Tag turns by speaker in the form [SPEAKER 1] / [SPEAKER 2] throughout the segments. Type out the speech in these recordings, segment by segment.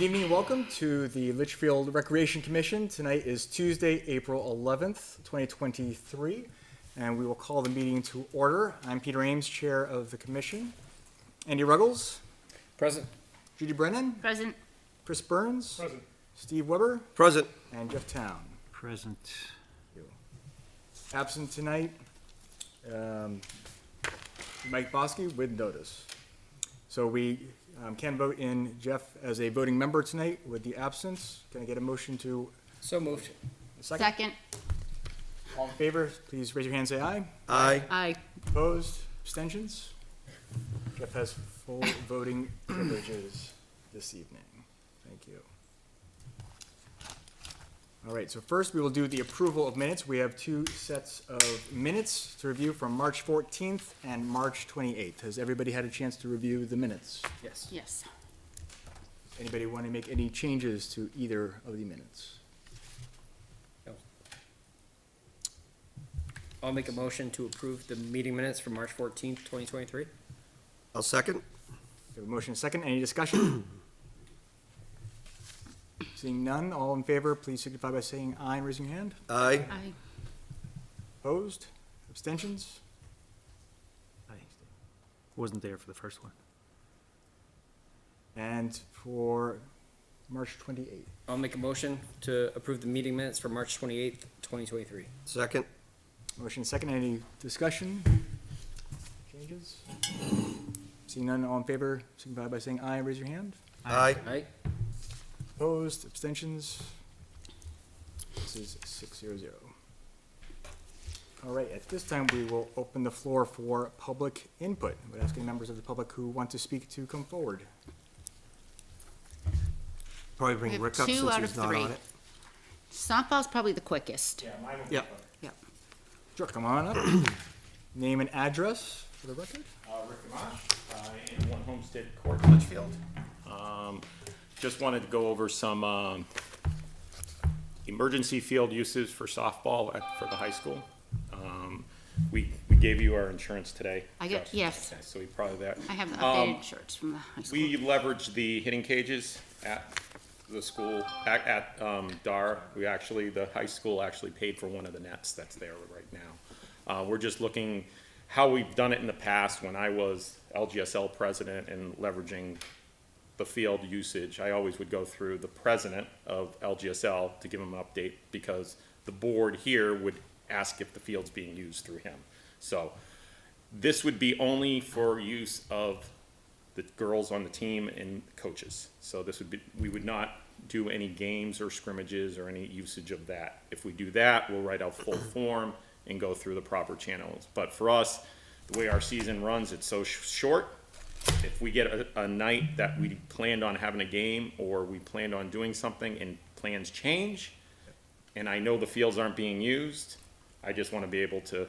[SPEAKER 1] Good evening and welcome to the Litchfield Recreation Commission. Tonight is Tuesday, April 11th, 2023, and we will call the meeting to order. I'm Peter Ames, Chair of the Commission. Andy Ruggles.
[SPEAKER 2] Present.
[SPEAKER 1] Judy Brennan.
[SPEAKER 3] Present.
[SPEAKER 1] Chris Burns.
[SPEAKER 4] Present.
[SPEAKER 1] Steve Weber.
[SPEAKER 4] Present.
[SPEAKER 1] And Jeff Town.
[SPEAKER 2] Present.
[SPEAKER 1] Absent tonight, Mike Bosky with notice. So we can vote in Jeff as a voting member tonight with the absence. Can I get a motion to
[SPEAKER 2] So moved.
[SPEAKER 1] a second?
[SPEAKER 3] Second.
[SPEAKER 1] All in favor, please raise your hand and say aye.
[SPEAKER 4] Aye.
[SPEAKER 3] Aye.
[SPEAKER 1] Opposed? Abstentions? Jeff has full voting privileges this evening. Thank you. All right, so first we will do the approval of minutes. We have two sets of minutes to review from March 14th and March 28th. Has everybody had a chance to review the minutes?
[SPEAKER 2] Yes.
[SPEAKER 3] Yes.
[SPEAKER 1] Anybody want to make any changes to either of the minutes?
[SPEAKER 2] No. I'll make a motion to approve the meeting minutes for March 14th, 2023.
[SPEAKER 4] I'll second.
[SPEAKER 1] We have a motion and a second. Any discussion? Seeing none, all in favor, please signify by saying aye and raising your hand.
[SPEAKER 4] Aye.
[SPEAKER 3] Aye.
[SPEAKER 1] Opposed? Abstentions?
[SPEAKER 5] I wasn't there for the first one.
[SPEAKER 1] And for March 28th.
[SPEAKER 2] I'll make a motion to approve the meeting minutes for March 28th, 2023.
[SPEAKER 4] Second.
[SPEAKER 1] Motion second. Any discussion? Changes? Seeing none, all in favor, signify by saying aye and raise your hand.
[SPEAKER 4] Aye.
[SPEAKER 2] Aye.
[SPEAKER 1] Opposed? Abstentions? This is 6-0. All right, at this time, we will open the floor for public input. I would ask any members of the public who want to speak to come forward.
[SPEAKER 4] Probably
[SPEAKER 3] We
[SPEAKER 4] bring
[SPEAKER 3] have
[SPEAKER 4] Rick up
[SPEAKER 3] 2
[SPEAKER 4] since
[SPEAKER 3] out
[SPEAKER 4] he's
[SPEAKER 3] of
[SPEAKER 4] not
[SPEAKER 3] 3.
[SPEAKER 4] on it.
[SPEAKER 3] Softball's probably the quickest.
[SPEAKER 1] Mine will
[SPEAKER 4] Yeah.
[SPEAKER 3] Yep.
[SPEAKER 1] Sure, come on up. Name and address for the record.
[SPEAKER 6] Rick Gamache, in 1 Homestead Court, Litchfield. Just wanted to go over some emergency field uses for softball for the high school. We gave you our insurance today.
[SPEAKER 3] I get,
[SPEAKER 6] Josh.
[SPEAKER 3] yes.
[SPEAKER 6] Okay, so we probably that.
[SPEAKER 3] I have the updated shirts from the high school.
[SPEAKER 6] We leveraged the hitting cages at the school, at DAR. The high school actually paid for one of the nets that's there right now. We're just looking how we've done it in the past when I was LGSL president and leveraging the field usage. I always would go through the president of LGSL to give him an update because the board here would ask if the field's being used through him. So this would be only for use of the girls on the team and coaches. So this would be, we would not do any games or scrimmages or any usage of that. If we do that, we'll write out full form and go through the proper channels. But for us, the way our season runs, it's so short. If we get a night that we planned on having a game or we planned on doing something and plans change, and I know the fields aren't being used, I just want to be able to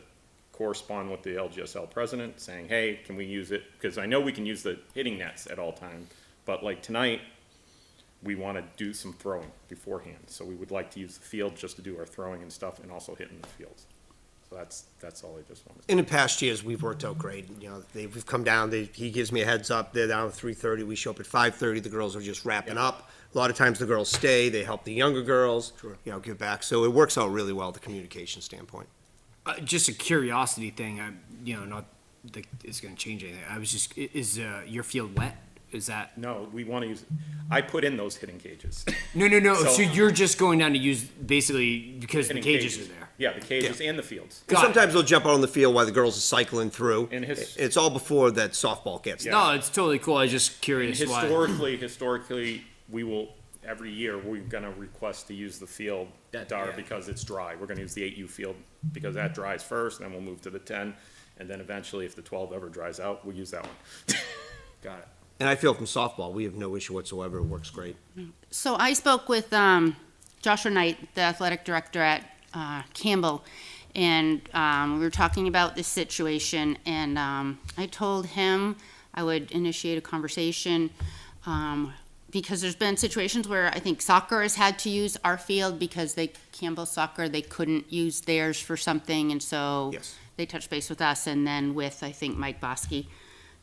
[SPEAKER 6] correspond with the LGSL president saying, hey, can we use it? Because I know we can use the hitting nets at all times, but like tonight, we want to do some throwing beforehand. So we would like to use the field just to do our throwing and stuff and also hitting the fields. So that's all I just wanted to say.
[SPEAKER 4] In the past years, we've worked out great. You know, we've come down, he gives me a heads up, they're down at 3:30, we show up at 5:30, the girls are just wrapping up. A lot of times the girls stay, they help the younger girls, you know, give back. So it works out really well, the communication standpoint.
[SPEAKER 7] Just a curiosity thing, not that it's gonna change anything. I was just, is your field wet? Is that?
[SPEAKER 6] No, we want to use, I put in those hitting cages.
[SPEAKER 7] No.
[SPEAKER 6] So-
[SPEAKER 7] So you're just going down to use basically because the
[SPEAKER 6] Hitting
[SPEAKER 7] cages are there.
[SPEAKER 6] Yeah, the cages and the fields.
[SPEAKER 4] And
[SPEAKER 7] Got it.
[SPEAKER 4] sometimes they'll jump out on the field while the girls are cycling through.
[SPEAKER 6] And
[SPEAKER 4] It's all before that softball gets there.
[SPEAKER 7] No, it's totally cool. I was just
[SPEAKER 6] And
[SPEAKER 7] curious why.
[SPEAKER 6] historically, we will, every year, we're gonna request to use the field
[SPEAKER 7] That-
[SPEAKER 6] DAR
[SPEAKER 7] yeah.
[SPEAKER 6] because it's dry. We're gonna use the 8U field because that dries first, then we'll move to the 10, and then eventually, if the 12 ever dries out, we'll use that one.
[SPEAKER 7] Got it.
[SPEAKER 4] And I feel from softball, we have no issue whatsoever, it works great.
[SPEAKER 3] So I spoke with Joshua Knight, the athletic director at Campbell, and we were talking about this situation, and I told him I would initiate a conversation because there's been situations where I think soccer has had to use our field because Campbell Soccer, they couldn't use theirs for something, and so
[SPEAKER 4] Yes.
[SPEAKER 3] they touched base with us, and then with, I think, Mike Bosky.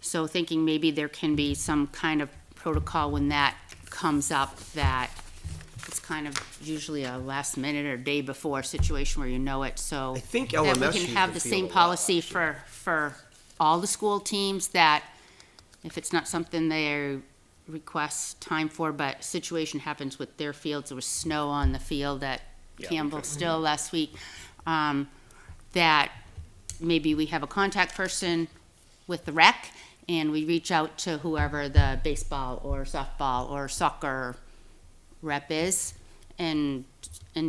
[SPEAKER 3] So thinking maybe there can be some kind of protocol when that comes up that it's kind of usually a last minute or day before situation where you know it, so.
[SPEAKER 4] I think
[SPEAKER 3] that
[SPEAKER 4] LMS
[SPEAKER 3] we
[SPEAKER 4] used
[SPEAKER 3] can have
[SPEAKER 4] the
[SPEAKER 3] the
[SPEAKER 4] field
[SPEAKER 3] same
[SPEAKER 4] a lot
[SPEAKER 3] policy
[SPEAKER 4] last year.
[SPEAKER 3] for all the school teams, that if it's not something they request time for, but situation happens with their fields, there was snow on the field at
[SPEAKER 6] Yeah,
[SPEAKER 3] Campbell still last week, that maybe we have a contact person with the rec, and we reach out to whoever the baseball or softball or soccer rep is, and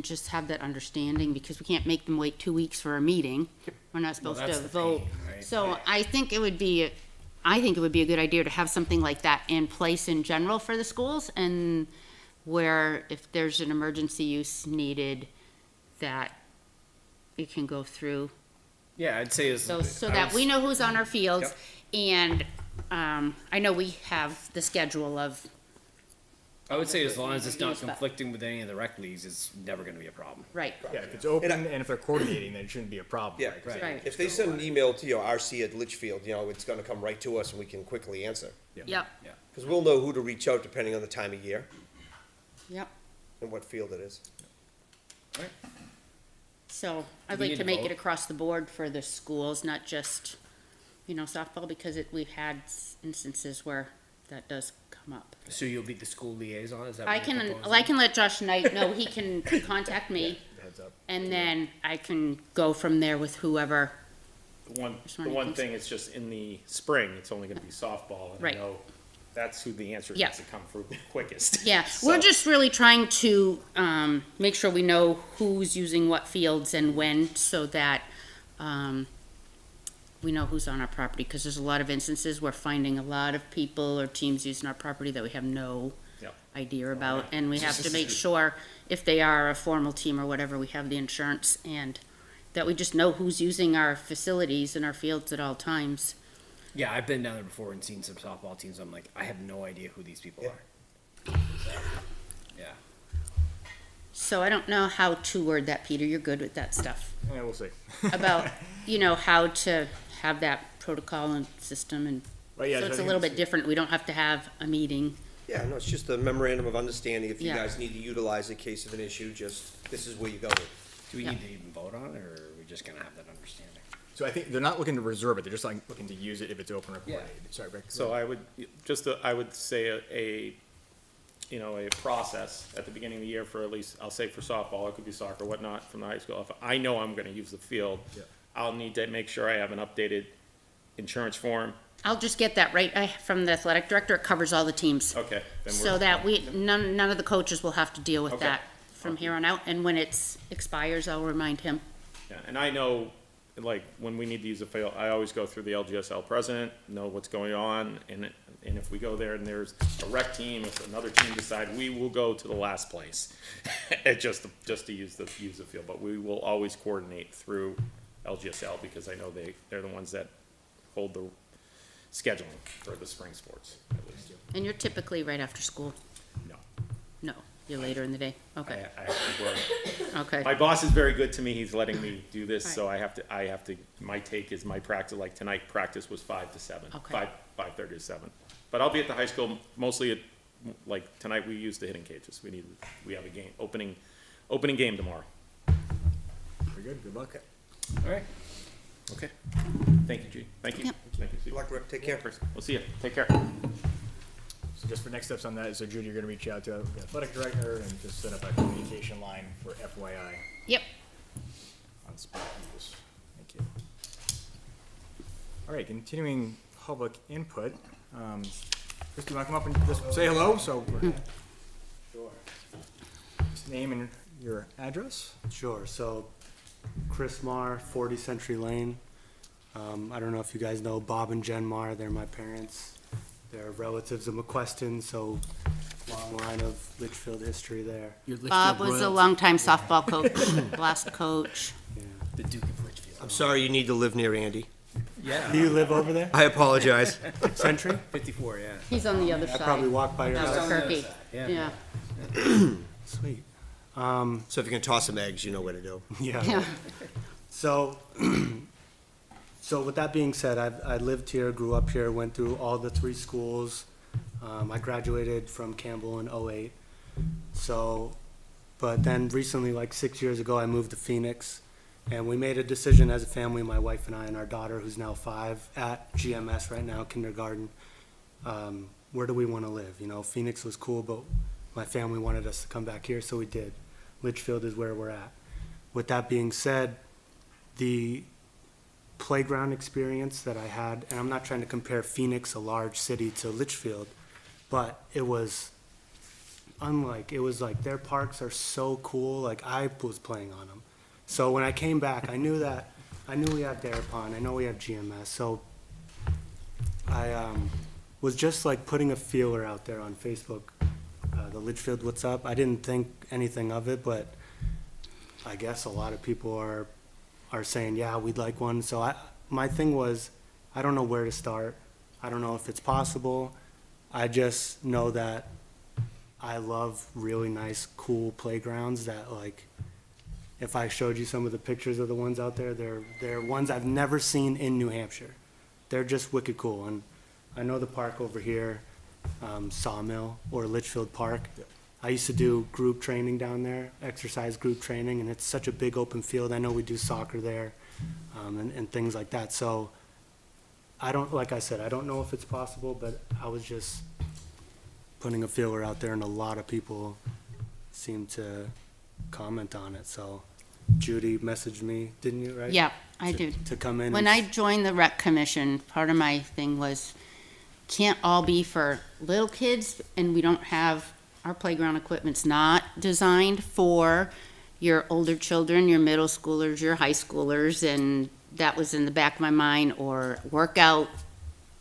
[SPEAKER 3] just have that understanding, because we can't make them wait 2 weeks for a meeting. We're not supposed to
[SPEAKER 7] that's the
[SPEAKER 3] vote.
[SPEAKER 7] pain, right?
[SPEAKER 3] So I think it would be a good idea to have something like that in place in general for the schools, and where if there's an emergency use needed, that it can go through.
[SPEAKER 7] Yeah, I'd say is.
[SPEAKER 3] So that we know who's on our fields, and, I know we have the schedule of,
[SPEAKER 7] I would say as long as it's not
[SPEAKER 3] Use, but-
[SPEAKER 7] conflicting with any of the rec leagues, it's never gonna be a problem.
[SPEAKER 3] right,
[SPEAKER 1] Yeah, if it's open and if they're coordinating, then it shouldn't be a problem.
[SPEAKER 4] Yeah,
[SPEAKER 1] right? 'Cause
[SPEAKER 3] right,
[SPEAKER 4] if they send an email to, RC at Litchfield, it's gonna come right to us and we can quickly answer.
[SPEAKER 3] yep,
[SPEAKER 4] Because we'll know who to reach out depending on the time of year
[SPEAKER 3] yep.
[SPEAKER 4] and what field it is.
[SPEAKER 3] So I'd
[SPEAKER 7] we
[SPEAKER 3] like
[SPEAKER 7] need
[SPEAKER 3] to
[SPEAKER 7] to
[SPEAKER 3] make
[SPEAKER 7] vote?
[SPEAKER 3] it across the board for the schools, not just, softball, because we've had instances where that does come up.
[SPEAKER 7] So you'll be the school liaison, is that
[SPEAKER 3] I
[SPEAKER 7] what you're
[SPEAKER 3] can,
[SPEAKER 7] proposing?
[SPEAKER 3] I can let Josh Knight know, he can contact me,
[SPEAKER 1] Heads up.
[SPEAKER 3] and then I can go from there with whoever.
[SPEAKER 6] The one
[SPEAKER 3] Just wanted to cons-
[SPEAKER 6] thing is just in the spring, it's only gonna be softball, and I
[SPEAKER 3] Right.
[SPEAKER 6] know that's who the answer
[SPEAKER 3] Yeah.
[SPEAKER 6] needs to come through the quickest.
[SPEAKER 3] Yeah, we're
[SPEAKER 6] So-
[SPEAKER 3] just really trying to, make sure we know who's using what fields and when, so that, we know who's on our property, because there's a lot of instances we're finding a lot of people or teams using our property that we have no
[SPEAKER 6] Yep.
[SPEAKER 3] idea about, and we have to make sure, if they are a formal team or whatever, we have the insurance, and that we just know who's using our facilities and our fields at all times.
[SPEAKER 7] Yeah, I've been down there before and seen some softball teams, I'm like, I have no idea who these people are. Yeah.
[SPEAKER 3] So I don't know how to word that, Peter, you're good with that stuff,
[SPEAKER 1] Yeah, we'll see.
[SPEAKER 3] about, how to have that protocol and system, and
[SPEAKER 1] But yeah,
[SPEAKER 3] so
[SPEAKER 1] so
[SPEAKER 3] it's
[SPEAKER 1] I
[SPEAKER 3] a
[SPEAKER 1] think
[SPEAKER 3] little bit different, we don't have to have a meeting.
[SPEAKER 4] Yeah, no, it's just a memorandum of understanding. If you
[SPEAKER 3] Yeah.
[SPEAKER 4] guys need to utilize it in case of an issue, this is where you go to.
[SPEAKER 7] Do we
[SPEAKER 3] Yeah.
[SPEAKER 7] need to even vote on it, or are we just gonna have that understanding?
[SPEAKER 1] So I think they're not looking to reserve it, they're just like looking to use it if it's open or coordinated. Sorry, Rick.
[SPEAKER 6] So I would, I would say a process at the beginning of the year for at least, I'll say for softball, it could be soccer, whatnot, from the high school. If I know I'm gonna use the field,
[SPEAKER 1] Yeah.
[SPEAKER 6] I'll need to make sure I have an updated insurance form.
[SPEAKER 3] I'll just get that right from the athletic director, it covers all the teams.
[SPEAKER 6] Okay. then
[SPEAKER 3] So
[SPEAKER 6] we're-
[SPEAKER 3] that none of the coaches will have to deal with
[SPEAKER 6] Okay.
[SPEAKER 3] that from here on out, and when it expires, I'll remind him.
[SPEAKER 6] Yeah, and I know, like, when we need to use a field, I always go through the LGSL president, know what's going on, and if we go there and there's a rec team, if another team decide, we will go to the last place, just to use the field, but we will always coordinate through LGSL, because I know they're the ones that hold the scheduling for the spring sports, at least.
[SPEAKER 3] And you're typically right after school?
[SPEAKER 6] No,
[SPEAKER 3] No, you're later in the day? Okay,
[SPEAKER 6] I have to work.
[SPEAKER 3] okay.
[SPEAKER 6] My boss is very good to me, he's letting me do this, so I have to, my take is my practice, like tonight, practice was 5 to 7.
[SPEAKER 3] Okay.
[SPEAKER 6] 5:30 to 7. But I'll be at the high school, mostly like, tonight we use the hitting cages, we have a game, opening game tomorrow.
[SPEAKER 1] Very good, good luck.
[SPEAKER 7] All right.
[SPEAKER 6] Okay. Thank you, G, thank you.
[SPEAKER 3] Yep.
[SPEAKER 6] Thank you, Steve.
[SPEAKER 4] Good luck, Rick. Take care.
[SPEAKER 6] We'll see you, take care.
[SPEAKER 1] So just for next steps on that, so Judy, you're gonna reach out to the athletic director and just set up a communication line for FYI
[SPEAKER 3] Yep,
[SPEAKER 1] on spot use. Thank you. All right, continuing public input. Chris, do you wanna come up and just say hello, so? Just name and your address?
[SPEAKER 8] Sure. So, Chris Marr, 40 Century Lane. I don't know if you guys know Bob and Jen Marr. They're my parents. They're relatives of McQuestion, so long line of Litchfield history there.
[SPEAKER 3] Bob was a longtime softball coach, last coach.
[SPEAKER 8] Yeah.
[SPEAKER 7] The Duke of Litchfield.
[SPEAKER 4] I'm sorry you need to live near Andy.
[SPEAKER 7] Yeah.
[SPEAKER 8] Do you live over there?
[SPEAKER 4] I apologize.
[SPEAKER 8] Century?
[SPEAKER 7] 54, yeah.
[SPEAKER 3] He's on the other
[SPEAKER 8] I probably
[SPEAKER 3] side.
[SPEAKER 8] walk by your house.
[SPEAKER 3] Albuquerque,
[SPEAKER 7] Yeah.
[SPEAKER 3] yeah.
[SPEAKER 8] Sweet.
[SPEAKER 4] So if you can toss some eggs, you know what to do.
[SPEAKER 8] Yeah.
[SPEAKER 3] Yeah.
[SPEAKER 8] So, so with that being said, I lived here, grew up here, went through all the 3 schools. I graduated from Campbell in '08. So, but then recently, like 6 years ago, I moved to Phoenix, and we made a decision as a family, my wife and I and our daughter, who's now 5, at GMS right now, kindergarten. Where do we want to live? You know, Phoenix was cool, but my family wanted us to come back here, so we did. Litchfield is where we're at. With that being said, the playground experience that I had, and I'm not trying to compare Phoenix, a large city, to Litchfield, but it was unlike. It was like their parks are so cool, like I was playing on them. So when I came back, I knew we have Darapon, I know we have GMS, so I was just like putting a feeler out there on Facebook, the Litchfield What's Up. I didn't think anything of it, but I guess a lot of people are saying, yeah, we'd like one. So my thing was, I don't know where to start. I don't know if it's possible. I just know that I love really nice, cool playgrounds that, like, if I showed you some of the pictures of the ones out there, they're ones I've never seen in New Hampshire. They're just wicked cool. And I know the park over here, Sawmill or Litchfield Park. I used to do group training down there, exercise group training, and it's such a big open field. I know we do soccer there, and things like that. So like I said, I don't know if it's possible, but I was just putting a feeler out there, and a lot of people seem to comment on it. So Judy messaged me, didn't you, right?
[SPEAKER 3] Yeah, I did.
[SPEAKER 8] To come in.
[SPEAKER 3] When I joined the rec commission, part of my thing was, can't all be for little kids, and we don't have, our playground equipment's not designed for your older children, your middle schoolers, your high schoolers, and that was in the back of my mind, or workout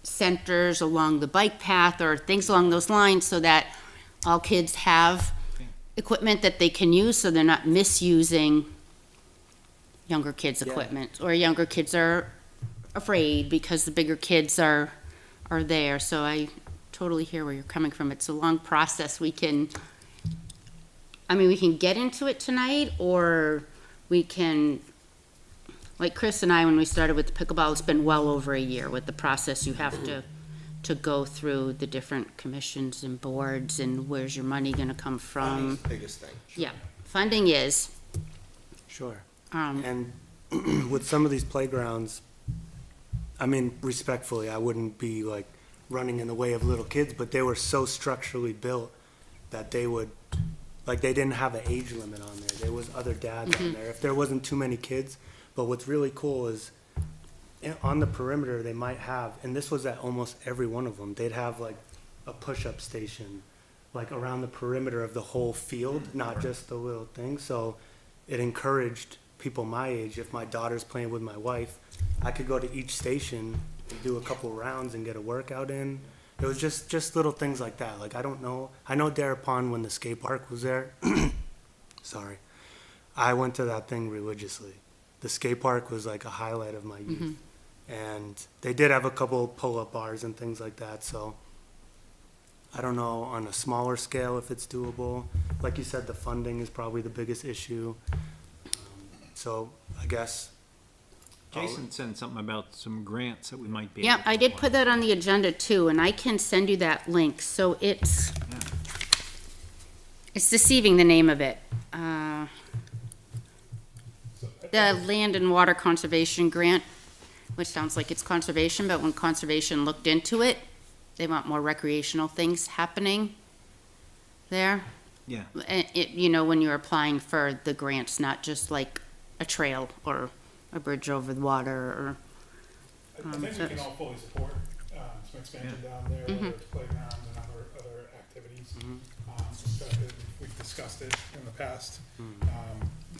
[SPEAKER 3] centers along the bike path or things along those lines, so that all kids have equipment that they can use, so they're not misusing younger kids'
[SPEAKER 8] Yeah.
[SPEAKER 3] equipment, or younger kids are afraid because the bigger kids are there. So I totally hear where you're coming from. It's a long process. We can get into it tonight, or we can, like Chris and I, when we started with the pickleball, it's been well over a year with the process. You have to go through the different commissions and boards, and where's your money gonna come from?
[SPEAKER 4] That's the biggest thing.
[SPEAKER 3] Yeah, funding is,
[SPEAKER 8] Sure.
[SPEAKER 3] um,
[SPEAKER 8] And with some of these playgrounds, I mean, respectfully, I wouldn't be like running in the way of little kids, but they were so structurally built that they would, like, they didn't have an age limit on there. There was other dads on there. If there wasn't too many kids, but what's really cool is on the perimeter, they might have, and this was at almost every one of them, they'd have like a push-up station, like around the perimeter of the whole field, not just the little thing. So it encouraged people my age. If my daughter's playing with my wife, I could go to each station and do a couple rounds and get a workout in. It was just little things like that. Like, I don't know. I know Darapon, when the skate park was there. Sorry. I went to that thing religiously. The skate park was like a highlight of my youth. And they did have a couple pull-up bars and things like that. So I don't know on a smaller scale if it's doable. Like you said, the funding is probably the biggest issue. So I guess.
[SPEAKER 5] Jason said something about some grants that we might be.
[SPEAKER 3] yeah,
[SPEAKER 5] able to
[SPEAKER 3] I did
[SPEAKER 5] apply.
[SPEAKER 3] put that on the agenda too, and I can send you that link. So it's deceiving, the name of it. The Land and Water Conservation Grant, which sounds like it's conservation, but when conservation looked into it, they want more recreational things happening there.
[SPEAKER 5] Yeah.
[SPEAKER 3] When you're applying for the grants, not just like a trail or a bridge over the water or.
[SPEAKER 9] I think we can all fully support some expansion down there, whether it's playgrounds and other activities. We've discussed it in the past.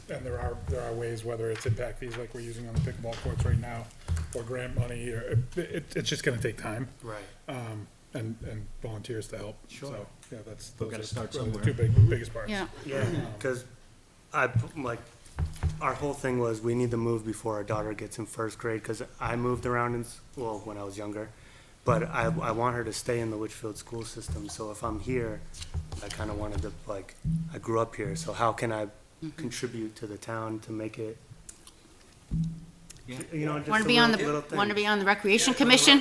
[SPEAKER 9] And there are ways, whether it's impact fees like we're using on the pickleball courts right now, or grant money, or it's just gonna take time.
[SPEAKER 8] Right.
[SPEAKER 9] And volunteers to help.
[SPEAKER 8] Sure.
[SPEAKER 9] So, yeah, those
[SPEAKER 5] gotta
[SPEAKER 9] are
[SPEAKER 5] start
[SPEAKER 9] really the
[SPEAKER 5] somewhere.
[SPEAKER 9] two biggest parts.
[SPEAKER 3] Yeah,
[SPEAKER 8] Yeah, because our whole thing was we need to move before our daughter gets in first grade, because I moved around when I was younger, but I want her to stay in the Litchfield school system. So if I'm here, I kind of wanted to, like, I grew up here, so how can I contribute to the town to make it, just
[SPEAKER 3] want to
[SPEAKER 8] a
[SPEAKER 3] be on
[SPEAKER 8] little
[SPEAKER 3] the
[SPEAKER 8] thing.
[SPEAKER 3] want to be on the Recreation Commission?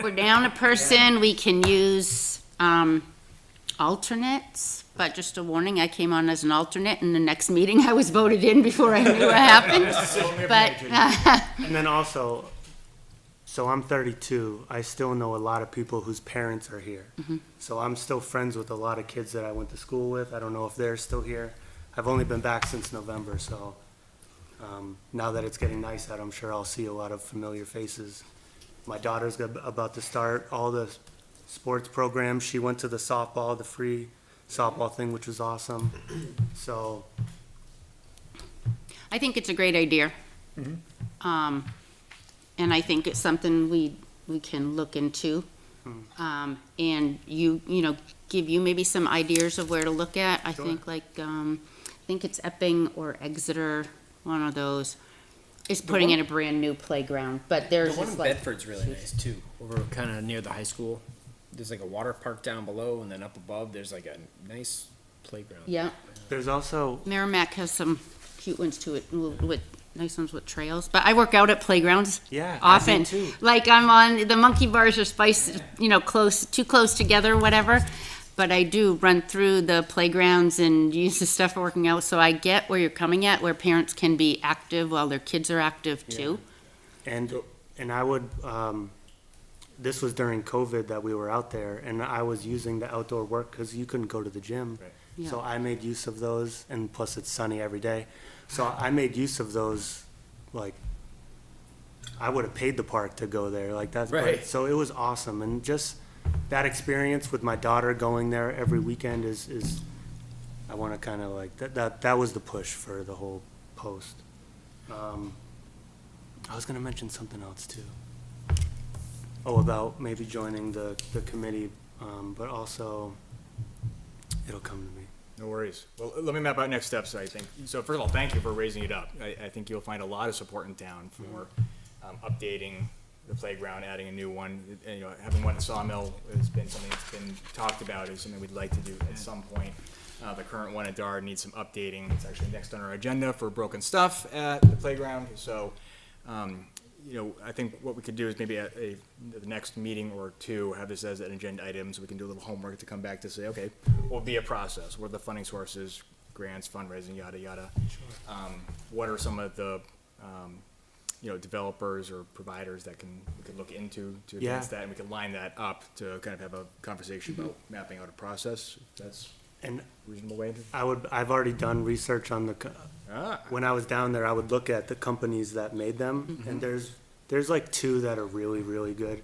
[SPEAKER 3] We're down a person. We can use alternates, but just a warning, I came on as an alternate, and the next meeting I was voted in before I knew what happened. But,
[SPEAKER 8] And then also, so I'm 32, I still know a lot of people whose parents are here. So I'm still friends with a lot of kids that I went to school with. I don't know if they're still here. I've only been back since November, so now that it's getting nice out, I'm sure I'll see a lot of familiar faces. My daughter's about to start all the sports programs. She went to the softball, the free softball thing, which was awesome. So,
[SPEAKER 3] I think it's a great idea. And I think it's something we can look into. And you know, give you maybe some ideas of where to look at. I think like, I think it's Epping or Exeter, one of those, is putting in a brand new playground, but
[SPEAKER 7] The
[SPEAKER 3] there's
[SPEAKER 7] one
[SPEAKER 3] just
[SPEAKER 7] in
[SPEAKER 3] like,
[SPEAKER 7] Bedford's really nice too, over kind of near the high school. There's like a water park down below, and then up above, there's like a nice playground.
[SPEAKER 3] yeah.
[SPEAKER 8] there's also,
[SPEAKER 3] Merrimack has some cute ones to it, with nice ones with trails. But I work out at playgrounds
[SPEAKER 8] yeah, I do
[SPEAKER 3] often.
[SPEAKER 8] too.
[SPEAKER 3] Like I'm on the monkey bars are spiced, you know, too close together, whatever. But I do run through the playgrounds and use the stuff for working out. So I get where you're coming at, where parents can be active while their kids are active too.
[SPEAKER 8] And I would, this was during COVID that we were out there, and I was using the outdoor work because you couldn't go to the gym.
[SPEAKER 3] Yeah.
[SPEAKER 8] So I made use of those, and plus it's sunny every day. So I made use of those, like, I would have paid the park to go there, like that's,
[SPEAKER 7] Right.
[SPEAKER 8] so it was awesome. And just that experience with my daughter going there every weekend is I want to kind of like, that was the push for the whole post. I was gonna mention something else too. Oh, about maybe joining the committee, but also, it'll come to me.
[SPEAKER 1] No worries. Well, let me map out next steps, I think. So first of all, thank you for raising it up. I think you'll find a lot of support in town for updating the playground, adding a new one. And, you know, having one at Sawmill has been something that's been talked about, is something we'd like to do at some point. The current one at Dar needs some updating. It's actually next on our agenda for broken stuff at the playground. So, you know, I think what we could do is maybe at the next meeting or two, have this as an agenda item, so we can do a little homework to come back to say, okay, what would be a process? What are the funding sources, grants, fundraising, yada, yada? What are some of the, you know, developers or providers that we could look into to advance that, and we can line that up to kind of have a conversation about mapping out a process. If that's
[SPEAKER 8] And
[SPEAKER 1] a reasonable way to.
[SPEAKER 8] I've already done research on when I was down there, I would look at the companies that made them, and there's like two that are really, really good.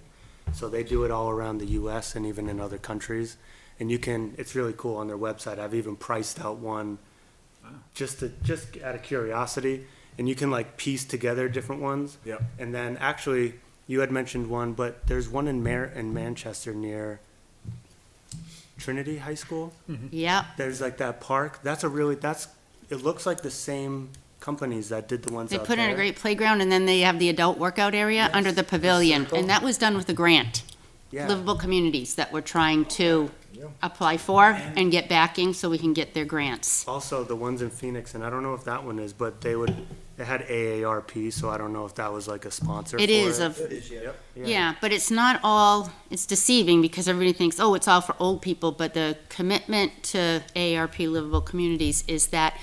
[SPEAKER 8] So they do it all around the US and even in other countries. And it's really cool on their website. I've even priced out one just out of curiosity. And you can like piece together different ones.
[SPEAKER 1] Yep.
[SPEAKER 8] And then actually, you had mentioned one, but there's one in Manchester near Trinity High School.
[SPEAKER 3] Yeah.
[SPEAKER 8] There's like that park. It looks like the same companies that did the ones
[SPEAKER 3] They
[SPEAKER 8] out
[SPEAKER 3] put in
[SPEAKER 8] there.
[SPEAKER 3] a great playground, and then they have the adult workout area under the pavilion, and that was done with a grant.
[SPEAKER 8] Yeah.
[SPEAKER 3] Livable communities that we're trying to apply for and get backing so we can get their grants.
[SPEAKER 8] Also, the ones in Phoenix, and I don't know if that one is, but it had AARP, so I don't know if that was like a sponsor for
[SPEAKER 3] It is
[SPEAKER 8] it.
[SPEAKER 3] yeah, but it's not all, it's deceiving because everybody thinks, oh, it's all for old people, but the commitment to AARP Livable Communities is that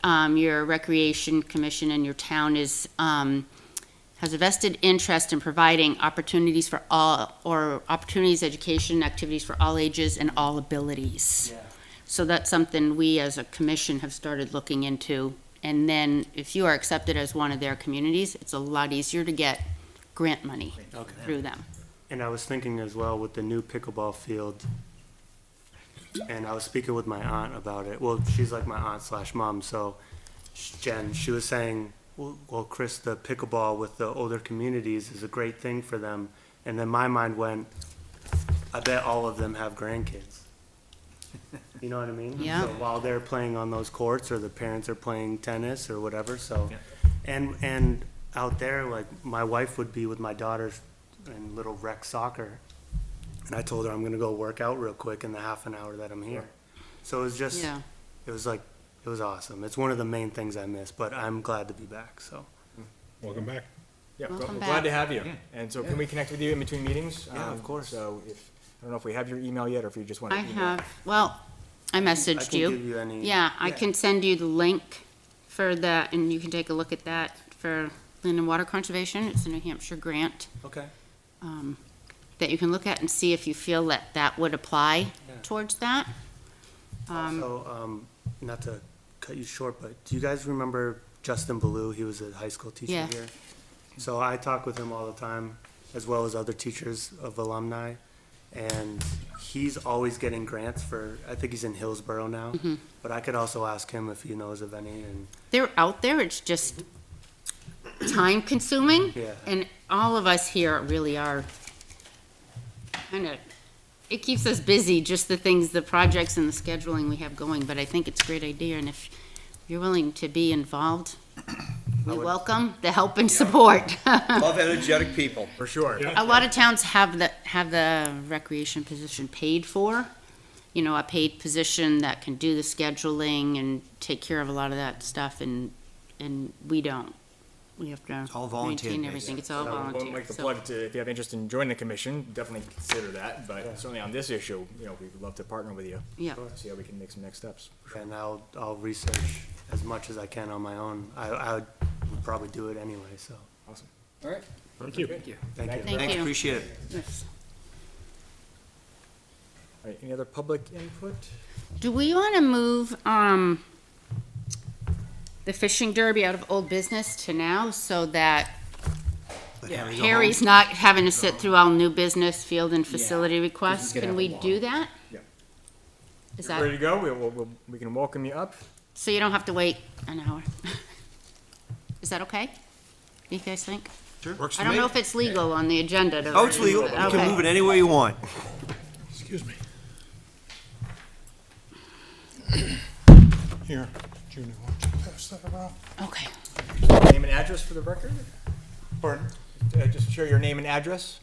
[SPEAKER 3] your recreation commission in your town has a vested interest in providing opportunities for all, or opportunities, education, activities for all ages and all abilities.
[SPEAKER 8] Yeah.
[SPEAKER 3] So that's something we as a commission have started looking into. And then if you are accepted as one of their communities, it's a lot easier to get grant money through them.
[SPEAKER 8] And I was thinking as well with the new pickleball field, and I was speaking with my aunt about it. Well, she's like my aunt / mom, so Jen, she was saying, well, Chris, the pickleball with the older communities is a great thing for them. And then my mind went, I bet all of them have grandkids. You know what I mean?
[SPEAKER 3] Yeah.
[SPEAKER 8] So while they're playing on those courts, or the parents are playing tennis or whatever, so. And out there, like, my wife would be with my daughters in little rec soccer. And I told her I'm gonna go work out real quick in the half an hour that I'm here. So it was just,
[SPEAKER 3] Yeah.
[SPEAKER 8] it was awesome. It's one of the main things I miss, but I'm glad to be back, so.
[SPEAKER 9] Welcome back.
[SPEAKER 1] Yeah,
[SPEAKER 3] Welcome
[SPEAKER 1] we're
[SPEAKER 3] back.
[SPEAKER 1] glad to have you. And so can we connect with you in between meetings?
[SPEAKER 8] Yeah, of course.
[SPEAKER 1] So if I don't know if we have your email yet, or if you just want to
[SPEAKER 3] I
[SPEAKER 1] email.
[SPEAKER 3] have, well, I messaged
[SPEAKER 8] I can
[SPEAKER 3] you.
[SPEAKER 8] give you any.
[SPEAKER 3] Yeah, I can send you the link for that, and you can take a look at that for Land and Water Conservation. It's a New Hampshire grant
[SPEAKER 8] Okay.
[SPEAKER 3] that you can look at and see if you feel that that would apply towards that.
[SPEAKER 8] So, not to cut you short, but do you guys remember Justin Ballou? He was a high school teacher
[SPEAKER 3] Yeah.
[SPEAKER 8] here. So I talk with him all the time, as well as other teachers of alumni. And he's always getting grants for, I think he's in Hillsborough now. But I could also ask him if he knows of any, and
[SPEAKER 3] They're out there, it's just time consuming.
[SPEAKER 8] Yeah.
[SPEAKER 3] And all of us here really are kind of, it keeps us busy, just the things, the projects and the scheduling we have going, but I think it's a great idea, and if you're willing to be involved, we welcome the help and support.
[SPEAKER 4] Love energetic people.
[SPEAKER 1] For sure.
[SPEAKER 3] A lot of towns have the recreation position paid for, you know, a paid position that can do the scheduling and take care of a lot of that stuff, and we don't. We have to
[SPEAKER 4] all volunteer
[SPEAKER 3] maintain
[SPEAKER 4] based.
[SPEAKER 3] everything, it's all
[SPEAKER 1] We'll
[SPEAKER 3] volunteer.
[SPEAKER 1] make the
[SPEAKER 3] so-
[SPEAKER 1] plug to, if you have interest in joining the commission, definitely consider that, but certainly on this issue, you know, we'd love to partner with you.
[SPEAKER 3] Yeah.
[SPEAKER 1] See how we can make some next steps.
[SPEAKER 8] and I'll research as much as I can on my own. I would probably do it anyway, so,
[SPEAKER 1] Awesome.
[SPEAKER 2] All right.
[SPEAKER 5] Thank you.
[SPEAKER 2] Thank you.
[SPEAKER 8] thank you.
[SPEAKER 3] Thank
[SPEAKER 4] Thanks,
[SPEAKER 3] you.
[SPEAKER 4] appreciate it.
[SPEAKER 3] Yes.
[SPEAKER 1] All right, any other public input?
[SPEAKER 3] Do we want to move, the fishing derby out of old business to now, so that Harry's not having to sit through all new business, field and facility requests?
[SPEAKER 2] gonna
[SPEAKER 3] Can
[SPEAKER 2] have
[SPEAKER 3] we
[SPEAKER 2] a long-
[SPEAKER 3] do that?
[SPEAKER 1] Yeah.
[SPEAKER 3] Is
[SPEAKER 1] Ready
[SPEAKER 3] that,
[SPEAKER 1] to go? We can welcome you up.
[SPEAKER 3] so you don't have to wait an hour? Is that okay? You guys think?
[SPEAKER 4] Works for
[SPEAKER 3] I don't
[SPEAKER 4] me.
[SPEAKER 3] know if it's legal on the agenda to.
[SPEAKER 4] Oh, it's legal. You
[SPEAKER 3] Okay.
[SPEAKER 4] can move it any way you want.
[SPEAKER 9] Excuse me. Here, Junie, why don't you pass that around?
[SPEAKER 3] Okay.
[SPEAKER 1] Name and address for the record?
[SPEAKER 9] Pardon?
[SPEAKER 1] Just share your name and address.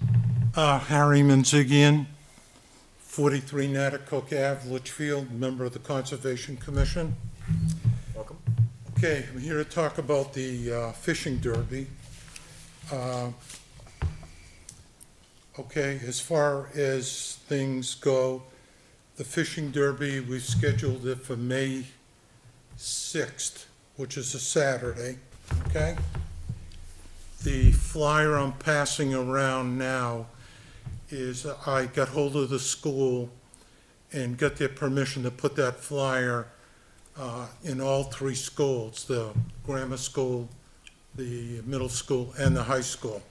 [SPEAKER 9] Harry Manzigian, 43 Natticook Ave, Litchfield, member of the Conservation Commission.
[SPEAKER 1] Welcome.
[SPEAKER 9] Okay, I'm here to talk about the fishing derby. Okay, as far as things go, the fishing derby, we've scheduled it for May 6th, which is a Saturday, okay? The flyer I'm passing around now is I got hold of the school and got their permission to put that flyer in all three schools, the grammar school, the middle school, and the high school.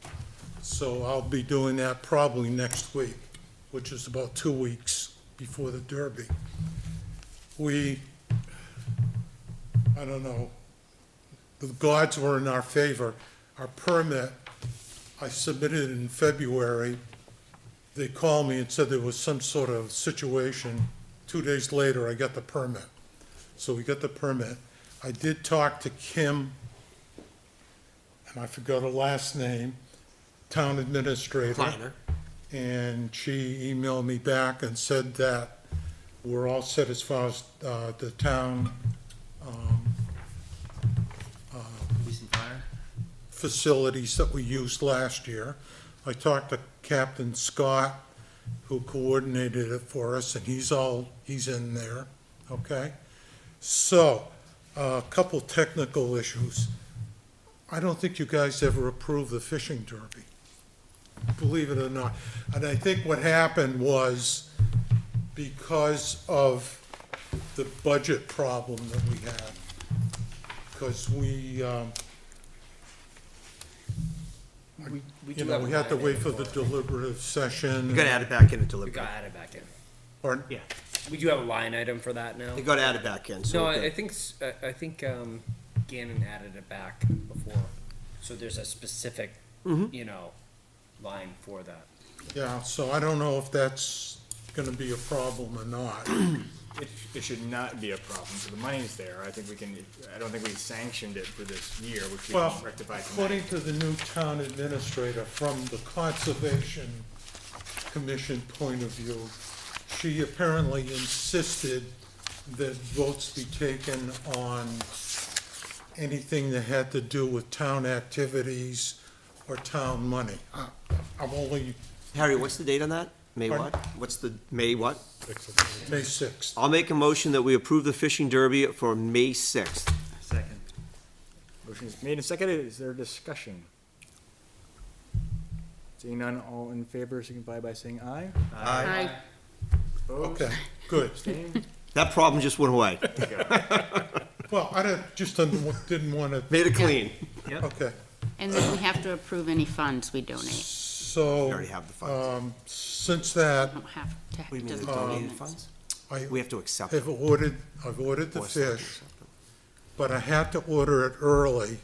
[SPEAKER 9] So I'll be doing that probably next week, which is about 2 weeks before the Derby. I don't know, the gods were in our favor. Our permit, I submitted in February. They called me and said there was some sort of situation. 2 days later, I got the permit. So we got the permit. I did talk to Kim, and I forgot her last name, town administrator.
[SPEAKER 4] Kleiner.
[SPEAKER 9] And she emailed me back and said that we're all set as far as the town facilities that we used last year. I talked to Captain Scott, who coordinated it for us, and he's in there, okay? So, a couple technical issues. I don't think you guys ever approved the fishing derby, believe it or not. And I think what happened was because of the budget problem that we had, because we
[SPEAKER 2] do have
[SPEAKER 9] we
[SPEAKER 2] a
[SPEAKER 9] had to
[SPEAKER 2] line
[SPEAKER 9] wait
[SPEAKER 2] item
[SPEAKER 9] for the
[SPEAKER 2] it.
[SPEAKER 9] deliberative session.
[SPEAKER 4] You gotta add it back in and
[SPEAKER 2] We
[SPEAKER 4] deliver.
[SPEAKER 2] got added back in.
[SPEAKER 9] Pardon?
[SPEAKER 2] Yeah. We do have a line item for that now.
[SPEAKER 4] You gotta add it back in, so.
[SPEAKER 2] No,
[SPEAKER 4] we're
[SPEAKER 2] I
[SPEAKER 4] good.
[SPEAKER 2] think Gannon added it back before, so there's a specific, you know, line for that.
[SPEAKER 9] Yeah, so I don't know if that's gonna be a problem or not.
[SPEAKER 1] It should not be a problem, so the money's there. I don't think we sanctioned it for this year, which we
[SPEAKER 9] Well,
[SPEAKER 1] can rectify tonight.
[SPEAKER 9] according to the new town administrator, from the Conservation Commission point of view, she apparently insisted that votes be taken on anything that had to do with town activities or town money. I'm only,
[SPEAKER 4] Harry, what's the date on that? May what? What's the, May what?
[SPEAKER 10] May 6th.
[SPEAKER 4] I'll make a motion that we approve the fishing derby for May 6th.
[SPEAKER 5] Second.
[SPEAKER 1] Motion is made and seconded. Is there discussion? Seeing none, all in favor signify by saying aye.
[SPEAKER 3] Aye.
[SPEAKER 1] Opposed?
[SPEAKER 10] Okay, good.
[SPEAKER 1] Abstained?
[SPEAKER 4] That problem just went away.
[SPEAKER 10] Well, I didn't want to,
[SPEAKER 4] Made it clean.
[SPEAKER 10] okay.
[SPEAKER 3] And then we have to approve any funds we donate.
[SPEAKER 4] We
[SPEAKER 10] So,
[SPEAKER 4] already have the funds.
[SPEAKER 10] since that,
[SPEAKER 3] We don't have to.
[SPEAKER 4] What do you mean,
[SPEAKER 3] doesn't
[SPEAKER 4] the
[SPEAKER 3] have
[SPEAKER 4] donated
[SPEAKER 3] payments.
[SPEAKER 4] funds?
[SPEAKER 10] I
[SPEAKER 4] We have to accept
[SPEAKER 10] have
[SPEAKER 4] them.
[SPEAKER 10] I've ordered the
[SPEAKER 4] Or still have to
[SPEAKER 10] fish,
[SPEAKER 4] accept them.
[SPEAKER 10] but I had to order it early.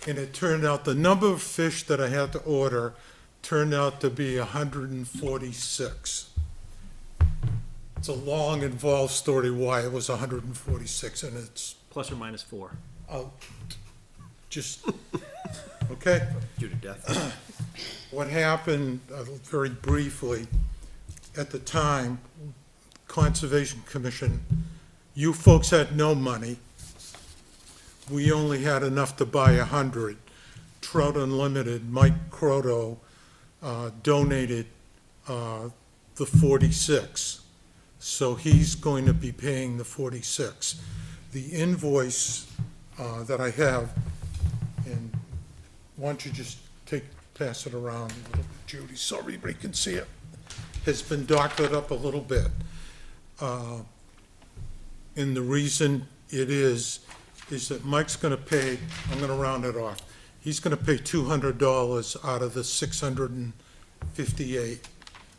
[SPEAKER 10] And it turned out, the number of fish that I had to order turned out to be 146. It's a long, involved story why it was 146, and it's,
[SPEAKER 5] Plus or minus 4.
[SPEAKER 10] I'll, just, okay?
[SPEAKER 4] Due to death.
[SPEAKER 10] What happened, very briefly, at the time, Conservation Commission, you folks had no money. We only had enough to buy 100. Trout Unlimited, Mike Croto, donated the 46. So he's going to be paying the 46. The invoice that I have, and why don't you just pass it around, little Judy, so everybody can see it, has been doctored up a little bit. And the reason it is that Mike's gonna pay, I'm gonna round it off, he's gonna pay $200 out of the 658.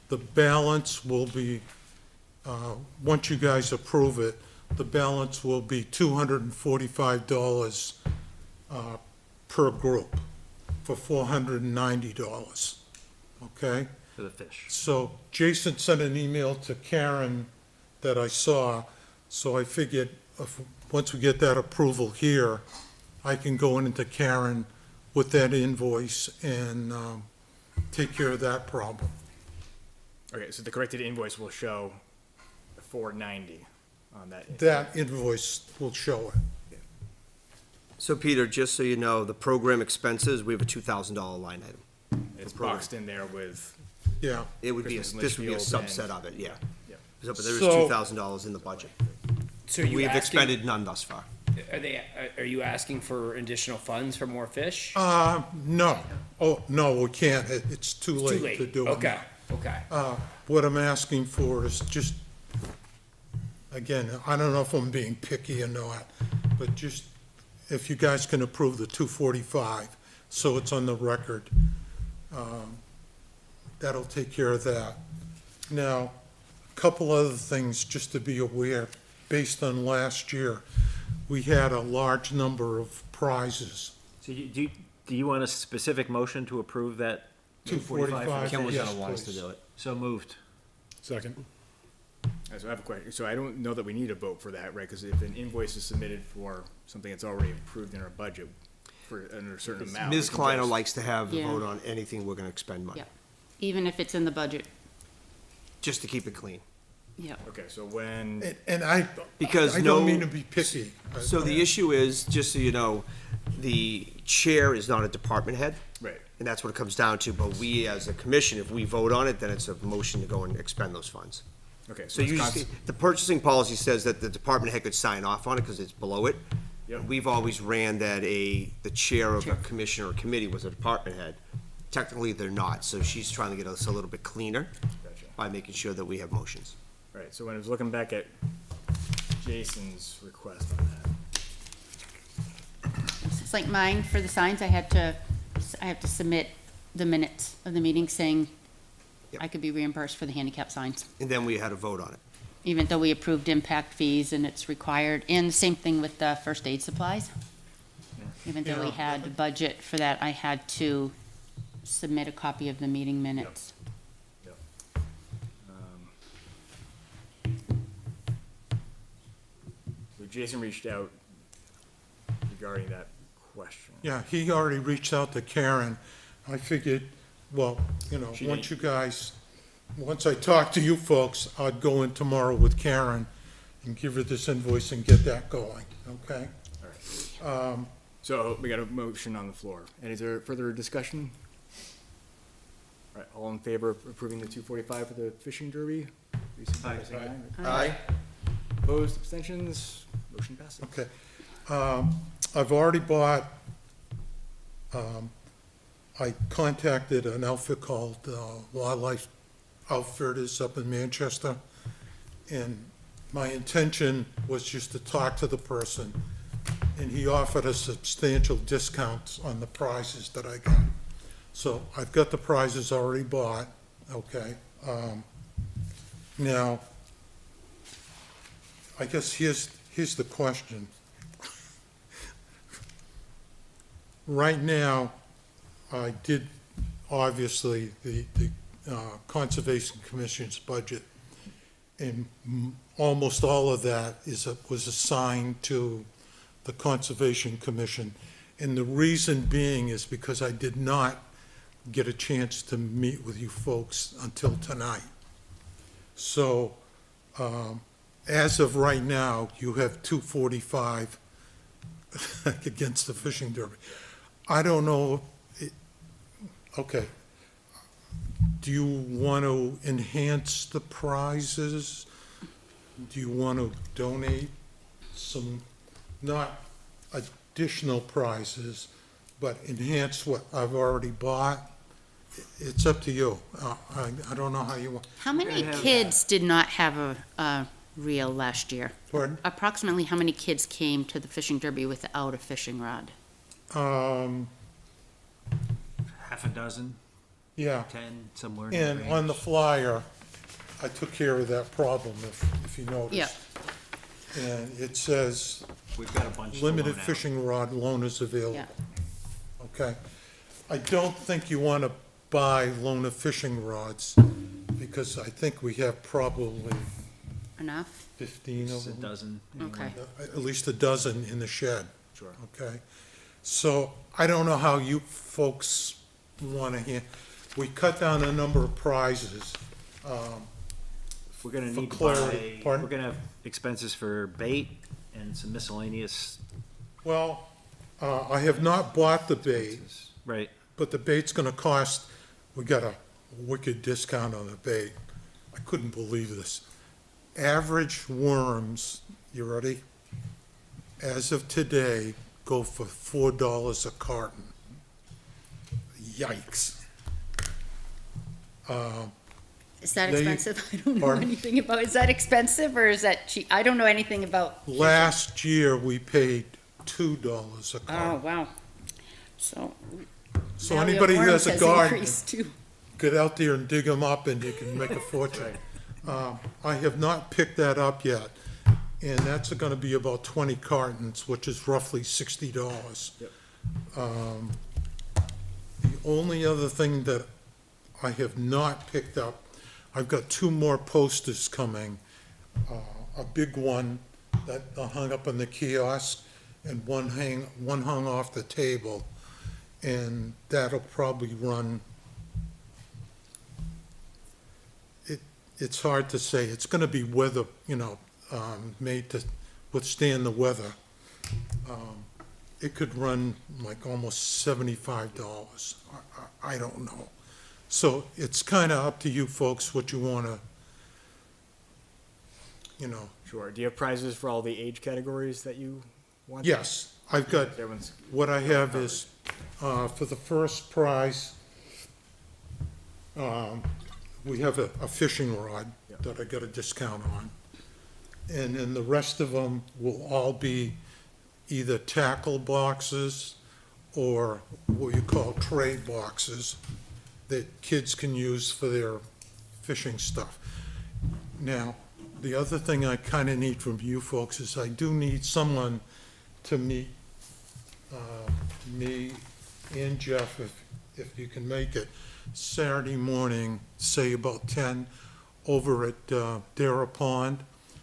[SPEAKER 10] The balance will be, once you guys approve it, the balance will be $245 per group for $490, okay?
[SPEAKER 5] For the fish.
[SPEAKER 10] So Jason sent an email to Karen that I saw, so I figured once we get that approval here, I can go into Karen with that invoice and take care of that problem.
[SPEAKER 1] Okay, so the corrected invoice will show $490 on that.
[SPEAKER 10] That invoice will show it.
[SPEAKER 4] So Peter, just so you know, the program expenses, we have a $2,000 line item.
[SPEAKER 1] It's boxed in there with,
[SPEAKER 10] Yeah,
[SPEAKER 4] It would be,
[SPEAKER 1] Christmas and
[SPEAKER 4] this would be a
[SPEAKER 1] Litchfield
[SPEAKER 4] subset
[SPEAKER 1] and-
[SPEAKER 4] of it, yeah.
[SPEAKER 1] yeah.
[SPEAKER 4] So, but there is
[SPEAKER 10] So-
[SPEAKER 4] $2,000 in the budget.
[SPEAKER 2] So are you
[SPEAKER 4] We have
[SPEAKER 2] asking,
[SPEAKER 4] expended none thus far.
[SPEAKER 2] are you asking for additional funds for more fish?
[SPEAKER 10] no, oh, no, we can't, it's too
[SPEAKER 2] Too
[SPEAKER 10] late
[SPEAKER 2] late.
[SPEAKER 10] to do it.
[SPEAKER 2] Okay, okay.
[SPEAKER 10] What I'm asking for is just, again, I don't know if I'm being picky or not, but just, if you guys can approve the 245, so it's on the record, that'll take care of that. Now, a couple other things just to be aware, based on last year, we had a large number of prizes.
[SPEAKER 5] So do you want a specific motion to approve that?
[SPEAKER 10] 245.
[SPEAKER 4] Ken was
[SPEAKER 10] Yes,
[SPEAKER 4] gonna want us to
[SPEAKER 10] please.
[SPEAKER 4] do it.
[SPEAKER 5] So moved.
[SPEAKER 10] Second.
[SPEAKER 1] So I have a question. So I don't know that we need a vote for that, right? Because if an invoice is submitted for something that's already approved in our budget for under a certain amount.
[SPEAKER 4] Ms.
[SPEAKER 1] we can
[SPEAKER 4] Kleiner
[SPEAKER 1] just-
[SPEAKER 4] likes to have a
[SPEAKER 3] Yeah.
[SPEAKER 4] vote on anything we're gonna expend money,
[SPEAKER 3] Yep. Even if it's in the budget.
[SPEAKER 4] just to keep it clean.
[SPEAKER 3] Yep.
[SPEAKER 1] Okay, so when,
[SPEAKER 10] And I,
[SPEAKER 4] Because
[SPEAKER 10] I
[SPEAKER 4] no-
[SPEAKER 10] don't mean to be picky.
[SPEAKER 4] So the issue is, just so you know, the chair is not a department head,
[SPEAKER 1] right,
[SPEAKER 4] and that's what it comes down to, but we, as a commission, if we vote on it, then it's a motion to go and expend those funds.
[SPEAKER 1] okay.
[SPEAKER 4] So
[SPEAKER 1] it's
[SPEAKER 4] usually, the purchasing policy says that the department head could sign off on it, because it's below it.
[SPEAKER 1] Yep.
[SPEAKER 4] We've always ran that the chair of a commission or committee was a department head. Technically, they're not, so she's trying to get us a little bit cleaner
[SPEAKER 1] Gotcha.
[SPEAKER 4] by making sure that we have motions.
[SPEAKER 1] Right, so when I was looking back at Jason's request on that,
[SPEAKER 3] It's like mine for the signs, I have to submit the minutes of the meeting saying
[SPEAKER 4] Yep.
[SPEAKER 3] I could be reimbursed for the handicap signs,
[SPEAKER 4] And then we had a vote on it.
[SPEAKER 3] even though we approved impact fees and it's required. And the same thing with the first aid supplies. Even though we
[SPEAKER 10] Yeah.
[SPEAKER 3] had a budget for that, I had to submit a copy of the meeting minutes.
[SPEAKER 1] so Jason reached out regarding that question.
[SPEAKER 10] Yeah, he already reached out to Karen. I figured, well,
[SPEAKER 1] She
[SPEAKER 10] once
[SPEAKER 1] didn't-
[SPEAKER 10] you guys, once I talk to you folks, I'd go in tomorrow with Karen and give her this invoice and get that going, okay?
[SPEAKER 1] So we got a motion on the floor, and is there further discussion? All right, all in favor of approving the 245 for the fishing derby? Please signify by saying aye.
[SPEAKER 4] Aye.
[SPEAKER 1] Opposed, abstentions, motion passes.
[SPEAKER 10] Okay. I've already bought, I contacted an outfit called Wildlife Outfitters up in Manchester, and my intention was just to talk to the person, and he offered a substantial discount on the prizes that I got. So I've got the prizes already bought, okay? Now, I guess here's the question. Right now, I did, obviously, the Conservation Commission's budget, and almost all of that was assigned to the Conservation Commission. And the reason being is because I did not get a chance to meet with you folks until tonight. So, as of right now, you have 245 against the fishing derby. I don't know, okay. Do you want to enhance the prizes? Do you want to donate some, not additional prizes, but enhance what I've already bought? It's up to you. I don't know how you want.
[SPEAKER 3] How many kids did not have a reel last year?
[SPEAKER 10] Pardon?
[SPEAKER 3] Approximately how many kids came to the fishing derby without a fishing rod?
[SPEAKER 5] Half a dozen,
[SPEAKER 10] Yeah,
[SPEAKER 5] 10, somewhere in that
[SPEAKER 10] and
[SPEAKER 5] range.
[SPEAKER 10] on the flyer, I took care of that problem, if you noticed.
[SPEAKER 3] Yeah.
[SPEAKER 10] And it says,
[SPEAKER 5] We've got a bunch to
[SPEAKER 10] limited
[SPEAKER 5] loan out.
[SPEAKER 10] fishing rod loan is available.
[SPEAKER 3] Yeah.
[SPEAKER 10] Okay? I don't think you want to buy loan of fishing rods, because I think we have probably
[SPEAKER 3] Enough?
[SPEAKER 10] 15 of
[SPEAKER 5] Just a
[SPEAKER 10] them.
[SPEAKER 5] dozen. anyway.
[SPEAKER 3] Okay.
[SPEAKER 10] At least a dozen in the shed.
[SPEAKER 5] Sure.
[SPEAKER 10] Okay? So I don't know how you folks want to we cut down a number of prizes.
[SPEAKER 5] We're gonna
[SPEAKER 10] For
[SPEAKER 5] need to
[SPEAKER 10] clarity,
[SPEAKER 5] buy,
[SPEAKER 10] pardon?
[SPEAKER 5] we're gonna have expenses for bait and some miscellaneous
[SPEAKER 10] Well, I have not bought the bait,
[SPEAKER 5] expenses. Right,
[SPEAKER 10] but the bait's gonna cost, we got a wicked discount on the bait. I couldn't believe this. Average worms, you ready? As of today, go for $4 a carton. Yikes.
[SPEAKER 3] Is that
[SPEAKER 10] They-
[SPEAKER 3] expensive? I don't know
[SPEAKER 10] Pardon?
[SPEAKER 3] anything about, is that expensive or is that cheap? I don't know anything about.
[SPEAKER 10] Last year, we paid $2 a
[SPEAKER 3] Oh,
[SPEAKER 10] carton.
[SPEAKER 3] wow. So.
[SPEAKER 10] So
[SPEAKER 3] now your
[SPEAKER 10] anybody who
[SPEAKER 3] worms
[SPEAKER 10] has a garden,
[SPEAKER 3] increased too.
[SPEAKER 10] get out there and dig them up and you can make a fortune. I have not picked that up yet, and that's gonna be about 20 cartons, which is roughly $60. The only other thing that I have not picked up, I've got 2 more posters coming. A big one that hung up on the kiosk, and one hung off the table, and that'll probably run, it's hard to say, it's gonna be weather, made to withstand the weather. It could run like almost $75, I don't know. So it's kinda up to you folks what you wanna,
[SPEAKER 1] Sure. Do you have prizes for all the age categories that you want?
[SPEAKER 10] yes, I've got,
[SPEAKER 1] Everyone's,
[SPEAKER 10] what I have is, for the first prize, we have a fishing rod that I got a discount on. And then the rest of them will all be either tackle boxes or what you call trade boxes that kids can use for their fishing stuff. Now, the other thing I kind of need from you folks is I do need someone to meet me and Jeff, if you can make it, Saturday morning, say about 10, over at Dara Pond,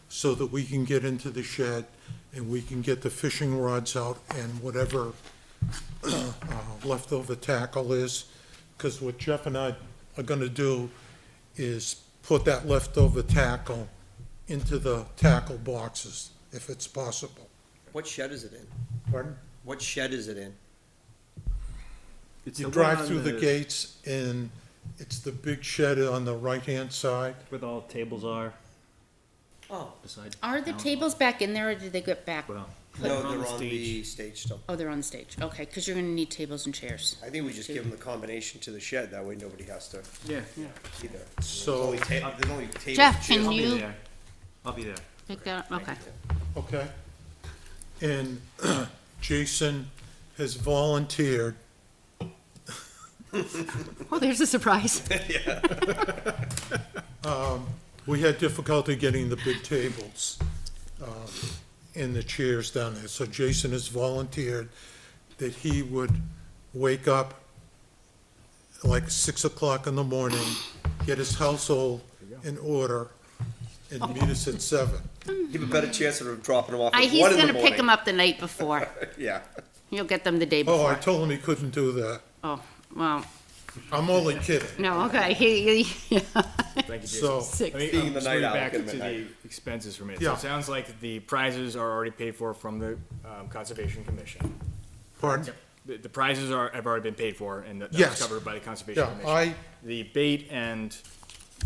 [SPEAKER 10] so that we can get into the shed and we can get the fishing rods out and whatever leftover tackle is. Because what Jeff and I are gonna do is put that leftover tackle into the tackle boxes, if it's possible.
[SPEAKER 4] What shed is it in?
[SPEAKER 10] Pardon?
[SPEAKER 4] What shed is it in?
[SPEAKER 5] It's
[SPEAKER 10] You
[SPEAKER 5] the one
[SPEAKER 10] drive
[SPEAKER 5] on
[SPEAKER 10] through the gates and It's the big shed on the right-hand side.
[SPEAKER 5] Where all the tables are
[SPEAKER 2] Oh,
[SPEAKER 5] beside.
[SPEAKER 3] Are the tables back in there, or did they get back?
[SPEAKER 5] Well,
[SPEAKER 4] No,
[SPEAKER 5] on
[SPEAKER 4] they're
[SPEAKER 5] the
[SPEAKER 4] on the stage still.
[SPEAKER 3] Oh, they're on the stage. Okay, because you're gonna need tables and chairs.
[SPEAKER 4] I think we just give them the combination to the shed, that way nobody has to
[SPEAKER 5] yeah,
[SPEAKER 4] either.
[SPEAKER 10] So,
[SPEAKER 4] There's only tables.
[SPEAKER 3] Jeff,
[SPEAKER 4] and chairs.
[SPEAKER 3] can
[SPEAKER 5] I'll be
[SPEAKER 3] you
[SPEAKER 5] there. I'll be there.
[SPEAKER 3] pick that up? Okay.
[SPEAKER 10] okay. And Jason has volunteered.
[SPEAKER 3] Oh, there's a surprise.
[SPEAKER 10] We had difficulty getting the big tables and the chairs down there. So Jason has volunteered that he would wake up like 6 o'clock in the morning, get his household in order, and meet us at 7.
[SPEAKER 4] Give a better chance of dropping them off at
[SPEAKER 3] He's
[SPEAKER 4] 1 in the
[SPEAKER 3] gonna
[SPEAKER 4] morning.
[SPEAKER 3] pick them up the night before.
[SPEAKER 4] Yeah.
[SPEAKER 3] You'll get them the day
[SPEAKER 10] Oh, I
[SPEAKER 3] before.
[SPEAKER 10] told him he couldn't do that.
[SPEAKER 3] Oh, well,
[SPEAKER 10] I'm only kidding.
[SPEAKER 3] no, okay, yeah.
[SPEAKER 1] Thank you, Jason.
[SPEAKER 10] So,
[SPEAKER 3] Six.
[SPEAKER 1] Let me,
[SPEAKER 4] Being the
[SPEAKER 1] just
[SPEAKER 4] night
[SPEAKER 1] moving
[SPEAKER 4] owl,
[SPEAKER 1] back
[SPEAKER 4] get
[SPEAKER 1] to
[SPEAKER 4] 'em at
[SPEAKER 1] the
[SPEAKER 4] night.
[SPEAKER 1] expenses for a minute.
[SPEAKER 10] Yeah.
[SPEAKER 1] So it sounds like the prizes are already paid for from the Conservation Commission.
[SPEAKER 10] pardon?
[SPEAKER 1] The prizes have already been paid for, and that was
[SPEAKER 10] Yes.
[SPEAKER 1] covered by the Conservation
[SPEAKER 10] Yeah,
[SPEAKER 1] Commission. The bait and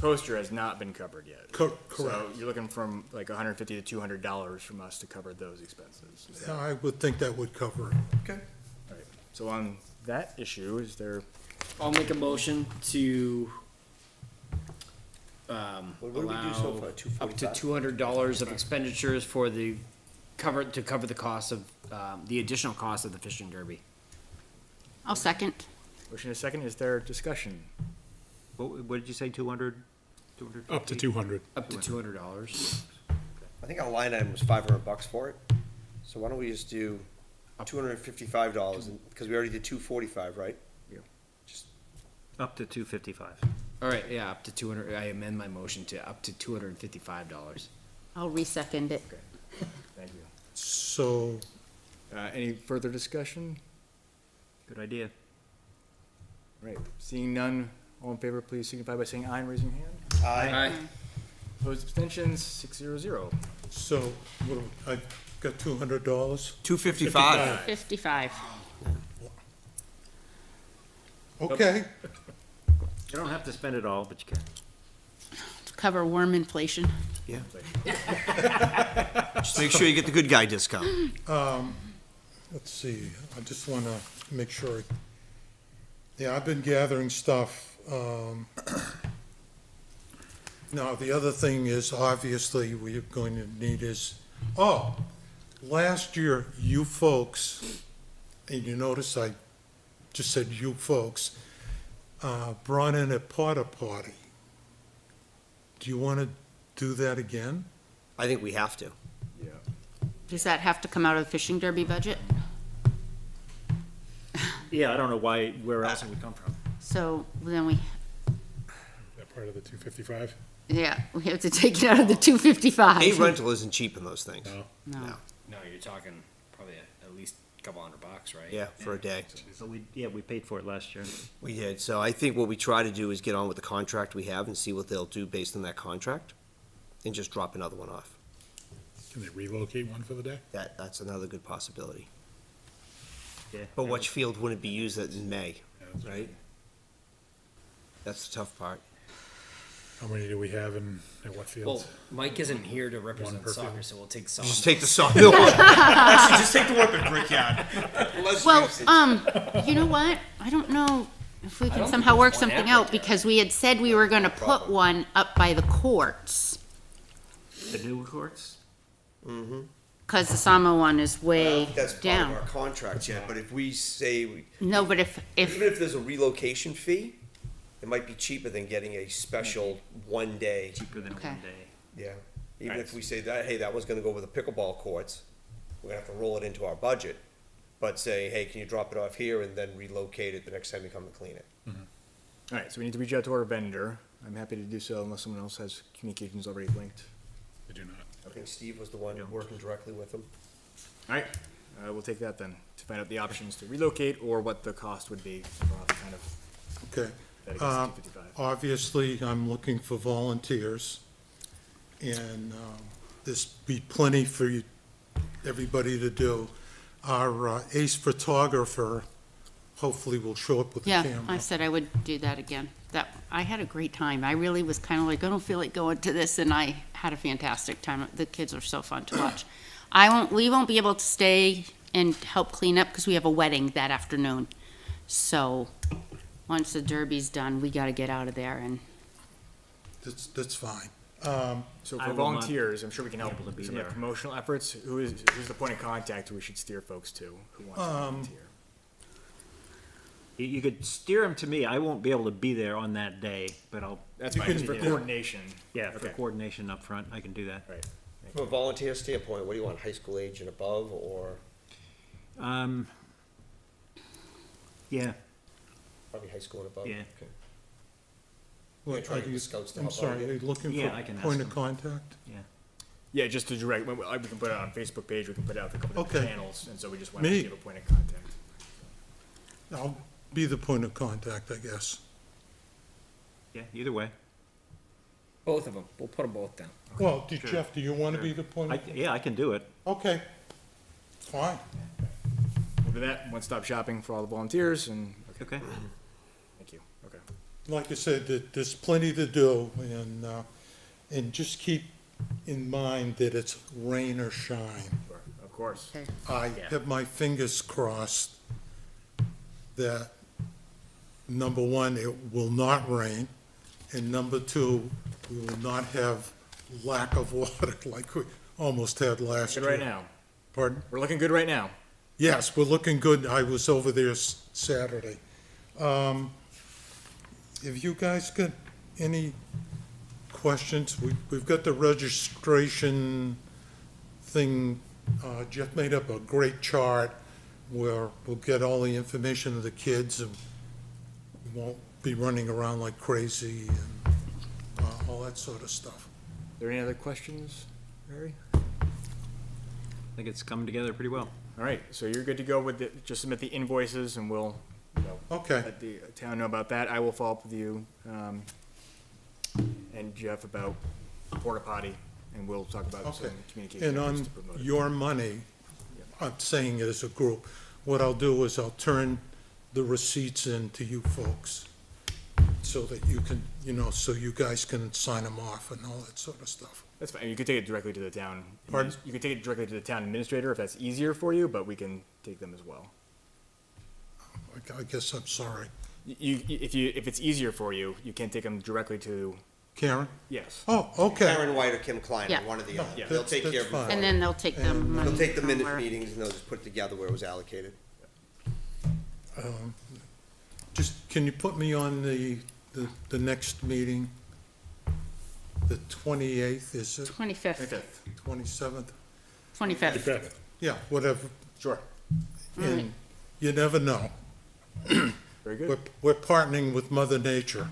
[SPEAKER 1] poster has not been covered yet. So
[SPEAKER 10] Correct.
[SPEAKER 1] you're looking from like $150 to $200 from us to cover those expenses.
[SPEAKER 10] I would think that would cover it.
[SPEAKER 4] Okay.
[SPEAKER 1] All right. So on that issue, is there,
[SPEAKER 7] I'll make a motion to,
[SPEAKER 4] What did we do so far?
[SPEAKER 7] allow up to
[SPEAKER 4] $245?
[SPEAKER 7] $200 of expenditures for to cover the cost of, the additional cost of the fishing derby.
[SPEAKER 3] I'll second.
[SPEAKER 1] motion is second, is there discussion?
[SPEAKER 5] What did you say, 200? 200?
[SPEAKER 9] Up to 200.
[SPEAKER 7] Up to $200.
[SPEAKER 4] I think our line item was $500 for it. So why don't we just do $255, because we already did $245, right?
[SPEAKER 5] Up to 255.
[SPEAKER 7] All right, yeah, up to 200, I amend my motion to up to $255.
[SPEAKER 3] I'll resecond it.
[SPEAKER 1] Thank you.
[SPEAKER 10] So,
[SPEAKER 1] Any further discussion?
[SPEAKER 5] Good idea.
[SPEAKER 1] All right, seeing none, all in favor, please signify by saying aye and raising your hand.
[SPEAKER 7] Aye.
[SPEAKER 1] Opposed, abstentions, 600.
[SPEAKER 10] so, what, I got $200?
[SPEAKER 4] $255.
[SPEAKER 3] 55.
[SPEAKER 10] Okay,
[SPEAKER 5] You don't have to spend it all, but you can.
[SPEAKER 3] To cover worm inflation.
[SPEAKER 4] Yeah. Just make sure you get the good guy discount.
[SPEAKER 10] let's see, I just wanna make sure. Yeah, I've been gathering stuff. Now, the other thing is, obviously, we're going to need is, last year, you folks, and you notice I just said you folks, brought in a porta potty. Do you want to do that again?
[SPEAKER 4] I think we have to.
[SPEAKER 1] Yeah.
[SPEAKER 3] Does that have to come out of the fishing derby budget?
[SPEAKER 5] Yeah, I don't know where else it would come from.
[SPEAKER 3] So then we,
[SPEAKER 9] That part of the 255?
[SPEAKER 3] yeah, we have to take it out of the 255.
[SPEAKER 4] A rental isn't cheap in those things.
[SPEAKER 9] No.
[SPEAKER 3] No.
[SPEAKER 7] No, you're talking probably at least a couple $100, right?
[SPEAKER 4] Yeah, for a day.
[SPEAKER 5] So we paid for it last year.
[SPEAKER 4] We did. So I think what we try to do is get on with the contract we have and see what they'll do based on that contract, and just drop another one off.
[SPEAKER 9] Can they relocate one for the day?
[SPEAKER 4] That's another good possibility.
[SPEAKER 5] Yeah.
[SPEAKER 4] But which field wouldn't be used in May,
[SPEAKER 9] Yeah, that's
[SPEAKER 4] right? That's the tough part.
[SPEAKER 9] How many do we have at what
[SPEAKER 7] Well,
[SPEAKER 9] fields?
[SPEAKER 7] Mike isn't here to represent
[SPEAKER 9] per
[SPEAKER 7] soccer,
[SPEAKER 9] field.
[SPEAKER 7] so we'll take soccer.
[SPEAKER 4] Just take the soccer one. Actually, just take the one at Brickyard. Less
[SPEAKER 3] Well,
[SPEAKER 4] usage.
[SPEAKER 3] you know what? I don't know if we
[SPEAKER 2] I
[SPEAKER 3] can
[SPEAKER 2] don't
[SPEAKER 3] somehow
[SPEAKER 2] think
[SPEAKER 3] work
[SPEAKER 2] there's one
[SPEAKER 3] something
[SPEAKER 2] at
[SPEAKER 3] out,
[SPEAKER 2] Brickyard.
[SPEAKER 3] because we had said we were gonna put one up by the courts.
[SPEAKER 5] The new courts?
[SPEAKER 3] Cause the Sama one is way
[SPEAKER 4] That's part of
[SPEAKER 3] down.
[SPEAKER 4] our contract yet, but if we say,
[SPEAKER 3] No, but if,
[SPEAKER 4] even if there's a relocation fee, it might be cheaper than getting a special one day.
[SPEAKER 5] Cheaper than
[SPEAKER 3] Okay.
[SPEAKER 5] one day.
[SPEAKER 4] Yeah, even if we say that, hey, that was gonna go with the pickleball courts, we're gonna have to roll it into our budget. But say, hey, can you drop it off here and then relocate it the next time you come to clean it?
[SPEAKER 1] All right, so we need to reach out to our vendor. I'm happy to do so unless someone else has communications already linked.
[SPEAKER 9] Did you not?
[SPEAKER 4] I think Steve was the one working directly with them.
[SPEAKER 1] All right, we'll take that then, to find out the options to relocate or what the cost would be. We'll have to kind of
[SPEAKER 10] Okay.
[SPEAKER 1] bet against 255.
[SPEAKER 10] Obviously, I'm looking for volunteers, and there's be plenty for you, everybody to do. Our ace photographer, hopefully will show up with the
[SPEAKER 3] Yeah,
[SPEAKER 10] camera.
[SPEAKER 3] I said I would do that again. I had a great time. I really was kind of like, I don't feel like going to this, and I had a fantastic time. The kids are so fun to watch. We won't be able to stay and help clean up because we have a wedding that afternoon. So, once the derby's done, we gotta get out of there and,
[SPEAKER 10] That's fine.
[SPEAKER 1] So
[SPEAKER 5] I
[SPEAKER 1] for
[SPEAKER 5] will not
[SPEAKER 1] volunteers, I'm sure we can help
[SPEAKER 5] able to be
[SPEAKER 1] some of the
[SPEAKER 5] there.
[SPEAKER 1] promotional efforts. Who's the point of contact who we should steer folks to who wants to volunteer?
[SPEAKER 5] You could steer them to me. I won't be able to be there on that day, but I'll,
[SPEAKER 1] That's
[SPEAKER 10] You
[SPEAKER 1] fine,
[SPEAKER 10] can-
[SPEAKER 1] just for
[SPEAKER 10] yeah.
[SPEAKER 1] coordination.
[SPEAKER 5] yeah, for
[SPEAKER 1] Okay.
[SPEAKER 5] coordination up front, I can do that.
[SPEAKER 1] Right.
[SPEAKER 4] From a volunteer standpoint, what do you want, high school age and above, or
[SPEAKER 5] Yeah,
[SPEAKER 4] probably high school and above?
[SPEAKER 5] Yeah.
[SPEAKER 4] Okay.
[SPEAKER 10] What,
[SPEAKER 4] Yeah, try
[SPEAKER 10] are
[SPEAKER 4] to get
[SPEAKER 10] you-
[SPEAKER 4] the scouts to
[SPEAKER 10] I'm
[SPEAKER 4] help out
[SPEAKER 10] sorry,
[SPEAKER 4] again.
[SPEAKER 10] are you looking
[SPEAKER 5] Yeah,
[SPEAKER 10] for
[SPEAKER 5] I can ask
[SPEAKER 10] point of
[SPEAKER 5] them.
[SPEAKER 10] contact?
[SPEAKER 5] yeah.
[SPEAKER 1] Yeah, just to direct, we can put it on Facebook page, we can put it out to a couple of
[SPEAKER 10] Okay.
[SPEAKER 1] channels, and so we just want to
[SPEAKER 10] Me.
[SPEAKER 1] give a point of contact.
[SPEAKER 10] I'll be the point of contact, I guess.
[SPEAKER 5] Yeah, either way.
[SPEAKER 2] Both of them. We'll put them both down.
[SPEAKER 10] Well, Jeff, do you want to be the point of?
[SPEAKER 5] Yeah, I can do it.
[SPEAKER 10] Okay, fine.
[SPEAKER 1] We'll do that, one-stop shopping for all the volunteers, and, okay,
[SPEAKER 5] Okay.
[SPEAKER 1] thank you, okay.
[SPEAKER 10] Like I said, there's plenty to do, and just keep in mind that it's rain or shine.
[SPEAKER 1] Sure, of course.
[SPEAKER 3] okay.
[SPEAKER 10] I have my fingers crossed that, number one, it will not rain, and number two, we will not have lack of water like we almost had last
[SPEAKER 1] Good
[SPEAKER 10] year.
[SPEAKER 1] right now.
[SPEAKER 10] Pardon?
[SPEAKER 1] We're looking good right now.
[SPEAKER 10] Yes, we're looking good. I was over there Saturday. Have you guys got any questions? We've got the registration thing. Jeff made up a great chart where we'll get all the information of the kids and we won't be running around like crazy and all that sort of stuff.
[SPEAKER 1] Are there any other questions, Mary?
[SPEAKER 5] I think it's coming together pretty well.
[SPEAKER 1] All right, so you're good to go with it, just submit the invoices and we'll,
[SPEAKER 10] Okay,
[SPEAKER 1] let the town know about that. I will follow up with you, and Jeff about porta potty, and we'll talk about some
[SPEAKER 10] okay.
[SPEAKER 1] communication
[SPEAKER 10] And
[SPEAKER 1] efforts
[SPEAKER 10] on
[SPEAKER 1] to promote it.
[SPEAKER 10] your money, I'm saying it as a group, what I'll do is I'll turn the receipts in to you folks so that you can, so you guys can sign them off and all that sort of stuff.
[SPEAKER 1] That's fine, you could take it directly to the town.
[SPEAKER 10] Pardon?
[SPEAKER 1] You could take it directly to the town administrator if that's easier for you, but we can take them as well.
[SPEAKER 10] I guess I'm sorry.
[SPEAKER 1] If it's easier for you, you can take them directly to,
[SPEAKER 10] Karen?
[SPEAKER 1] yes.
[SPEAKER 10] Oh, okay.
[SPEAKER 4] Karen White or Kim Klein,
[SPEAKER 3] Yeah.
[SPEAKER 4] one or the other.
[SPEAKER 1] Yeah.
[SPEAKER 4] They'll take
[SPEAKER 10] That's
[SPEAKER 4] care of
[SPEAKER 10] fine.
[SPEAKER 4] it.
[SPEAKER 3] And then they'll take the money.
[SPEAKER 4] They'll take the
[SPEAKER 3] from
[SPEAKER 4] minute
[SPEAKER 3] where-
[SPEAKER 4] meetings and they'll just put it together where it was allocated.
[SPEAKER 10] Just, can you put me on the next meeting? The 28th, is it?
[SPEAKER 3] 25th,
[SPEAKER 10] 27th?
[SPEAKER 3] 25th.
[SPEAKER 10] Yeah, whatever.
[SPEAKER 1] Sure,
[SPEAKER 10] And you never know.
[SPEAKER 1] very good.
[SPEAKER 10] We're partnering with Mother Nature.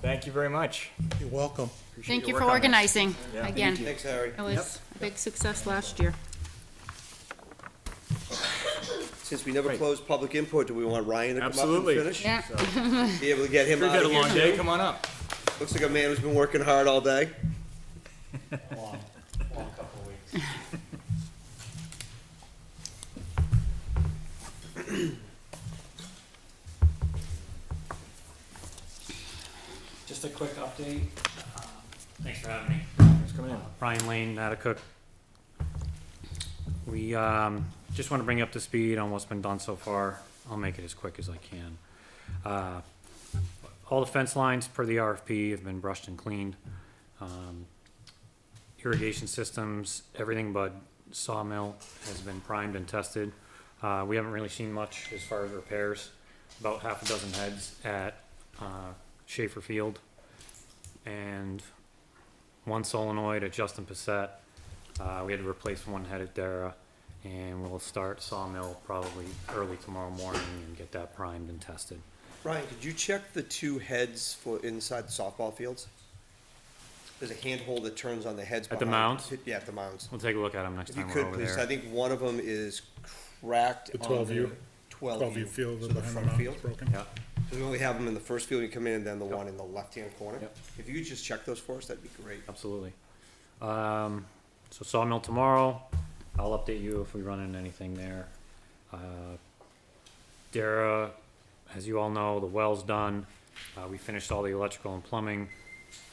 [SPEAKER 1] Thank you very much.
[SPEAKER 10] You're welcome.
[SPEAKER 1] Appreciate
[SPEAKER 3] Thank
[SPEAKER 1] your
[SPEAKER 3] you
[SPEAKER 1] work
[SPEAKER 3] for
[SPEAKER 1] on this.
[SPEAKER 3] organizing,
[SPEAKER 1] Yeah.
[SPEAKER 3] again.
[SPEAKER 4] Thanks, Harry.
[SPEAKER 3] It was a big success last year.
[SPEAKER 4] Since we never
[SPEAKER 1] Right.
[SPEAKER 4] closed public input, do we want Ryan to come up and
[SPEAKER 1] Absolutely.
[SPEAKER 4] finish?
[SPEAKER 3] Yeah.
[SPEAKER 4] Be able to get him
[SPEAKER 1] We've
[SPEAKER 4] out
[SPEAKER 1] had a
[SPEAKER 4] of here
[SPEAKER 1] long day,
[SPEAKER 4] too?
[SPEAKER 1] come on up.
[SPEAKER 4] Looks like a man who's been working hard all day.
[SPEAKER 9] Long couple of weeks.
[SPEAKER 11] Just a quick update. Thanks for having me.
[SPEAKER 1] Thanks for coming in.
[SPEAKER 11] Brian Lane, Natticook. We just want to bring you up to speed on what's been done so far. I'll make it as quick as I can. All the fence lines per the RFP have been brushed and cleaned. Irrigation systems, everything but sawmill has been primed and tested. We haven't really seen much as far as repairs. About half a dozen heads at Schaefer Field and one solenoid at Justin Passett. We had to replace one head at Dara, and we'll start sawmill probably early tomorrow morning and get that primed and tested.
[SPEAKER 4] Ryan, could you check the two heads for inside the softball fields? There's a handhold that turns on the heads
[SPEAKER 11] At the
[SPEAKER 4] behind-
[SPEAKER 11] mounds?
[SPEAKER 4] Yeah, at the mounds.
[SPEAKER 11] We'll take a look at them next
[SPEAKER 4] If you
[SPEAKER 11] time we're
[SPEAKER 4] could,
[SPEAKER 11] over
[SPEAKER 4] please. I
[SPEAKER 11] there.
[SPEAKER 4] think one of them is cracked
[SPEAKER 9] The
[SPEAKER 4] on
[SPEAKER 9] 12U?
[SPEAKER 4] the 12U.
[SPEAKER 9] 12-view field
[SPEAKER 4] So
[SPEAKER 9] behind
[SPEAKER 4] the
[SPEAKER 9] the
[SPEAKER 4] front
[SPEAKER 9] mountain
[SPEAKER 4] field.
[SPEAKER 9] is broken.
[SPEAKER 11] Yeah,
[SPEAKER 4] So we only have them in the first field, you come in, and then the one in the left-hand corner.
[SPEAKER 11] Yep.
[SPEAKER 4] If you could just check those for us, that'd be great.
[SPEAKER 11] absolutely. So sawmill tomorrow. I'll update you if we run into anything there. Dara, as you all know, the well's done. We finished all the electrical and plumbing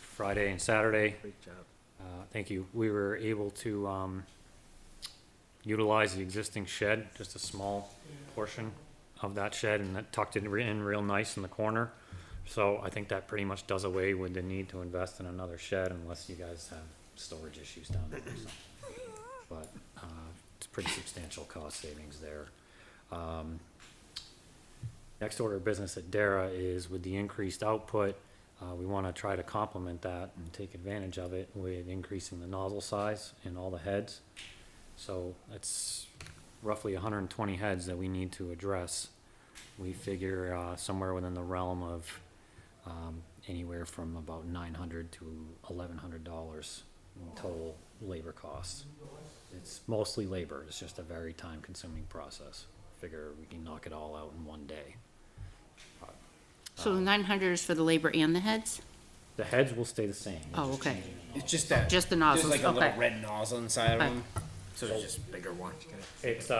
[SPEAKER 11] Friday and Saturday.
[SPEAKER 5] Great job.
[SPEAKER 11] Thank you. We were able to utilize the existing shed, just a small portion of that shed, and that tucked it in real nice in the corner. So I think that pretty much does away with the need to invest in another shed unless you guys have storage issues down there. But it's pretty substantial cost savings there. Next order of business at Dara is with the increased output, we want to try to complement that and take advantage of it with increasing the nozzle size in all the heads. So that's roughly 120 heads that we need to address. We figure somewhere within the realm of anywhere from about $900 to $1,100 in total labor costs. It's mostly labor. It's just a very time-consuming process. Figure we can knock it all out in one day.
[SPEAKER 3] So 900 is for the labor and the heads?
[SPEAKER 11] The heads will stay the same.
[SPEAKER 3] Oh, okay.
[SPEAKER 2] It's just that.
[SPEAKER 3] Just the
[SPEAKER 2] There's
[SPEAKER 3] nozzles,
[SPEAKER 2] like a little
[SPEAKER 3] okay.
[SPEAKER 2] red nozzle inside of
[SPEAKER 3] Okay.
[SPEAKER 2] them, so there's just a bigger one.
[SPEAKER 11] It's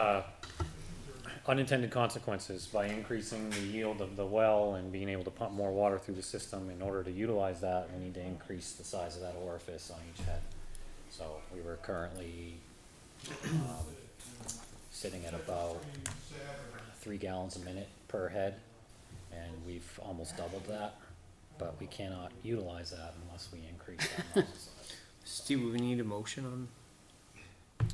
[SPEAKER 11] unintended consequences by increasing the yield of the well and being able to pump more water through the system. In order to utilize that, we need to increase the size of that orifice on each head. So we were currently sitting at about 3 gallons a minute per head, and we've almost doubled that, but we cannot utilize that unless we increase that nozzle size.
[SPEAKER 2] Steve, we need a motion on that?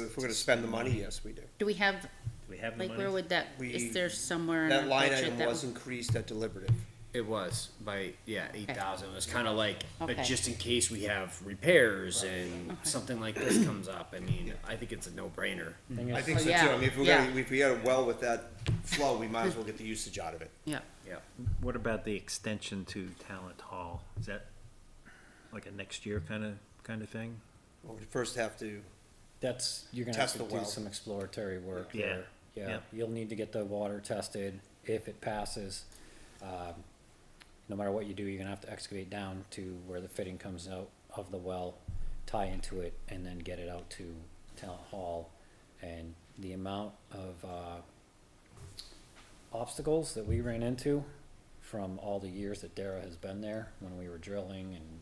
[SPEAKER 4] If we're gonna spend the money, yes, we do.
[SPEAKER 3] Do we have,
[SPEAKER 5] Do we have the
[SPEAKER 3] like,
[SPEAKER 5] money?
[SPEAKER 3] where would that,
[SPEAKER 4] We-
[SPEAKER 3] is there somewhere in our
[SPEAKER 4] That line
[SPEAKER 3] budget
[SPEAKER 4] item
[SPEAKER 3] that?
[SPEAKER 4] was increased at deliberative.
[SPEAKER 2] It was by, 8,000. It was kind of like,
[SPEAKER 3] Okay.
[SPEAKER 2] just in case we have repairs and something like this comes up. I mean, I think it's a no-brainer.
[SPEAKER 11] Thing
[SPEAKER 4] I
[SPEAKER 11] is,
[SPEAKER 4] think so too.
[SPEAKER 3] yeah,
[SPEAKER 4] I mean, if we're
[SPEAKER 3] yeah.
[SPEAKER 4] gonna, if we had a well with that flow, we might as well get the usage out of it.
[SPEAKER 3] Yeah,
[SPEAKER 2] Yeah.
[SPEAKER 5] What about the extension to Talent Hall? Is that like a next year kind of thing?
[SPEAKER 4] Well, we first have to,
[SPEAKER 11] That's, you're gonna have
[SPEAKER 4] Test
[SPEAKER 11] to
[SPEAKER 4] the
[SPEAKER 11] do
[SPEAKER 4] well.
[SPEAKER 11] some exploratory work
[SPEAKER 5] Yeah,
[SPEAKER 11] there. Yeah,
[SPEAKER 5] yeah.
[SPEAKER 11] you'll need to get the water tested. If it passes, no matter what you do, you're gonna have to excavate down to where the fitting comes out of the well, tie into it, and then get it out to Talent Hall. And the amount of, obstacles that we ran into from all the years that Dara has been there, when we were drilling and,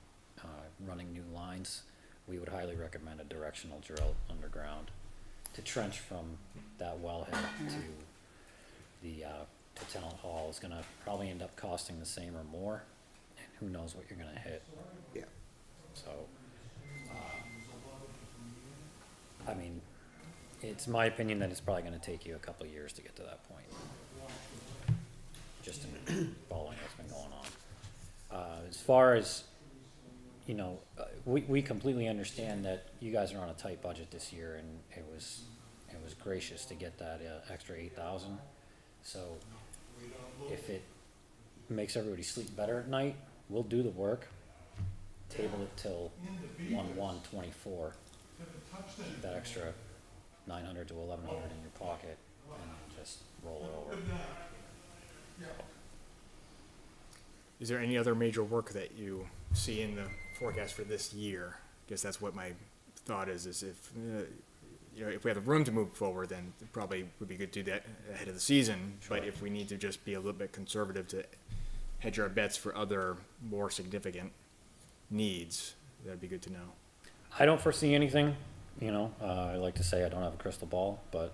[SPEAKER 11] running new lines, we would highly recommend a directional drill underground to trench from that wellhead to the, to Talent Hall. Is gonna probably end up costing the same or more, and who knows what you're gonna hit.
[SPEAKER 4] yeah.
[SPEAKER 11] So, I mean, it's my opinion that it's probably gonna take you a couple of years to get to that point. Just in following what's been going on. As far as, you know, we completely understand that you guys are on a tight budget this year, and it was gracious to get that extra 8,000. So if it makes everybody sleep better at night, we'll do the work. Table it till 1/1/24. That extra 900 to 1,100 in your pocket, and just roll it over.
[SPEAKER 1] Is there any other major work that you see in the forecast for this year? I guess that's what my thought is if, you know, if we have the room to move forward, then it probably would be good to do that ahead of the season. But if we need to just be a little bit conservative to hedge our bets for other more significant needs, that'd be good to know.
[SPEAKER 11] I don't foresee anything, you know, I like to say I don't have a crystal ball, but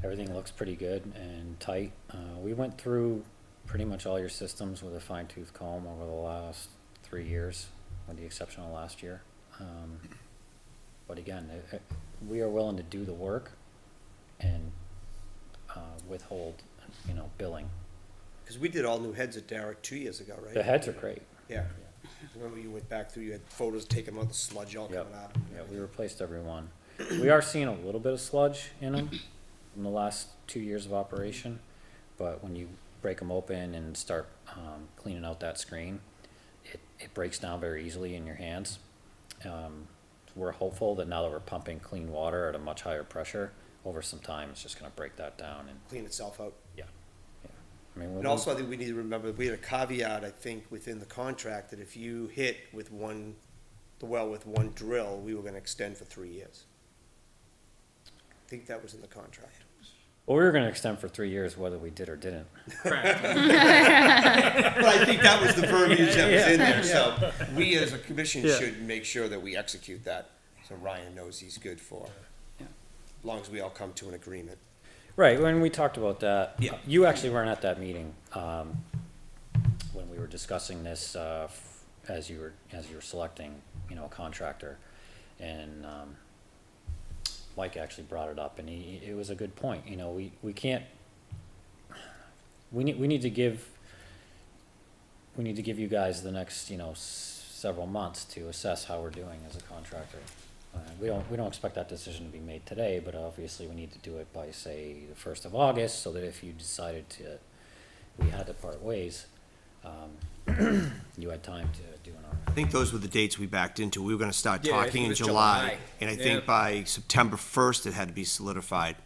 [SPEAKER 11] everything looks pretty good and tight. We went through pretty much all your systems with a fine tooth comb over the last 3 years, with the exception of last year. But again, we are willing to do the work and withhold, you know, billing.
[SPEAKER 4] Cause we did all new heads at Dara 2 years ago, right?
[SPEAKER 11] The heads are great.
[SPEAKER 4] Yeah. Remember you went back through, you had photos taken of the sludge all
[SPEAKER 11] Yep.
[SPEAKER 4] coming out.
[SPEAKER 11] Yeah, we replaced every one. We are seeing a little bit of sludge in them in the last 2 years of operation, but when you break them open and start cleaning out that screen, it breaks down very easily in your hands. We're hopeful that now that we're pumping clean water at a much higher pressure, over some time, it's just gonna break that down and,
[SPEAKER 4] Clean itself out.
[SPEAKER 11] yeah. I mean,
[SPEAKER 4] And also, I think we need to remember, we had a caveat, I think, within the contract, that if you hit with the well with one drill, we were gonna extend for 3 years. I think that was in the contract.
[SPEAKER 11] Well, we were gonna extend for 3 years whether we did or didn't.
[SPEAKER 4] But I think that was the verbiage that was in there, so we as a commission
[SPEAKER 5] Yeah.
[SPEAKER 4] should make sure that we execute that, so Ryan knows he's good for. As long as we all come to an agreement.
[SPEAKER 11] Right, when we talked about that,
[SPEAKER 4] Yeah.
[SPEAKER 11] you actually weren't at that meeting, when we were discussing this, as you were selecting, a contractor. And, Mike actually brought it up, and it was a good point, we can't, we need to give you guys the next, several months to assess how we're doing as a contractor. We don't expect that decision to be made today, but obviously we need to do it by, say, the 1st of August, so that if you decided we had to part ways, you had time to do an
[SPEAKER 4] I think those were the dates we backed into. We were gonna start
[SPEAKER 2] Yeah, I
[SPEAKER 4] talking
[SPEAKER 2] think it
[SPEAKER 4] in
[SPEAKER 2] was
[SPEAKER 4] July,
[SPEAKER 2] July.
[SPEAKER 4] and I
[SPEAKER 2] Yeah.
[SPEAKER 4] think by September 1st, it had to be solidified,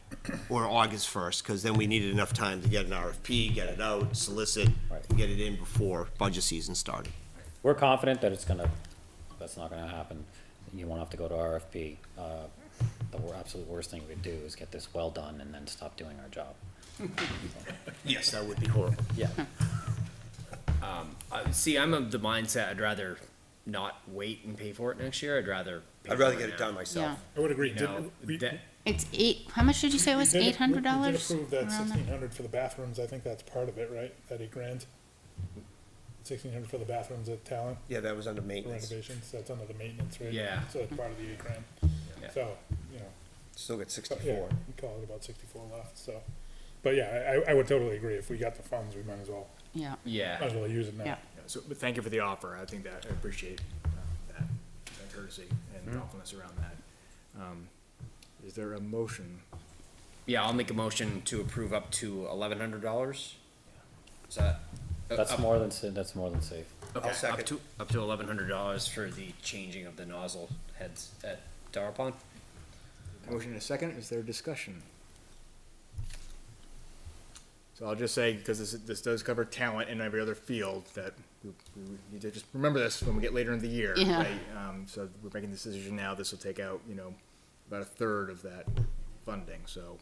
[SPEAKER 4] or August 1st, because then we needed enough time to get an RFP, get it out, solicit,
[SPEAKER 11] Right.
[SPEAKER 4] and get it in before budget season started.
[SPEAKER 11] We're confident that that's not gonna happen. You won't have to go to RFP. The absolute worst thing we could do is get this well done and then stop doing our job.
[SPEAKER 4] Yes, that would be horrible.
[SPEAKER 11] Yeah.
[SPEAKER 2] See, I'm of the mindset I'd rather not wait and pay for it next year. I'd rather.
[SPEAKER 4] I'd rather get it done myself.
[SPEAKER 3] Yeah.
[SPEAKER 9] I would agree.
[SPEAKER 2] You know,
[SPEAKER 3] It's how much did you say it was?
[SPEAKER 9] We did
[SPEAKER 3] $800?
[SPEAKER 9] approve that
[SPEAKER 3] Around there?
[SPEAKER 9] 1,600 for the bathrooms. I think that's part of it, right? That $8,000. 1,600 for the bathrooms at Talent
[SPEAKER 4] Yeah, that was under
[SPEAKER 9] for
[SPEAKER 4] maintenance.
[SPEAKER 9] renovations. That's under the maintenance, right?
[SPEAKER 2] Yeah.
[SPEAKER 9] So it's part of the $8,000.
[SPEAKER 2] Yeah.
[SPEAKER 9] So,
[SPEAKER 4] Still got
[SPEAKER 9] but
[SPEAKER 4] 64.
[SPEAKER 9] yeah, we call it about 64 left, so. But yeah, I would totally agree. If we got the funds, we might as well
[SPEAKER 2] Yeah.
[SPEAKER 9] use it now.
[SPEAKER 3] Yeah.
[SPEAKER 1] So, but thank you for the offer. I think that, I appreciate that courtesy and thoughtfulness around that. Is there a motion?
[SPEAKER 2] Yeah, I'll make a motion to approve up to $1,100. Is that?
[SPEAKER 11] That's
[SPEAKER 2] up-
[SPEAKER 11] more than safe.
[SPEAKER 2] Okay,
[SPEAKER 4] second.
[SPEAKER 2] up to $1,100 for the changing of the nozzle heads at Darapon.
[SPEAKER 1] Motion and a second, is there discussion? So I'll just say, because this does cover talent in every other field, that we need to just remember this when we get later in the year,
[SPEAKER 3] Yeah.
[SPEAKER 1] right? So we're making this decision now, this will take out, about a third of that funding, so,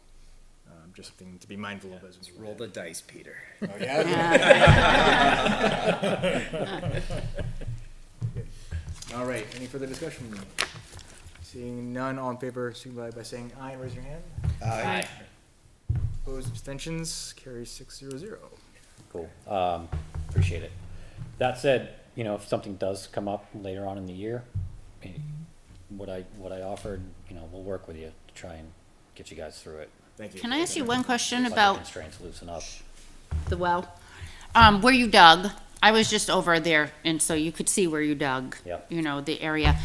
[SPEAKER 1] just something to be mindful of as we
[SPEAKER 2] Roll the dice, Peter.
[SPEAKER 1] Oh, yeah? All right, any further discussion? Seeing none, all in favor, signify by saying aye, and raise your hand.
[SPEAKER 2] Aye.
[SPEAKER 1] Opposed, abstentions, carries 600.
[SPEAKER 11] Cool. Appreciate it. That said, if something does come up later on in the year, what I offered, we'll work with you to try and get you guys through it.
[SPEAKER 1] Thank you.
[SPEAKER 3] Can I ask you one question
[SPEAKER 11] Budget
[SPEAKER 3] about
[SPEAKER 11] constraints loosen up.
[SPEAKER 3] the well? Where you dug, I was just over there, and so you could see where you dug.
[SPEAKER 11] Yep.
[SPEAKER 3] The area.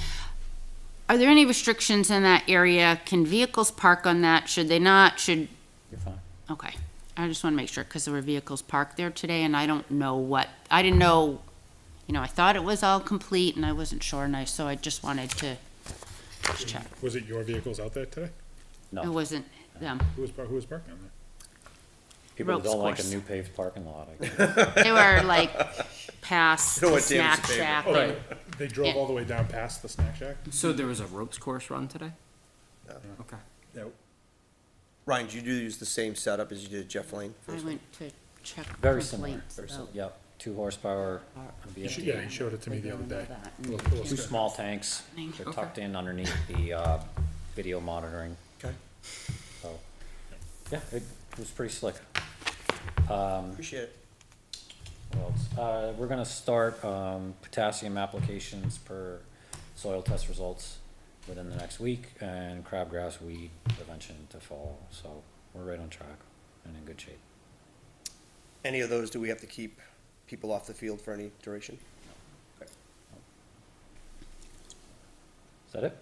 [SPEAKER 3] Are there any restrictions in that area? Can vehicles park on that? Should they not?
[SPEAKER 11] You're fine.
[SPEAKER 3] Okay. I just want to make sure, because there were vehicles parked there today, and I don't know I didn't know, I thought it was all complete, and I wasn't sure, so I just wanted to just check.
[SPEAKER 9] Was it your vehicles out there today?
[SPEAKER 3] It
[SPEAKER 11] No,
[SPEAKER 3] wasn't them.
[SPEAKER 9] Who was parking on there?
[SPEAKER 11] people who
[SPEAKER 3] ropes
[SPEAKER 11] don't like a
[SPEAKER 3] course.
[SPEAKER 11] new paved parking lot. I guess.
[SPEAKER 3] They were like past
[SPEAKER 4] You know
[SPEAKER 3] the
[SPEAKER 4] what damage
[SPEAKER 3] snack
[SPEAKER 4] the pavement.
[SPEAKER 3] shack.
[SPEAKER 9] Oh,
[SPEAKER 3] and-
[SPEAKER 9] they drove
[SPEAKER 3] Yeah.
[SPEAKER 9] all the way down past the snack shack?
[SPEAKER 7] So there was a ropes course run today?
[SPEAKER 4] Yeah.
[SPEAKER 7] Okay.
[SPEAKER 4] Ryan, did you use the same setup as you did at Jeff Lane?
[SPEAKER 3] I went to check
[SPEAKER 11] Very similar.
[SPEAKER 3] complaints about
[SPEAKER 11] Yep, 2 horsepower VFD.
[SPEAKER 9] Yeah, he showed it to me the other day.
[SPEAKER 3] that.
[SPEAKER 11] Two small tanks. They're tucked in underneath the video monitoring.
[SPEAKER 4] Okay.
[SPEAKER 11] So, yeah, it was pretty slick.
[SPEAKER 4] Appreciate it.
[SPEAKER 11] What else? We're gonna start potassium applications per soil test results within the next week, and crabgrass weed prevention to fall. So we're right on track and in good shape.
[SPEAKER 4] Any of those, do we have to keep people off the field for any duration?
[SPEAKER 11] Is that it?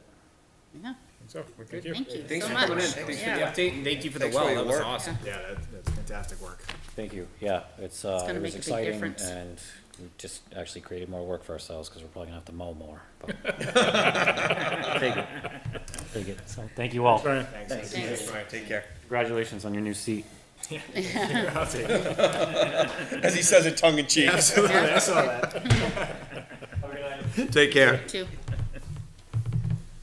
[SPEAKER 3] Yeah,
[SPEAKER 9] So, thank you.
[SPEAKER 3] thank you
[SPEAKER 4] Thanks
[SPEAKER 3] so
[SPEAKER 4] for
[SPEAKER 3] much.
[SPEAKER 4] coming in.
[SPEAKER 2] Thanks for the update, and thank you for the
[SPEAKER 4] Thanks for
[SPEAKER 2] well.
[SPEAKER 4] your
[SPEAKER 2] That was
[SPEAKER 4] work.
[SPEAKER 2] awesome.
[SPEAKER 1] Yeah, that's fantastic work.
[SPEAKER 11] Thank you. Yeah, it's
[SPEAKER 3] gonna
[SPEAKER 11] it
[SPEAKER 3] make
[SPEAKER 11] was
[SPEAKER 3] a big
[SPEAKER 11] exciting,
[SPEAKER 3] difference.
[SPEAKER 11] and we just actually created more work for ourselves because we're probably gonna have to mow more. But take it. Take it. So thank you all.
[SPEAKER 9] Brian.
[SPEAKER 1] Thanks.
[SPEAKER 3] Thanks.
[SPEAKER 4] All right, take care.
[SPEAKER 11] Congratulations on your new seat.
[SPEAKER 1] I'll take it.
[SPEAKER 4] As he says it tongue in cheek.
[SPEAKER 1] Absolutely, I saw that.
[SPEAKER 4] Take care.
[SPEAKER 3] Too.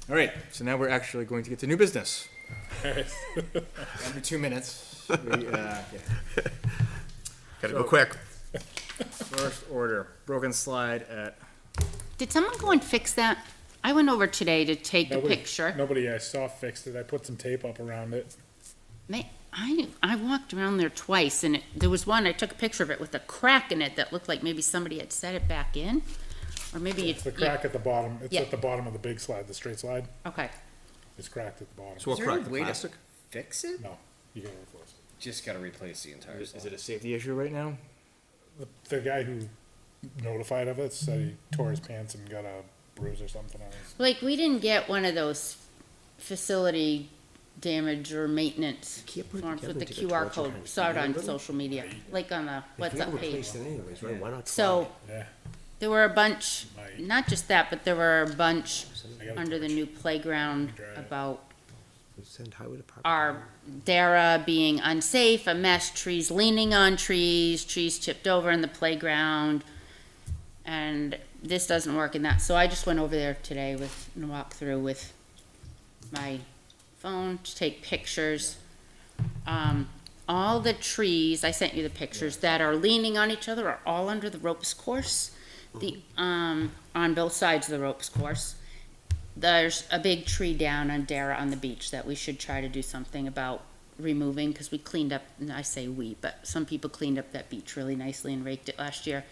[SPEAKER 1] All right, so now we're actually going to get to new business. Every 2 minutes.
[SPEAKER 4] Gotta go quick.
[SPEAKER 1] First order, broken slide at,
[SPEAKER 3] Did someone go and fix that? I went over today to take a
[SPEAKER 9] Nobody-
[SPEAKER 3] picture.
[SPEAKER 9] Nobody I saw fixed it. I put some tape up around it.
[SPEAKER 3] I walked around there twice, and there was one, I took a picture of it with a crack in it that looked like maybe somebody had set it back in, or maybe
[SPEAKER 9] It's the crack at the bottom. It's
[SPEAKER 3] Yeah.
[SPEAKER 9] at the bottom of the big slide, the straight slide.
[SPEAKER 3] Okay.
[SPEAKER 9] It's cracked at the bottom.
[SPEAKER 4] So what
[SPEAKER 2] Is there any
[SPEAKER 4] cracked, the
[SPEAKER 2] way to
[SPEAKER 4] plastic?
[SPEAKER 2] fix it?
[SPEAKER 9] No, you gotta replace it.
[SPEAKER 2] Just gotta replace the entire
[SPEAKER 1] is
[SPEAKER 2] slide.
[SPEAKER 1] it a safety issue right now?
[SPEAKER 9] The guy who notified of it said he tore his pants and got a bruise or something on his.
[SPEAKER 3] Like, we didn't get one of those facility damage or maintenance
[SPEAKER 4] Can't put it
[SPEAKER 3] forms
[SPEAKER 4] together
[SPEAKER 3] with the
[SPEAKER 4] and take a
[SPEAKER 3] QR
[SPEAKER 4] torch and
[SPEAKER 3] code,
[SPEAKER 4] kind of
[SPEAKER 3] saw it
[SPEAKER 4] feel it a
[SPEAKER 3] on
[SPEAKER 4] little?
[SPEAKER 3] social media, like on the What's Up page.
[SPEAKER 4] anyways, right? Why not
[SPEAKER 3] So,
[SPEAKER 9] Yeah,
[SPEAKER 3] there were a bunch,
[SPEAKER 9] Right.
[SPEAKER 3] not just that, but there were a bunch
[SPEAKER 9] I got a
[SPEAKER 3] under the
[SPEAKER 9] torch.
[SPEAKER 3] new playground
[SPEAKER 9] Dry it.
[SPEAKER 3] about
[SPEAKER 4] Send highway department.
[SPEAKER 3] our Dara being unsafe, a mess, trees leaning on trees, trees chipped over in the playground, and this doesn't work in that. So I just went over there today and walked through with my phone to take pictures. All the trees, I sent you the pictures, that are leaning on each other are all under the ropes course. On both sides of the ropes course. There's a big tree down on Dara on the beach that we should try to do something about removing, because we cleaned up, and I say we, but some people cleaned up that beach really nicely and raked it last year.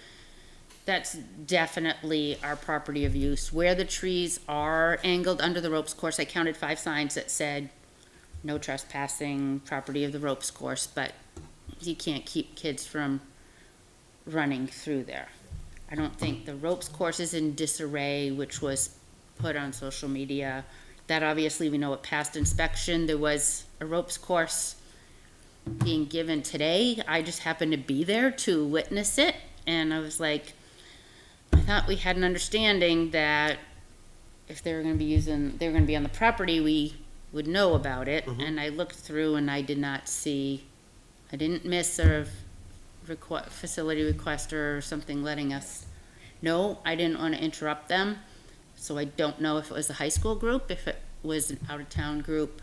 [SPEAKER 3] That's definitely our property of use. Where the trees are angled under the ropes course, I counted 5 signs that said, no trespassing, property of the ropes course, but you can't keep kids from running through there. I don't think the ropes course is in disarray, which was put on social media. That obviously we know it passed inspection. There was a ropes course being given today. I just happened to be there to witness it, and I was like, I thought we had an understanding that if they were gonna be on the property, we would know about it. And I looked through and I didn't miss a facility request or something letting us know. I didn't wanna interrupt them. So I don't know if it was a high school group, if it was an out-of-town group.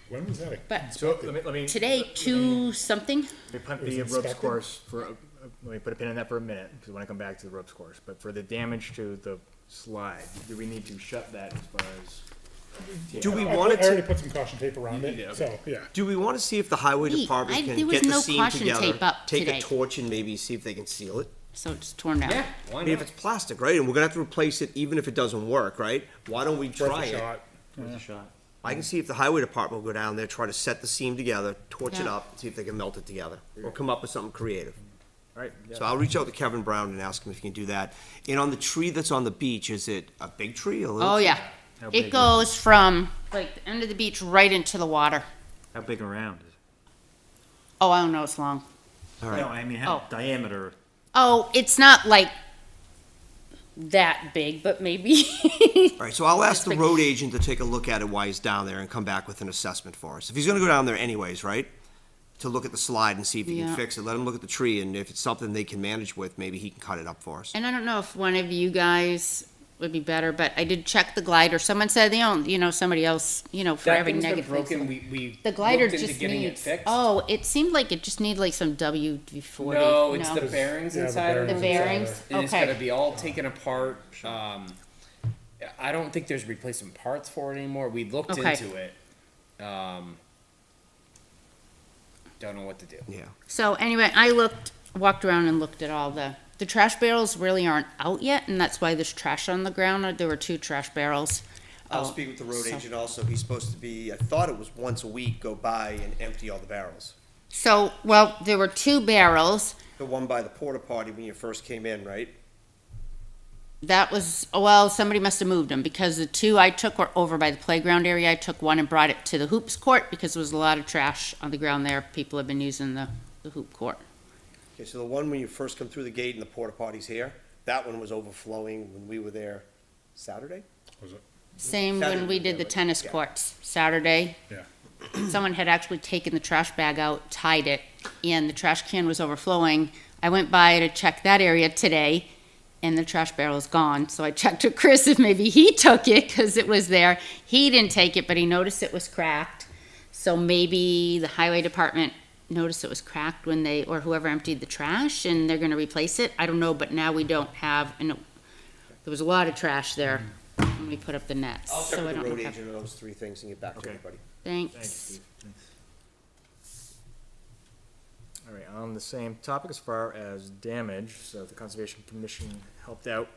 [SPEAKER 9] When was that?
[SPEAKER 3] But
[SPEAKER 1] So let me.
[SPEAKER 3] today,
[SPEAKER 1] let me-
[SPEAKER 3] 2 something,
[SPEAKER 1] Let me punt
[SPEAKER 9] It was
[SPEAKER 1] the ropes
[SPEAKER 9] inspected?
[SPEAKER 1] course let me put a pin in that for a minute, because I want to come back to the ropes course. But for the damage to the slide, do we need to shut that as far as?
[SPEAKER 4] Do we
[SPEAKER 9] I
[SPEAKER 4] want
[SPEAKER 9] already
[SPEAKER 4] to,
[SPEAKER 9] put some caution tape around
[SPEAKER 1] You did,
[SPEAKER 9] it,
[SPEAKER 1] okay.
[SPEAKER 9] so, yeah.
[SPEAKER 4] do we want to see if the highway
[SPEAKER 3] Wait,
[SPEAKER 4] department
[SPEAKER 3] there
[SPEAKER 4] can
[SPEAKER 3] was
[SPEAKER 4] get the
[SPEAKER 3] no
[SPEAKER 4] seam
[SPEAKER 3] caution
[SPEAKER 4] together?
[SPEAKER 3] tape up
[SPEAKER 4] Take
[SPEAKER 3] today.
[SPEAKER 4] a torch and maybe see if they can seal it?
[SPEAKER 3] so it's torn down.
[SPEAKER 2] Yeah, why
[SPEAKER 4] I mean, if
[SPEAKER 2] not?
[SPEAKER 4] it's plastic, right, and we're gonna have to replace it even if it doesn't work, right? Why don't we
[SPEAKER 9] Worth
[SPEAKER 4] try
[SPEAKER 9] a
[SPEAKER 4] it?
[SPEAKER 9] shot.
[SPEAKER 11] Worth a shot.
[SPEAKER 4] I can see if the highway department will go down there, try to set the seam together, torch it
[SPEAKER 3] Yeah.
[SPEAKER 4] up, and see if they can melt it together, or come up with something creative.
[SPEAKER 1] All right.
[SPEAKER 4] So I'll reach out to Kevin Brown and ask him if he can do that. And on the tree that's on the beach, is it a big tree, a little?
[SPEAKER 3] Oh, yeah.
[SPEAKER 5] How big
[SPEAKER 3] It
[SPEAKER 5] is
[SPEAKER 3] goes from, like, the end of the beach right into the water.
[SPEAKER 5] How big around is it?
[SPEAKER 3] Oh, I don't know, it's long.
[SPEAKER 4] All
[SPEAKER 5] No,
[SPEAKER 4] right,
[SPEAKER 5] I mean, how
[SPEAKER 3] Oh.
[SPEAKER 5] diameter,
[SPEAKER 3] Oh, it's not like that big, but maybe.
[SPEAKER 4] all right, so I'll ask the
[SPEAKER 3] like-
[SPEAKER 4] road agent to take a look at it while he's down there and come back with an assessment for us. If he's gonna go down there anyways, right? To look at the slide and see if he can
[SPEAKER 3] Yeah.
[SPEAKER 4] fix it, let him look at the tree, and if it's something they can manage with, maybe he can cut it up for us.
[SPEAKER 3] And I don't know if one of you guys would be better, but I did check the glider. Someone said they own, somebody else, for
[SPEAKER 2] That
[SPEAKER 3] every
[SPEAKER 2] thing's been
[SPEAKER 3] negative.
[SPEAKER 2] broken, we
[SPEAKER 3] The glider
[SPEAKER 2] looked into
[SPEAKER 3] just
[SPEAKER 2] getting it
[SPEAKER 3] needs,
[SPEAKER 2] fixed.
[SPEAKER 3] oh, it seemed like it just needed like some WD-40.
[SPEAKER 2] No, it's the
[SPEAKER 9] No.
[SPEAKER 2] bearings
[SPEAKER 9] Yeah, the
[SPEAKER 2] inside of
[SPEAKER 3] The
[SPEAKER 2] it.
[SPEAKER 3] bearings,
[SPEAKER 2] And it's
[SPEAKER 3] okay.
[SPEAKER 2] gotta be all taken apart. I don't think there's replacement parts for it anymore. We looked
[SPEAKER 3] Okay.
[SPEAKER 2] into it. Don't know what to do.
[SPEAKER 4] Yeah.
[SPEAKER 3] So anyway, I walked around and looked at all the trash barrels really aren't out yet, and that's why there's trash on the ground. There were 2 trash barrels.
[SPEAKER 4] I'll
[SPEAKER 3] Oh,
[SPEAKER 4] speak with the road
[SPEAKER 3] so-
[SPEAKER 4] agent also. He's supposed to be, I thought it was once a week, go by and empty all the barrels.
[SPEAKER 3] So, well, there were 2 barrels.
[SPEAKER 4] The one by the porta potty when you first came in, right?
[SPEAKER 3] That was, well, somebody must have moved them, because the 2 I took were over by the playground area. I took one and brought it to the hoops court, because there was a lot of trash on the ground there. People have been using the hoop court.
[SPEAKER 4] Okay, so the one when you first come through the gate and the porta potty's here, that one was overflowing when we were there Saturday?
[SPEAKER 9] Was it?
[SPEAKER 3] Same
[SPEAKER 4] Saturday,
[SPEAKER 3] when we did the
[SPEAKER 4] yeah,
[SPEAKER 3] tennis
[SPEAKER 4] yeah.
[SPEAKER 3] courts, Saturday.
[SPEAKER 9] Yeah.
[SPEAKER 3] Someone had actually taken the trash bag out, tied it, and the trash can was overflowing. I went by to check that area today, and the trash barrel is gone. So I checked with Chris if maybe he took it, because it was there. He didn't take it, but he noticed it was cracked. So maybe the highway department noticed it was cracked when they, or whoever emptied the trash, and they're gonna replace it. I don't know, but now we don't have, and there was a lot of trash there when we put up the nets.
[SPEAKER 4] I'll check
[SPEAKER 3] So I
[SPEAKER 4] with the
[SPEAKER 3] don't know
[SPEAKER 4] road
[SPEAKER 3] if-
[SPEAKER 4] agent on those three things and get back to
[SPEAKER 1] Okay.
[SPEAKER 4] everybody.
[SPEAKER 1] Thanks,
[SPEAKER 3] Thanks.
[SPEAKER 1] Steve. Thanks. All right, on the same topic as far as damage, so the Conservation Commission helped out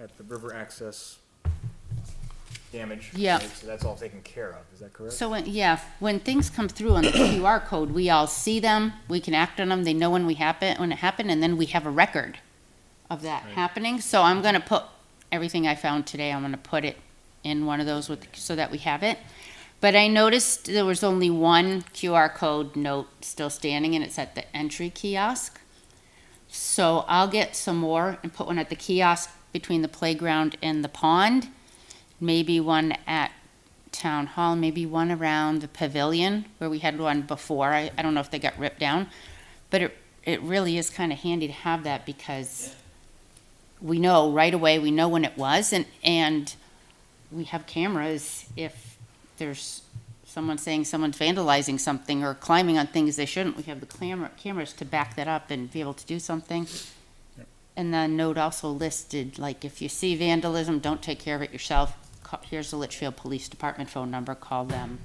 [SPEAKER 1] at the river access damage.
[SPEAKER 3] Yeah.
[SPEAKER 1] right? So that's all taken care of, is that correct?
[SPEAKER 3] So, when things come through on the QR code, we all see them, we can act on them, they know when it happened, and then we have a record of that happening. So I'm gonna put everything I found today, I'm gonna put it in one of those so that we have it. But I noticed there was only one QR code note still standing, and it's at the entry kiosk. So I'll get some more and put one at the kiosk between the playground and the pond. Maybe one at Town Hall, maybe one around the pavilion where we had one before. I don't know if they got ripped down. But it really is kind of handy to have that because we know right away, we know when it was, and we have cameras if there's someone saying someone's vandalizing something or climbing on things they shouldn't. We have the cameras to back that up and be able to do something. And the note also listed, like, if you see vandalism, don't take care of it yourself. Here's the Litchfield Police Department phone number, call them.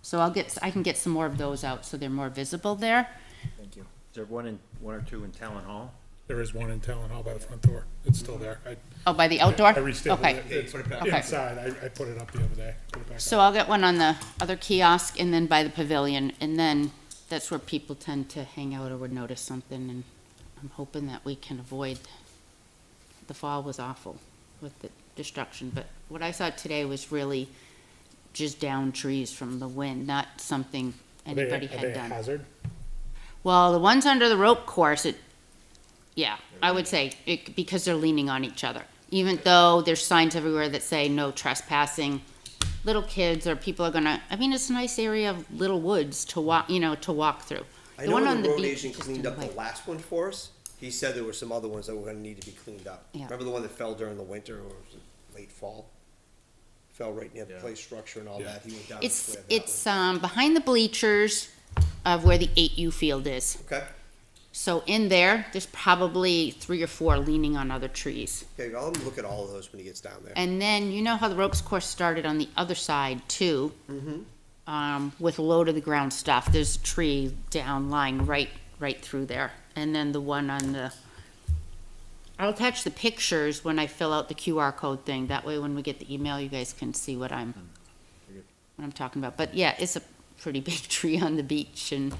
[SPEAKER 3] So I can get some more of those out so they're more visible there.
[SPEAKER 1] Thank you.
[SPEAKER 5] Is there one or two in Talon Hall?
[SPEAKER 9] There is one in Talon Hall by the front door. It's still there.
[SPEAKER 3] Oh, by the outdoor?
[SPEAKER 9] I restapled
[SPEAKER 3] Okay.
[SPEAKER 9] it. It's
[SPEAKER 3] Okay.
[SPEAKER 9] inside. I put it up the other day. Put it back
[SPEAKER 3] So
[SPEAKER 9] up.
[SPEAKER 3] I'll get one on the other kiosk and then by the pavilion, and then that's where people tend to hang out or would notice something, and I'm hoping that we can avoid, the fall was awful with the destruction, but what I saw today was really just down trees from the wind, not something anybody
[SPEAKER 9] Are
[SPEAKER 3] had
[SPEAKER 9] they a
[SPEAKER 3] done.
[SPEAKER 9] hazard?
[SPEAKER 3] Well, the ones under the rope course, I would say, because they're leaning on each other. Even though there's signs everywhere that say no trespassing, little kids or people are gonna, it's a nice area of little woods to walk, to walk through.
[SPEAKER 4] I
[SPEAKER 3] The
[SPEAKER 4] know
[SPEAKER 3] one
[SPEAKER 4] when
[SPEAKER 3] on
[SPEAKER 4] the road
[SPEAKER 3] beach
[SPEAKER 4] agent
[SPEAKER 3] just
[SPEAKER 4] cleaned
[SPEAKER 3] didn't
[SPEAKER 4] up the
[SPEAKER 3] like-
[SPEAKER 4] last one for us, he said there were some other ones that were gonna need to be cleaned up.
[SPEAKER 3] Yeah.
[SPEAKER 4] Remember the one that fell during the winter, or was it late fall? Fell right near the play structure and all
[SPEAKER 9] Yeah.
[SPEAKER 4] that, he went down and
[SPEAKER 3] It's,
[SPEAKER 4] cleared that one.
[SPEAKER 3] behind the bleachers of where the 8U field is.
[SPEAKER 4] Okay,
[SPEAKER 3] So in there, there's probably 3 or 4 leaning on other trees.
[SPEAKER 4] okay, I'll have him look at all of those when he gets down there.
[SPEAKER 3] And then, you know how the ropes course started on the other side too? With low to the ground stuff, there's a tree down lying right through there. And then the one on the, I'll attach the pictures when I fill out the QR code thing, that way when we get the email, you guys can see what I'm talking about. But yeah, it's a pretty big tree on the beach, and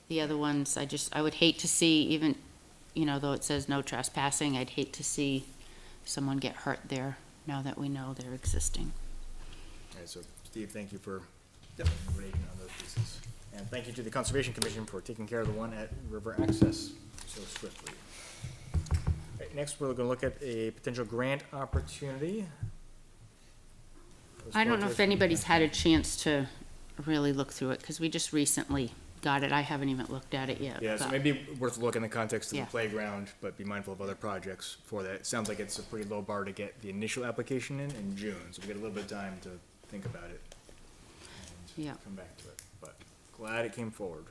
[SPEAKER 3] the other ones, I would hate to see, even, though it says no trespassing, I'd hate to see someone get hurt there now that we know they're existing.
[SPEAKER 1] All right, so Steve, thank you for
[SPEAKER 4] Yep.
[SPEAKER 1] rating on those pieces. And thank you to the Conservation Commission for taking care of the one at River Access so swiftly. All right, next, we're gonna look at a potential grant opportunity.
[SPEAKER 3] I don't know if anybody's had a chance to really look through it, because we just recently got it. I haven't even looked at it yet.
[SPEAKER 1] Yeah, so
[SPEAKER 3] but-
[SPEAKER 1] maybe worth a look in the context of
[SPEAKER 3] Yeah.
[SPEAKER 1] the playground, but be mindful of other projects for that. It sounds like it's a pretty low bar to get the initial application in June, so we get a little bit of time to think about it. And
[SPEAKER 3] Yeah.
[SPEAKER 1] come back to it, but glad it came forward.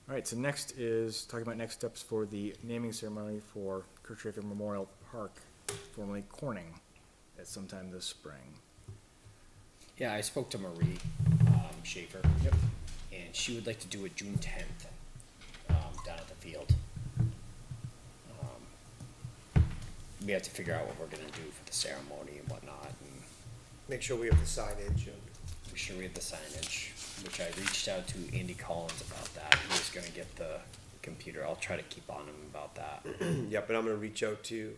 [SPEAKER 1] All right, so next is talking about next steps for the naming ceremony for Kurt Schaefer Memorial Park, formerly Corning, at sometime this spring.
[SPEAKER 2] Yeah, I spoke to Marie Schaefer.
[SPEAKER 1] Yep.
[SPEAKER 2] And she would like to do it June 10th down at the field. We have to figure out what we're gonna do for the ceremony and whatnot, and
[SPEAKER 4] Make sure we have the signage and.
[SPEAKER 2] make sure we have the signage, which I reached out to Andy Collins about that. He was gonna get the computer. I'll try to keep on him about that.
[SPEAKER 4] Yep, and I'm gonna reach out to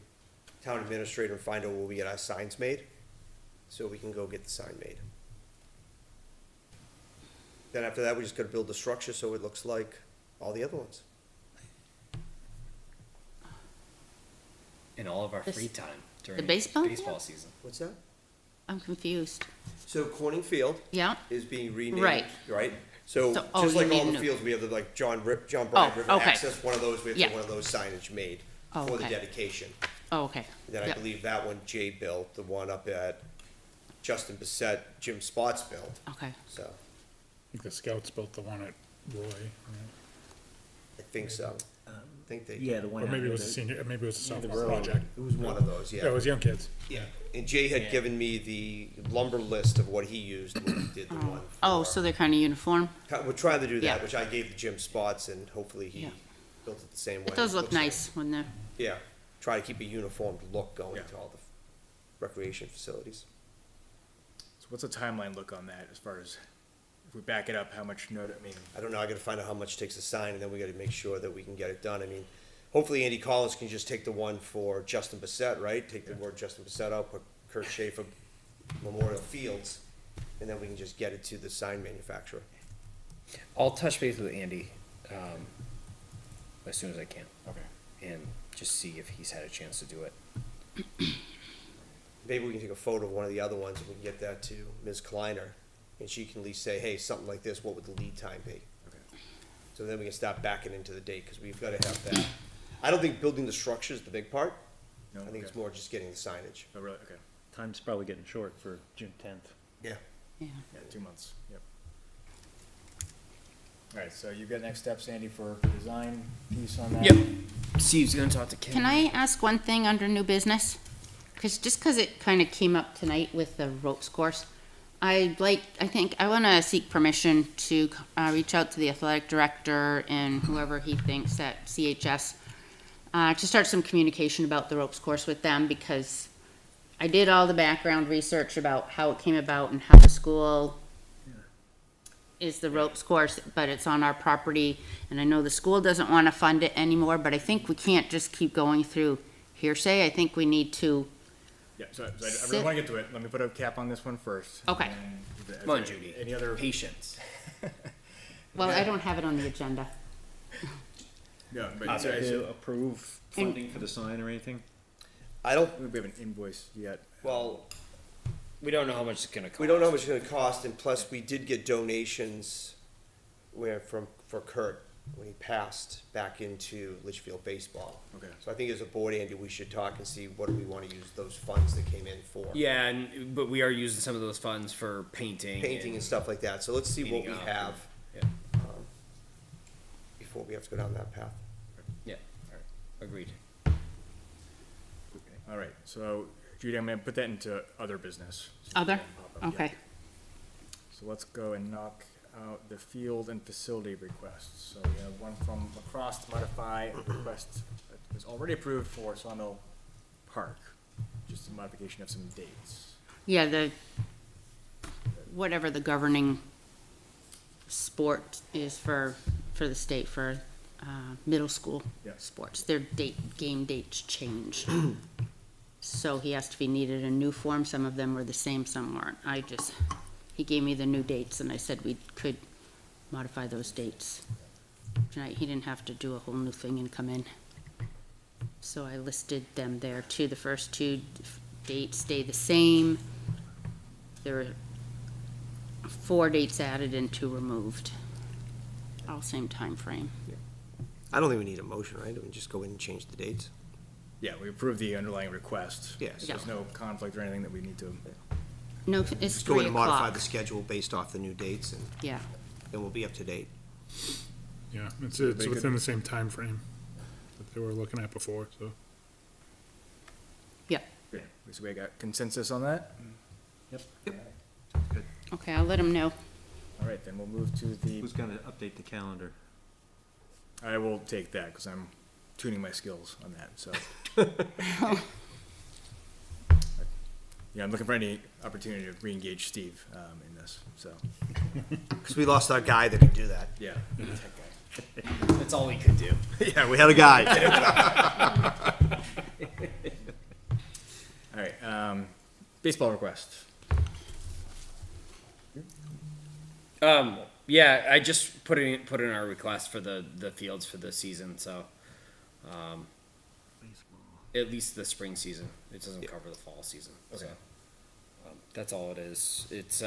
[SPEAKER 4] town administrator and find out where we get our signs made, so we can go get the sign made. Then after that, we just gotta build the structure so it looks like all the other ones.
[SPEAKER 2] In all of our
[SPEAKER 3] This-
[SPEAKER 2] free time during
[SPEAKER 3] baseball
[SPEAKER 2] baseball season.
[SPEAKER 4] What's that?
[SPEAKER 3] I'm confused.
[SPEAKER 4] So Corning Field
[SPEAKER 3] Yeah?
[SPEAKER 4] is being renamed,
[SPEAKER 3] Right.
[SPEAKER 4] right? So
[SPEAKER 3] So- oh,
[SPEAKER 4] just
[SPEAKER 3] you
[SPEAKER 4] like all
[SPEAKER 3] mean
[SPEAKER 4] the
[SPEAKER 3] new.
[SPEAKER 4] fields, we have the, like John Bryant
[SPEAKER 3] Oh,
[SPEAKER 4] River
[SPEAKER 3] okay.
[SPEAKER 4] Access, one of those, we have to
[SPEAKER 3] Yeah.
[SPEAKER 4] have one of those signage made
[SPEAKER 3] Oh,
[SPEAKER 4] for the
[SPEAKER 3] okay.
[SPEAKER 4] dedication.
[SPEAKER 3] Oh, okay.
[SPEAKER 4] Then I
[SPEAKER 3] Yep.
[SPEAKER 4] believe that one Jay built, the one up at Justin Bissett, Jim Spots built,
[SPEAKER 3] Okay.
[SPEAKER 4] so
[SPEAKER 9] I think the Scouts built the one at Roy, right?
[SPEAKER 4] I think so. I think they.
[SPEAKER 5] Yeah, the one.
[SPEAKER 9] Or maybe it
[SPEAKER 5] out
[SPEAKER 9] was a
[SPEAKER 5] there,
[SPEAKER 9] senior, maybe it was a sophomore
[SPEAKER 5] road.
[SPEAKER 9] project.
[SPEAKER 4] It was one of those,
[SPEAKER 9] Yeah, it
[SPEAKER 4] yeah.
[SPEAKER 9] was young kids.
[SPEAKER 4] Yeah, and Jay had given me the lumber list of what he used when he did the one.
[SPEAKER 3] Oh,
[SPEAKER 4] for-
[SPEAKER 3] so they're kind of uniform?
[SPEAKER 4] We're trying to do
[SPEAKER 3] Yeah.
[SPEAKER 4] that, which I gave to Jim Spots, and hopefully he
[SPEAKER 3] Yeah.
[SPEAKER 4] built it the same way.
[SPEAKER 3] It does look
[SPEAKER 4] Looks like-
[SPEAKER 3] nice when they're,
[SPEAKER 4] Yeah, try to keep a uniformed look going
[SPEAKER 1] Yeah.
[SPEAKER 4] to all the recreation facilities.
[SPEAKER 1] So what's the timeline look on that as far as, if we back it up, how much I mean,
[SPEAKER 4] I don't know, I gotta find out how much it takes to sign, and then we gotta make sure that we can get it done. I mean, hopefully Andy Collins can just take the one for Justin Bissett, right? Take the word Justin Bissett out, put Kurt Schaefer Memorial Fields, and then we can just get it to the sign manufacturer.
[SPEAKER 2] I'll touch base with Andy, as soon as I can,
[SPEAKER 1] okay.
[SPEAKER 2] and just see if he's had a chance to do it.
[SPEAKER 4] Maybe we can take a photo of one of the other ones, and we can get that to Ms. Kleiner, and she can at least say, hey, something like this, what would the lead time be?
[SPEAKER 1] Okay.
[SPEAKER 4] So then we can start backing into the date, because we've gotta have that. I don't think building the structure is the big part.
[SPEAKER 1] No,
[SPEAKER 4] I think it's
[SPEAKER 1] okay.
[SPEAKER 4] more just getting the signage.
[SPEAKER 1] Oh, really, okay,
[SPEAKER 5] Time's probably getting short for June 10th.
[SPEAKER 4] Yeah.
[SPEAKER 3] yeah.
[SPEAKER 1] yeah, 2 months, yep. All right, so you've got next steps, Andy, for the design piece on that?
[SPEAKER 2] Yep. Steve's gonna talk to Kim.
[SPEAKER 3] Can I ask one thing under new business? Just because it kind of came up tonight with the ropes course, I think I want to seek permission to reach out to the athletic director and whoever he thinks at CHS to start some communication about the ropes course with them, because I did all the background research about how it came about and how the school is the ropes course, but it's on our property, and I know the school doesn't want to fund it anymore, but I think we can't just keep going through hearsay. I think we need to,
[SPEAKER 1] Yeah, so I really
[SPEAKER 3] Sit-
[SPEAKER 1] want to get to it. Let me put a cap on this one first.
[SPEAKER 3] Okay.
[SPEAKER 1] And
[SPEAKER 2] Come on, Judy.
[SPEAKER 1] Any other?
[SPEAKER 2] Patience.
[SPEAKER 3] well, I don't have it on the agenda.
[SPEAKER 1] No, but so,
[SPEAKER 5] To approve funding for the sign or anything?
[SPEAKER 4] I don't,
[SPEAKER 1] we haven't invoiced yet.
[SPEAKER 4] well,
[SPEAKER 2] We don't know how much it's gonna cost.
[SPEAKER 4] we don't know how much it's gonna cost, and plus, we did get donations for Kurt, when he passed back into Litchfield baseball.
[SPEAKER 1] Okay.
[SPEAKER 4] So I think as a board, Andy, we should talk and see what do we wanna use those funds that came in for.
[SPEAKER 2] Yeah, but we are using some of those funds for painting.
[SPEAKER 4] Painting and stuff like that, so let's see what we
[SPEAKER 2] Cleaning up
[SPEAKER 4] have,
[SPEAKER 2] Yeah,
[SPEAKER 4] before we have to go down that path.
[SPEAKER 2] yeah, agreed.
[SPEAKER 1] All right, so Judy, I'm gonna put that into other business.
[SPEAKER 3] Other?
[SPEAKER 1] Yeah.
[SPEAKER 3] Okay.
[SPEAKER 1] So let's go and knock out the field and facility requests. So we have one from Lacrosse to modify a request that was already approved for Sawmill Park. Just a modification of some dates.
[SPEAKER 3] Yeah, whatever the governing sport is for the state, for middle school
[SPEAKER 1] Yeah.
[SPEAKER 3] sports. Their game dates change. So he asked if he needed a new form. Some of them were the same, some weren't. He gave me the new dates, and I said we could modify those dates. Tonight, he didn't have to do a whole new thing and come in. So I listed them there too. The first two dates stay the same. There were 4 dates added and 2 removed. All same time frame.
[SPEAKER 4] I don't think we need a motion, right? We can just go in and change the dates.
[SPEAKER 1] Yeah, we approved the underlying request.
[SPEAKER 4] Yes.
[SPEAKER 1] So there's no conflict or anything that we need to.
[SPEAKER 3] No, it's
[SPEAKER 4] Just go
[SPEAKER 3] 3
[SPEAKER 4] in and modify
[SPEAKER 3] o'clock.
[SPEAKER 4] the schedule based off the new dates, and
[SPEAKER 3] Yeah.
[SPEAKER 4] then we'll be up to date.
[SPEAKER 9] Yeah, it's
[SPEAKER 1] Everybody good?
[SPEAKER 9] within the same time frame that they were looking at before, so.
[SPEAKER 3] Yeah.
[SPEAKER 1] Yeah, so we got consensus on that?
[SPEAKER 5] Yep.
[SPEAKER 3] Okay, I'll let him know.
[SPEAKER 1] All right, then we'll move to the,
[SPEAKER 5] Who's gonna update the calendar?
[SPEAKER 1] I will take that because I'm tuning my skills on that, so. Yeah, I'm looking for any opportunity to re-engage Steve in this, so,
[SPEAKER 4] Because we lost our guy that could do that.
[SPEAKER 1] yeah. tech guy.
[SPEAKER 2] That's all we could do.
[SPEAKER 4] Yeah, we had a guy.
[SPEAKER 1] All right, baseball request.
[SPEAKER 2] Yeah, I just put in our request for the fields for the season, so, at least the spring season. It doesn't cover the fall season, so. That's all it is. It's,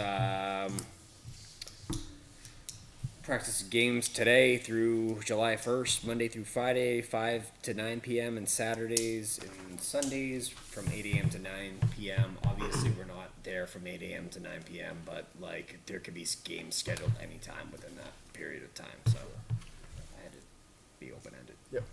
[SPEAKER 2] practice games today through July 1st, Monday through Friday, 5 to 9 p.m. and Saturdays and Sundays from 8 a.m. to 9 p.m. Obviously, we're not there from 8 a.m. to 9 p.m., but like there could be games scheduled anytime within that period of time. So I had to be open ended.
[SPEAKER 1] Yep.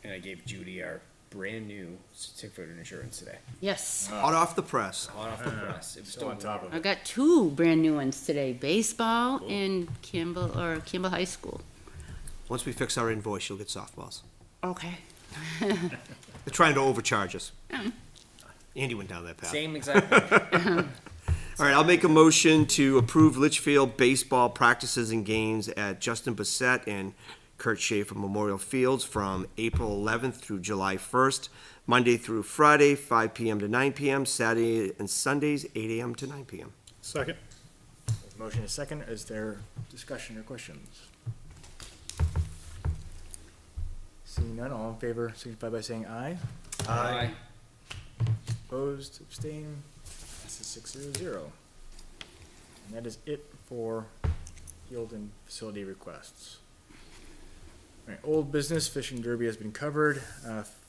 [SPEAKER 2] And I gave Judy our brand new certificate of insurance today.
[SPEAKER 3] Yes.
[SPEAKER 4] Hot off the press.
[SPEAKER 2] Hot off the press. It was
[SPEAKER 1] Still on top of
[SPEAKER 3] I
[SPEAKER 1] it.
[SPEAKER 3] got 2 brand new ones today, baseball and Campbell High School.
[SPEAKER 4] Once we fix our invoice, you'll get softballs.
[SPEAKER 3] Okay.
[SPEAKER 4] They're trying to overcharge us. Andy went down that path.
[SPEAKER 2] Same exact thing.
[SPEAKER 4] All right, I'll make a motion to approve Litchfield baseball practices and games at Justin Bissett and Kurt Schaefer Memorial Fields from April 11th through July 1st, Monday through Friday, 5 p.m. to 9 p.m., Saturday and Sundays, 8 a.m. to 9 p.m.
[SPEAKER 9] Second.
[SPEAKER 1] Motion is second. Is there discussion or questions? Seeing none, all in favor signify by saying aye.
[SPEAKER 2] Aye.
[SPEAKER 1] Opposed, abstained, passes 6-0. And that is it for field and facility requests. All right, old business, fishing derby has been covered.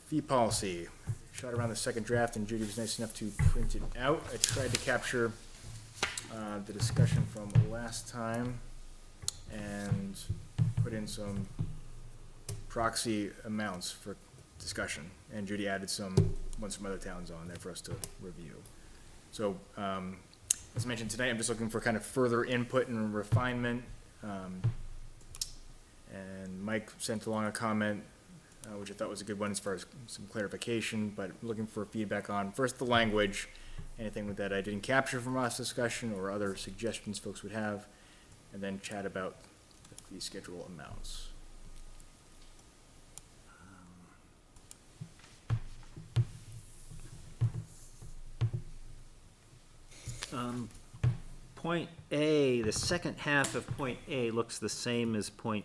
[SPEAKER 1] Fee policy, shot around the second draft and Judy was nice enough to print it out. I tried to capture the discussion from last time and put in some proxy amounts for discussion. And Judy added some ones from other towns on there for us to review. So, as mentioned tonight, I'm just looking for kind of further input and refinement. And Mike sent along a comment, which I thought was a good one as far as some clarification, but looking for feedback on first the language, anything that I didn't capture from last discussion or other suggestions folks would have, and then chat about the fee schedule amounts.
[SPEAKER 5] Point A, the second half of point A looks the same as point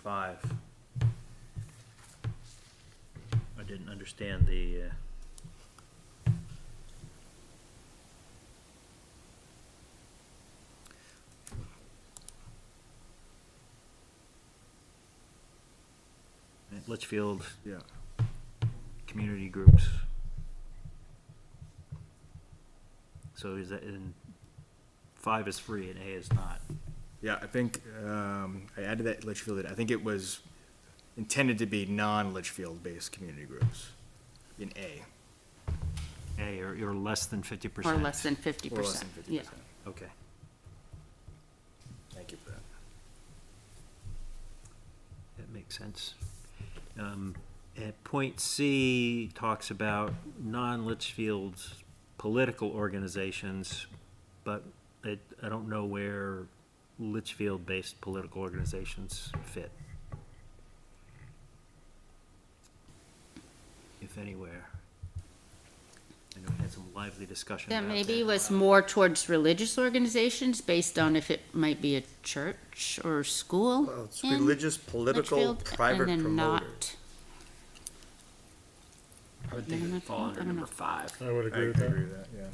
[SPEAKER 5] 5. I didn't understand the, Litchfield
[SPEAKER 1] Yeah.
[SPEAKER 5] community groups. So is that in, 5 is free and A is not?
[SPEAKER 1] Yeah, I think, I added that Litchfield, I think it was intended to be non-Litchfield-based community groups in A.
[SPEAKER 5] A, or less than 50%?
[SPEAKER 3] Or less than 50%.
[SPEAKER 1] Or less than 50%.
[SPEAKER 3] Yeah.
[SPEAKER 5] Okay.
[SPEAKER 1] Thank you for that.
[SPEAKER 5] That makes sense. At point C talks about non-Litchfield political organizations, but I don't know where Litchfield-based political organizations fit. If anywhere. I know we had some lively discussion
[SPEAKER 3] That
[SPEAKER 5] about
[SPEAKER 3] maybe was more towards religious organizations based on if it might be a church or school.
[SPEAKER 4] Well, it's
[SPEAKER 3] in
[SPEAKER 4] religious, political,
[SPEAKER 3] Litchfield,
[SPEAKER 4] private
[SPEAKER 3] and then
[SPEAKER 4] promoter.
[SPEAKER 3] not.
[SPEAKER 2] I would think it would fall under
[SPEAKER 3] I don't
[SPEAKER 2] number
[SPEAKER 3] know.
[SPEAKER 2] 5.
[SPEAKER 9] I would
[SPEAKER 1] I
[SPEAKER 9] agree with that.
[SPEAKER 1] agree with that, yeah.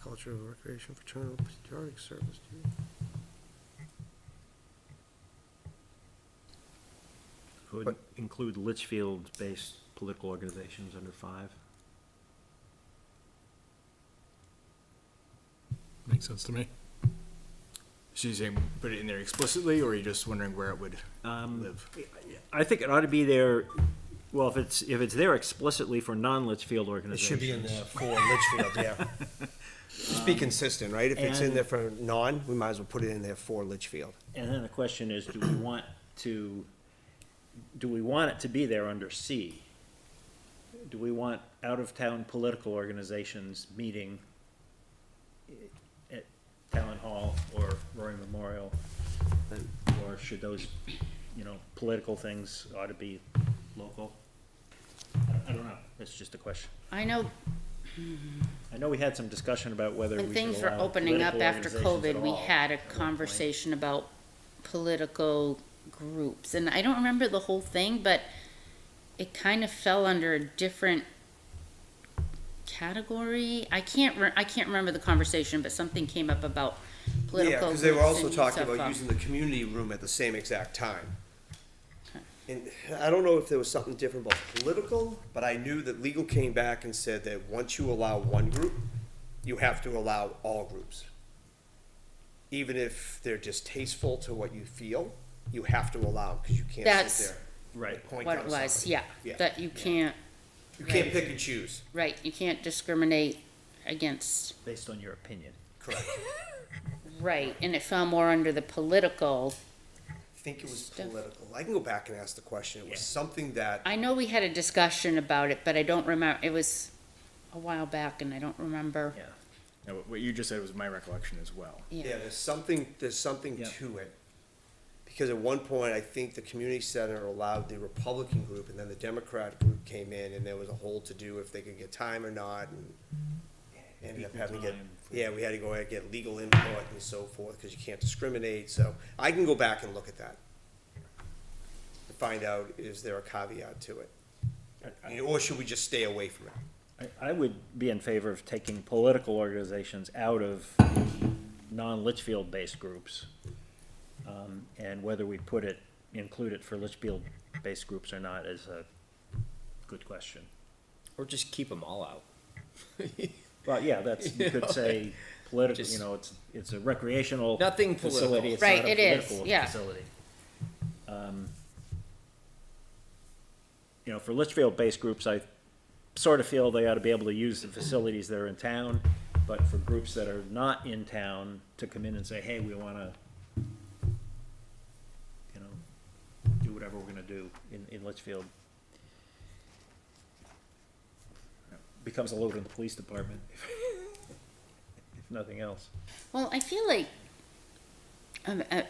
[SPEAKER 4] Culture, recreation, fraternal, patriotic service.
[SPEAKER 5] Would include Litchfield-based political organizations under 5.
[SPEAKER 9] Makes sense to me.
[SPEAKER 1] So you're saying put it in there explicitly, or are you just wondering where it would live?
[SPEAKER 5] I think it ought to be there, well, if it's there explicitly for non-Litchfield
[SPEAKER 4] It
[SPEAKER 5] organizations.
[SPEAKER 4] should be in there for Litchfield, yeah. Just be consistent, right? If it's in there for non, we might as well put it in there for Litchfield.
[SPEAKER 5] And then the question is, do we want it to be there under C? Do we want out-of-town political organizations meeting at Town Hall or Roy Memorial? Or should those, political things ought to be local? I don't know, that's just a question.
[SPEAKER 3] I know
[SPEAKER 5] I know we had some discussion about whether we
[SPEAKER 3] when
[SPEAKER 5] should
[SPEAKER 3] things were
[SPEAKER 5] allow
[SPEAKER 3] opening up
[SPEAKER 5] political
[SPEAKER 3] after
[SPEAKER 5] organizations at
[SPEAKER 3] COVID, we
[SPEAKER 5] all
[SPEAKER 3] had a
[SPEAKER 5] at one point.
[SPEAKER 3] conversation about political groups. And I don't remember the whole thing, but it kind of fell under a different category. I can't remember the conversation, but something came up about political
[SPEAKER 4] Yeah,
[SPEAKER 3] groups.
[SPEAKER 4] because they were also
[SPEAKER 3] and
[SPEAKER 4] talking
[SPEAKER 3] stuff,
[SPEAKER 4] about using the community room at the same exact time. And I don't know if there was something different about political, but I knew that legal came back and said that once you allow one group, you have to allow all groups. Even if they're distasteful to what you feel, you have to allow them, because you can't
[SPEAKER 3] That's
[SPEAKER 4] sit there.
[SPEAKER 5] Right.
[SPEAKER 4] and point
[SPEAKER 3] What
[SPEAKER 4] out
[SPEAKER 3] it was,
[SPEAKER 4] somebody.
[SPEAKER 3] yeah,
[SPEAKER 4] Yeah.
[SPEAKER 3] that you can't,
[SPEAKER 4] You can't pick and choose.
[SPEAKER 3] right, you can't discriminate against,
[SPEAKER 5] Based on your opinion.
[SPEAKER 4] Correct.
[SPEAKER 3] right, and it fell more under the political.
[SPEAKER 4] I think it was
[SPEAKER 3] Stuff.
[SPEAKER 4] political. I can go back and ask the question. It was
[SPEAKER 5] Yeah.
[SPEAKER 4] something that,
[SPEAKER 3] I know we had a discussion about it, but I don't remember, it was a while back and I don't remember.
[SPEAKER 5] Yeah.
[SPEAKER 1] Now, what you just said was my recollection as well.
[SPEAKER 4] yeah, there's something
[SPEAKER 5] Yeah.
[SPEAKER 4] to it. Because at one point, I think the community center allowed the Republican group, and then the Democrat group came in, and there was a whole to-do if they could get time or not, and ended up having to get,
[SPEAKER 5] time for-
[SPEAKER 4] yeah, we had to go and get legal input and so forth, because you can't discriminate, so I can go back and look at that. To find out, is there a caveat to it? Or should we just stay away from it?
[SPEAKER 5] I would be in favor of taking political organizations out of non-Litchfield-based groups. And whether we include it for Litchfield-based groups or not is a good question.
[SPEAKER 2] Or just keep them all out.
[SPEAKER 5] Well, yeah, you could say political,
[SPEAKER 2] Just-
[SPEAKER 5] it's a recreational
[SPEAKER 2] Nothing
[SPEAKER 5] facility,
[SPEAKER 2] political.
[SPEAKER 5] it's not
[SPEAKER 3] Right,
[SPEAKER 5] a
[SPEAKER 3] it is,
[SPEAKER 5] political
[SPEAKER 3] yeah.
[SPEAKER 5] facility. For Litchfield-based groups, I sort of feel they ought to be able to use the facilities that are in town, but for groups that are not in town, to come in and say, hey, we wanna, do whatever we're gonna do in Litchfield. Becomes a load on the police department, if nothing else.
[SPEAKER 3] Well, I feel like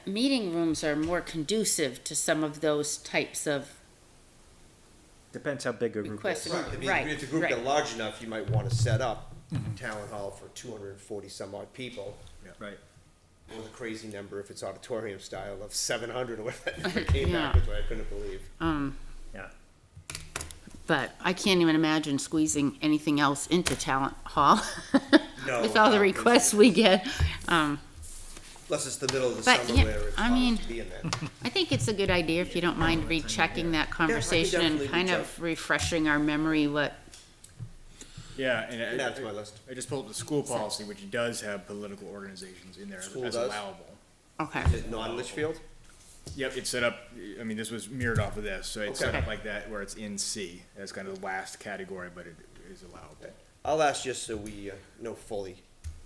[SPEAKER 3] meeting rooms are more conducive to some of those types of
[SPEAKER 5] Depends how big a group
[SPEAKER 3] requests.
[SPEAKER 5] is.
[SPEAKER 4] I mean,
[SPEAKER 3] Right,
[SPEAKER 4] if the group
[SPEAKER 3] right.
[SPEAKER 4] got large enough, you might wanna set up town hall for 240 some odd people,
[SPEAKER 5] Right.
[SPEAKER 4] with a crazy number if it's auditorium style of 700 or whatever that number came
[SPEAKER 3] Yeah.
[SPEAKER 4] back, which I couldn't believe.
[SPEAKER 5] Yeah.
[SPEAKER 3] But I can't even imagine squeezing anything else into Talent Hall
[SPEAKER 4] No,
[SPEAKER 3] with all the
[SPEAKER 4] I don't think
[SPEAKER 3] requests
[SPEAKER 4] so.
[SPEAKER 3] we get.
[SPEAKER 4] Unless it's the middle of the
[SPEAKER 3] But,
[SPEAKER 4] summer
[SPEAKER 3] yeah,
[SPEAKER 4] where it's
[SPEAKER 3] I
[SPEAKER 4] hard
[SPEAKER 3] mean-
[SPEAKER 4] to be in there.
[SPEAKER 3] I think it's a good idea if you don't mind rechecking that conversation and
[SPEAKER 4] definitely
[SPEAKER 3] kind
[SPEAKER 4] reach
[SPEAKER 3] of refreshing our memory what,
[SPEAKER 1] Yeah, and
[SPEAKER 4] Add that to my list.
[SPEAKER 1] I just pulled up the school policy, which does have political organizations in there
[SPEAKER 4] School
[SPEAKER 1] as
[SPEAKER 4] does?
[SPEAKER 1] allowable.
[SPEAKER 3] okay.
[SPEAKER 4] Is it non-Litchfield?
[SPEAKER 1] Yep, it's set up, I mean, this was mirrored off of this, so it's set
[SPEAKER 3] Okay.
[SPEAKER 1] up like that where it's in C. That's kind of the last category, but it is allowable.
[SPEAKER 4] I'll ask just so we know fully,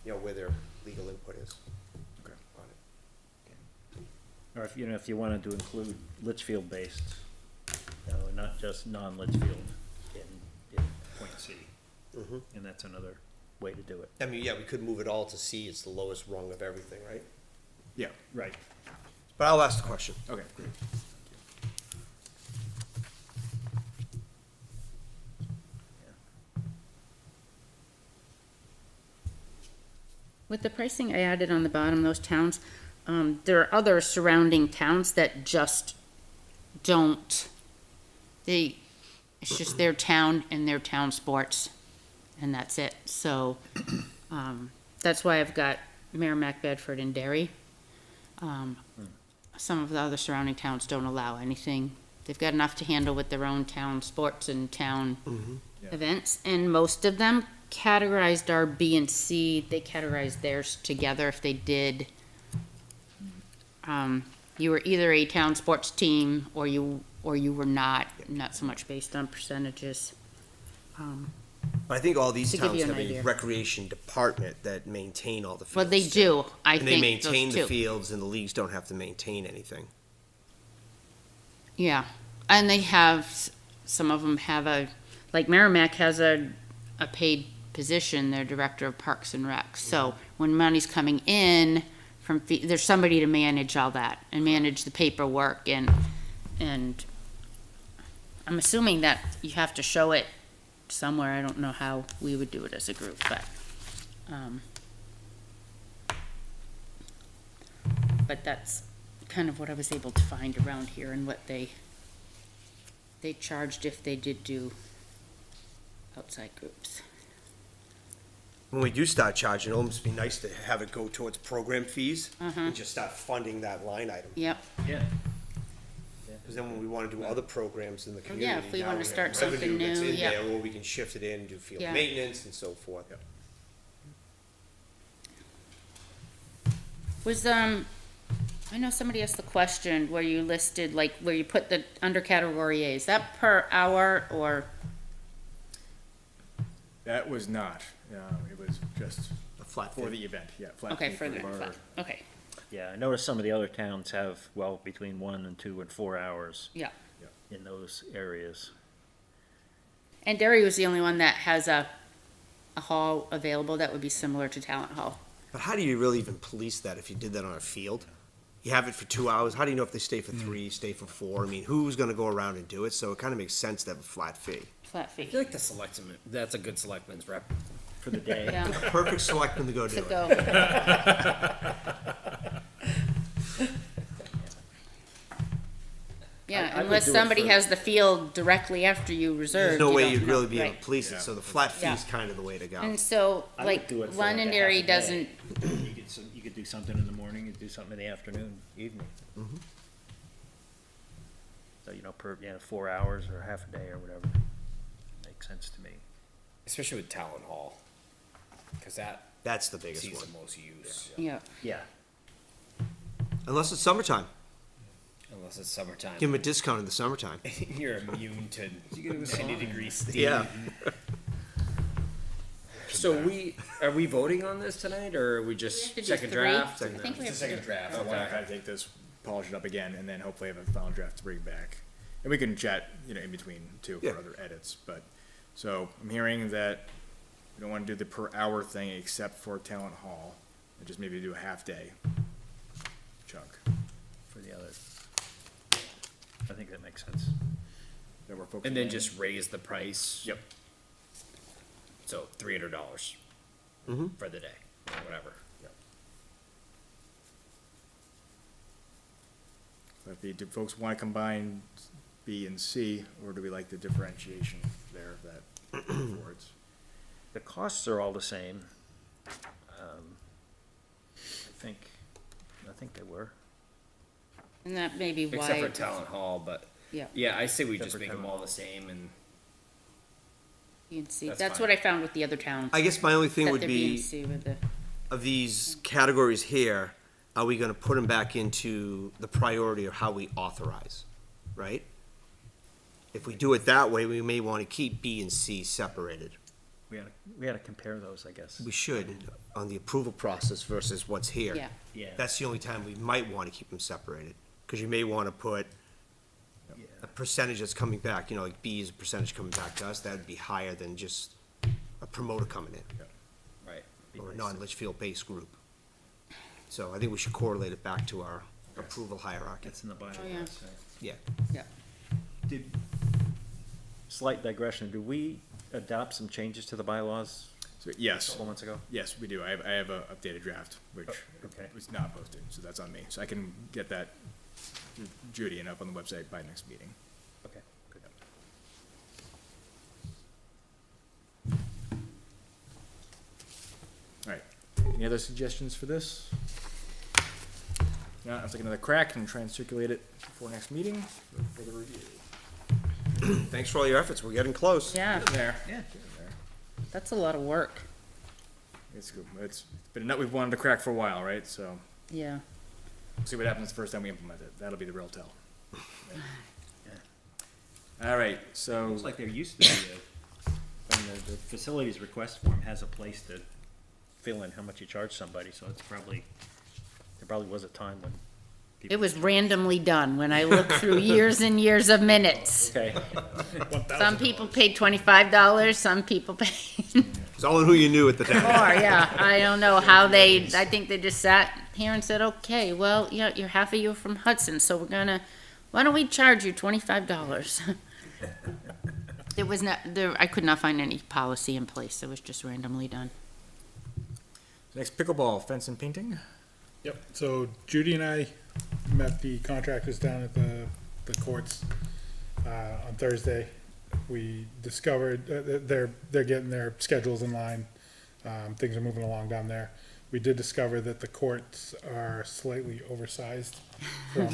[SPEAKER 4] where their legal input is.
[SPEAKER 1] Okay.
[SPEAKER 4] on it.
[SPEAKER 5] Or if you wanted to include Litchfield-based, not just non-Litchfield in point C.
[SPEAKER 4] Mhm.
[SPEAKER 5] And that's another way to do it.
[SPEAKER 4] I mean, yeah, we could move it all to C, it's the lowest rung of everything, right?
[SPEAKER 1] Yeah,
[SPEAKER 5] Right.
[SPEAKER 4] But I'll ask the question.
[SPEAKER 1] okay, great.
[SPEAKER 3] With the pricing I added on the bottom, those towns, there are other surrounding towns that just don't, it's just their town and their town sports, and that's it. So, that's why I've got Merrimack, Bedford, and Derry. Some of the other surrounding towns don't allow anything. They've got enough to handle with their own town sports and town
[SPEAKER 1] Yeah.
[SPEAKER 3] events, and most of them categorized our B and C, they categorized theirs together if they did. You were either a town sports team or you were not so much based on percentages.
[SPEAKER 4] But I think all these
[SPEAKER 3] To give
[SPEAKER 4] towns
[SPEAKER 3] you an
[SPEAKER 4] have a
[SPEAKER 3] idea.
[SPEAKER 4] recreation department that maintain all the fields.
[SPEAKER 3] Well, they do, I
[SPEAKER 4] And they
[SPEAKER 3] think,
[SPEAKER 4] maintain
[SPEAKER 3] those
[SPEAKER 4] the
[SPEAKER 3] two.
[SPEAKER 4] fields, and the leagues don't have to maintain anything.
[SPEAKER 3] Yeah, and they have, some of them have like Merrimack has a paid position, their director of Parks and Rec. So when money's coming in from, there's somebody to manage all that and manage the paperwork and I'm assuming that you have to show it somewhere. I don't know how we would do it as a group, but that's kind of what I was able to find around here and what they charged if they did do outside groups.
[SPEAKER 4] When we do start charging, it'll almost be nice to have it go towards program fees
[SPEAKER 3] Mm-hmm.
[SPEAKER 4] and just start funding that line item.
[SPEAKER 3] Yep,
[SPEAKER 5] Yeah.
[SPEAKER 4] Because Because then when we want to do other programs in the community.
[SPEAKER 3] Yeah, if we
[SPEAKER 4] now
[SPEAKER 3] wanna
[SPEAKER 4] have
[SPEAKER 3] start something
[SPEAKER 4] revenue that's
[SPEAKER 3] new,
[SPEAKER 4] in
[SPEAKER 3] yeah.
[SPEAKER 4] there, or we can shift it in and do field
[SPEAKER 3] Yeah.
[SPEAKER 4] maintenance and so forth.
[SPEAKER 3] Was, I know somebody asked the question where you listed, like, where you put the under category A, is that per hour or,
[SPEAKER 1] That was not, it was just
[SPEAKER 4] A flat
[SPEAKER 1] for
[SPEAKER 4] fee.
[SPEAKER 1] the event, yeah, flat
[SPEAKER 3] okay,
[SPEAKER 1] fee
[SPEAKER 3] for the,
[SPEAKER 1] bar.
[SPEAKER 3] okay,
[SPEAKER 5] Yeah, I noticed some of the other towns have, well, between 1 and 2 and 4 hours
[SPEAKER 3] yeah.
[SPEAKER 5] in those areas.
[SPEAKER 3] And Derry was the only one that has a hall available that would be similar to Talent Hall.
[SPEAKER 4] But how do you really even police that if you did that on a field? You have it for 2 hours, how do you know if they stay for 3, stay for 4? I mean, who's gonna go around and do it? So it kinda makes sense to have a flat fee.
[SPEAKER 3] Flat fee.
[SPEAKER 2] I feel like that's a good selectman's rep.
[SPEAKER 5] For the day.
[SPEAKER 3] Yeah,
[SPEAKER 4] Perfect selectman to go do
[SPEAKER 3] to
[SPEAKER 4] it.
[SPEAKER 3] go. Yeah,
[SPEAKER 5] I would
[SPEAKER 3] unless
[SPEAKER 5] do it
[SPEAKER 3] somebody
[SPEAKER 5] for-
[SPEAKER 3] has the field directly after you reserved.
[SPEAKER 4] There's no
[SPEAKER 3] you
[SPEAKER 4] way
[SPEAKER 3] don't
[SPEAKER 4] you'd
[SPEAKER 3] know,
[SPEAKER 4] really be able
[SPEAKER 3] right.
[SPEAKER 4] to police it, so the flat fee
[SPEAKER 3] Yeah.
[SPEAKER 4] is kind of the way to go.
[SPEAKER 3] And so,
[SPEAKER 5] I would
[SPEAKER 3] like,
[SPEAKER 5] do it for like a
[SPEAKER 3] Londonderry
[SPEAKER 5] half a day.
[SPEAKER 3] doesn't,
[SPEAKER 5] You could do something in the morning, you could do something in the afternoon, evening.
[SPEAKER 4] Mhm.
[SPEAKER 5] So, 4 hours or half a day or whatever. Makes sense to me.
[SPEAKER 2] Especially with Talent Hall, because that
[SPEAKER 4] That's the biggest
[SPEAKER 2] sees
[SPEAKER 4] one.
[SPEAKER 2] the most use,
[SPEAKER 3] yeah.
[SPEAKER 5] Yeah.
[SPEAKER 4] Unless it's summertime.
[SPEAKER 2] unless it's summertime.
[SPEAKER 4] Give them a discount in the summertime.
[SPEAKER 2] You're immune to 90-degree steam.
[SPEAKER 4] Yeah.
[SPEAKER 2] So are we voting on this tonight, or are we
[SPEAKER 3] We
[SPEAKER 2] just
[SPEAKER 3] have to do
[SPEAKER 2] second
[SPEAKER 3] 3.
[SPEAKER 2] draft?
[SPEAKER 3] I think we have to do.
[SPEAKER 2] draft.
[SPEAKER 1] I wanna kinda take this, polish it up again, and then hopefully have a final draft to bring back. And we can chat, in between too,
[SPEAKER 4] Yeah.
[SPEAKER 1] for other edits, but, so I'm hearing that we don't wanna do the per hour thing except for Talent Hall, and just maybe do a half day chunk.
[SPEAKER 5] For the other. I think that makes sense.
[SPEAKER 1] That we're focusing
[SPEAKER 2] And then
[SPEAKER 1] on.
[SPEAKER 2] just raise the price.
[SPEAKER 1] Yep.
[SPEAKER 2] So $300
[SPEAKER 4] Mhm.
[SPEAKER 2] for the day, or whatever.
[SPEAKER 1] But do folks wanna combine B and C, or do we like the differentiation there that affords?
[SPEAKER 5] The costs are all the same. I think they were.
[SPEAKER 3] And that may be
[SPEAKER 2] Except for
[SPEAKER 3] why,
[SPEAKER 2] Talent Hall, but
[SPEAKER 3] yeah,
[SPEAKER 2] yeah, I say we
[SPEAKER 5] Except
[SPEAKER 2] just
[SPEAKER 5] for
[SPEAKER 2] make them
[SPEAKER 5] Talent
[SPEAKER 2] all
[SPEAKER 5] Hall.
[SPEAKER 2] the same and
[SPEAKER 3] B and C.
[SPEAKER 2] That's
[SPEAKER 3] That's
[SPEAKER 2] fine.
[SPEAKER 3] what I found with the other towns.
[SPEAKER 4] I guess my only thing
[SPEAKER 3] that
[SPEAKER 4] would
[SPEAKER 3] they're B and
[SPEAKER 4] be,
[SPEAKER 3] C with the,
[SPEAKER 4] of these categories here, are we gonna put them back into the priority of how we authorize, right? If we do it that way, we may wanna keep B and C separated.
[SPEAKER 5] We had to compare those, I guess.
[SPEAKER 4] We should, on the approval process versus what's here.
[SPEAKER 3] yeah.
[SPEAKER 5] Yeah.
[SPEAKER 4] That's the only time we might wanna keep them separated, cause you may wanna put
[SPEAKER 5] Yeah.
[SPEAKER 4] a percentage that's coming back, like B is a percentage coming back to us, that'd be higher than just a promoter coming in,
[SPEAKER 2] right.
[SPEAKER 4] or a non-Litchfield based group. So I think we should correlate it back to our approval hierarchy.
[SPEAKER 5] It's in the bylaws,
[SPEAKER 3] Oh, yeah.
[SPEAKER 5] right?
[SPEAKER 4] Yeah.
[SPEAKER 3] Yeah.
[SPEAKER 5] Did, slight digression, did we adopt some changes to the bylaws
[SPEAKER 1] So,
[SPEAKER 5] a
[SPEAKER 1] yes,
[SPEAKER 5] couple months ago?
[SPEAKER 1] yes, we do. I have a updated draft, which
[SPEAKER 5] Okay.
[SPEAKER 1] was not posted, so that's on me. So I can get that to Judy and up on the website by next meeting.
[SPEAKER 5] Okay, good.
[SPEAKER 1] All right. Any other suggestions for this? No, I'll take another crack and try and circulate it before next meeting for the review.
[SPEAKER 4] Thanks for all your efforts, we're getting close.
[SPEAKER 3] Yeah,
[SPEAKER 1] There.
[SPEAKER 5] Yeah.
[SPEAKER 3] that's a lot of work.
[SPEAKER 1] It's good. It's been a nut we've wanted to crack for a while, right? So
[SPEAKER 3] Yeah.
[SPEAKER 1] see what happens the first time we implement it. That'll be the real tell. All right, so
[SPEAKER 5] Looks like there used to be the facilities request form has a place to fill in how much you charge somebody, so there probably was a time when people.
[SPEAKER 3] It was randomly done when I looked through years and years of minutes.
[SPEAKER 5] Okay,
[SPEAKER 3] Some people paid $25, some people paid
[SPEAKER 4] It's all in who you knew at the time.
[SPEAKER 3] more, yeah. I don't know how I think they just sat here and said, okay, well, yeah, you're half of you from Hudson, so why don't we charge you $25? There was I could not find any policy in place. It was just randomly done.
[SPEAKER 1] next pickleball fence and painting.
[SPEAKER 9] Yep, so Judy and I met the contractors down at the courts, on Thursday. We discovered, they're getting their schedules in line, things are moving along down there. we did discover that the courts are slightly oversized from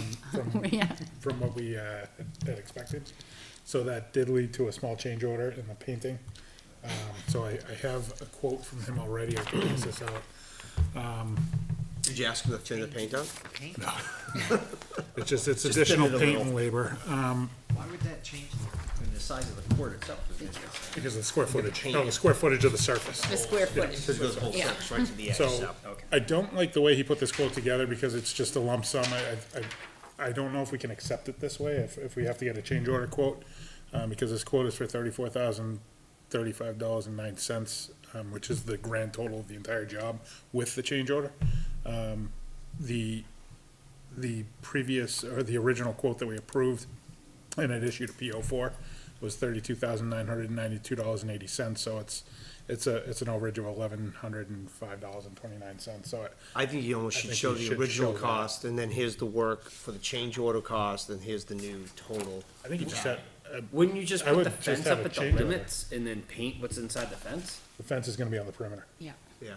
[SPEAKER 3] Yeah.
[SPEAKER 9] from what we had expected. So that did lead to a small change order in the painting. So I have a quote from him already. I can pass this out.
[SPEAKER 4] Did you ask him to thin the paint out?
[SPEAKER 9] It's additional paint and labor,
[SPEAKER 5] Why would that change the size of the court itself?
[SPEAKER 9] because of the square footage, the square footage of the surface.
[SPEAKER 3] The square footage.
[SPEAKER 4] Because it goes whole
[SPEAKER 3] Yeah.
[SPEAKER 4] surface right to the edge,
[SPEAKER 9] So,
[SPEAKER 4] so.
[SPEAKER 9] I don't like the way he put this quote together because it's just a lump sum. I don't know if we can accept it this way, if we have to get a change order quote, because this quote is for $34,035.09, which is the grand total of the entire job with the change order. The previous, or the original quote that we approved and had issued a PO for was $32,992.80, so it's an overage of $1,105.29, so
[SPEAKER 4] I think you almost
[SPEAKER 9] I
[SPEAKER 4] should
[SPEAKER 9] think
[SPEAKER 4] show
[SPEAKER 9] we
[SPEAKER 4] the
[SPEAKER 9] should
[SPEAKER 4] original
[SPEAKER 9] show that.
[SPEAKER 4] cost, and then here's the work for the change order cost, and here's the new total.
[SPEAKER 9] I think you just had,
[SPEAKER 2] Wouldn't you just
[SPEAKER 9] I
[SPEAKER 2] put
[SPEAKER 9] would
[SPEAKER 2] the
[SPEAKER 9] just
[SPEAKER 2] fence
[SPEAKER 9] have
[SPEAKER 2] up
[SPEAKER 9] a
[SPEAKER 2] at the
[SPEAKER 9] change order.
[SPEAKER 2] limits and then paint what's inside the fence?
[SPEAKER 9] the fence is gonna be on the perimeter.
[SPEAKER 3] Yeah.
[SPEAKER 4] Yeah.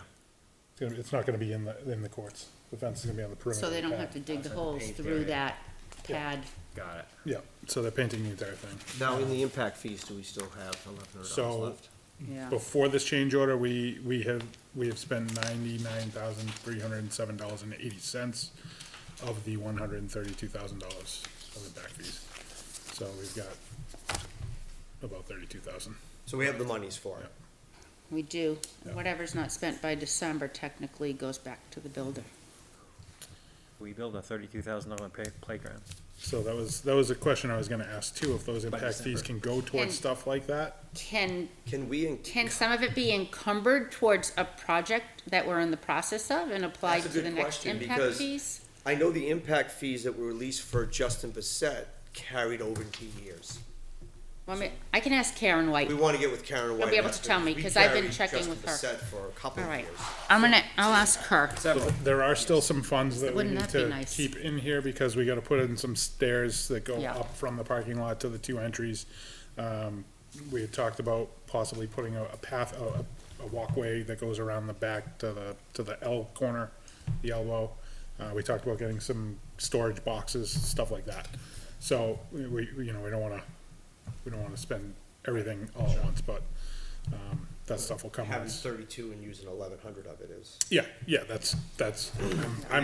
[SPEAKER 9] It's not gonna be in the courts. The fence is gonna be on the perimeter.
[SPEAKER 3] So they
[SPEAKER 9] of the
[SPEAKER 3] don't
[SPEAKER 9] pad.
[SPEAKER 3] have to dig the
[SPEAKER 2] Outside the
[SPEAKER 3] holes
[SPEAKER 2] paint
[SPEAKER 3] through
[SPEAKER 2] area.
[SPEAKER 3] that pad.
[SPEAKER 2] Got it.
[SPEAKER 9] Yeah, so they're painting the entire thing.
[SPEAKER 4] Now, in the impact fees, do we still have $1,100
[SPEAKER 9] So-
[SPEAKER 4] left?
[SPEAKER 3] Yeah.
[SPEAKER 9] Before this change order, we have spent $99,307.80 of the $132,000 of the back fees. So we've got about 32,000.
[SPEAKER 4] So we have the monies for it.
[SPEAKER 3] We do.
[SPEAKER 9] Yeah.
[SPEAKER 3] Whatever's not spent by December technically goes back to the builder.
[SPEAKER 5] We build a $32,000 playground.
[SPEAKER 9] So that was a question I was gonna ask too, if those impact fees
[SPEAKER 5] December.
[SPEAKER 9] can go towards
[SPEAKER 3] Can-
[SPEAKER 9] stuff like that?
[SPEAKER 3] Can,
[SPEAKER 4] Can we,
[SPEAKER 3] can some of it be encumbered towards a project that we're in the process of and applied
[SPEAKER 4] That's a
[SPEAKER 3] to the
[SPEAKER 4] good
[SPEAKER 3] next
[SPEAKER 4] question,
[SPEAKER 3] impact
[SPEAKER 4] because-
[SPEAKER 3] fees?
[SPEAKER 4] I know the impact fees that were released for Justin Bissett carried over into years.
[SPEAKER 3] Well, I mean, I can ask Karen White.
[SPEAKER 4] We want to get with Karen White.
[SPEAKER 3] be able
[SPEAKER 4] on
[SPEAKER 3] to
[SPEAKER 4] that,
[SPEAKER 3] tell me,
[SPEAKER 4] we
[SPEAKER 3] 'cause I've been
[SPEAKER 4] carried
[SPEAKER 3] checking
[SPEAKER 4] Justin
[SPEAKER 3] with her.
[SPEAKER 4] Bissett for a couple
[SPEAKER 3] All
[SPEAKER 4] of
[SPEAKER 3] right.
[SPEAKER 4] years.
[SPEAKER 3] I'll ask her.
[SPEAKER 2] Several.
[SPEAKER 9] There are still some funds that we
[SPEAKER 3] Wouldn't
[SPEAKER 9] need
[SPEAKER 3] that be
[SPEAKER 9] to
[SPEAKER 3] nice?
[SPEAKER 9] keep in here because we gotta put in some stairs that go
[SPEAKER 3] Yeah.
[SPEAKER 9] up from the parking lot to the two entries. We had talked about possibly putting a path, a walkway that goes around the back to the L corner, the elbow. We talked about getting some storage boxes, stuff like that. So we don't wanna spend everything all at once, but, that stuff will come
[SPEAKER 4] Having
[SPEAKER 9] as.
[SPEAKER 4] 32 and using 1,100 of it is.
[SPEAKER 9] Yeah, I'm
[SPEAKER 4] It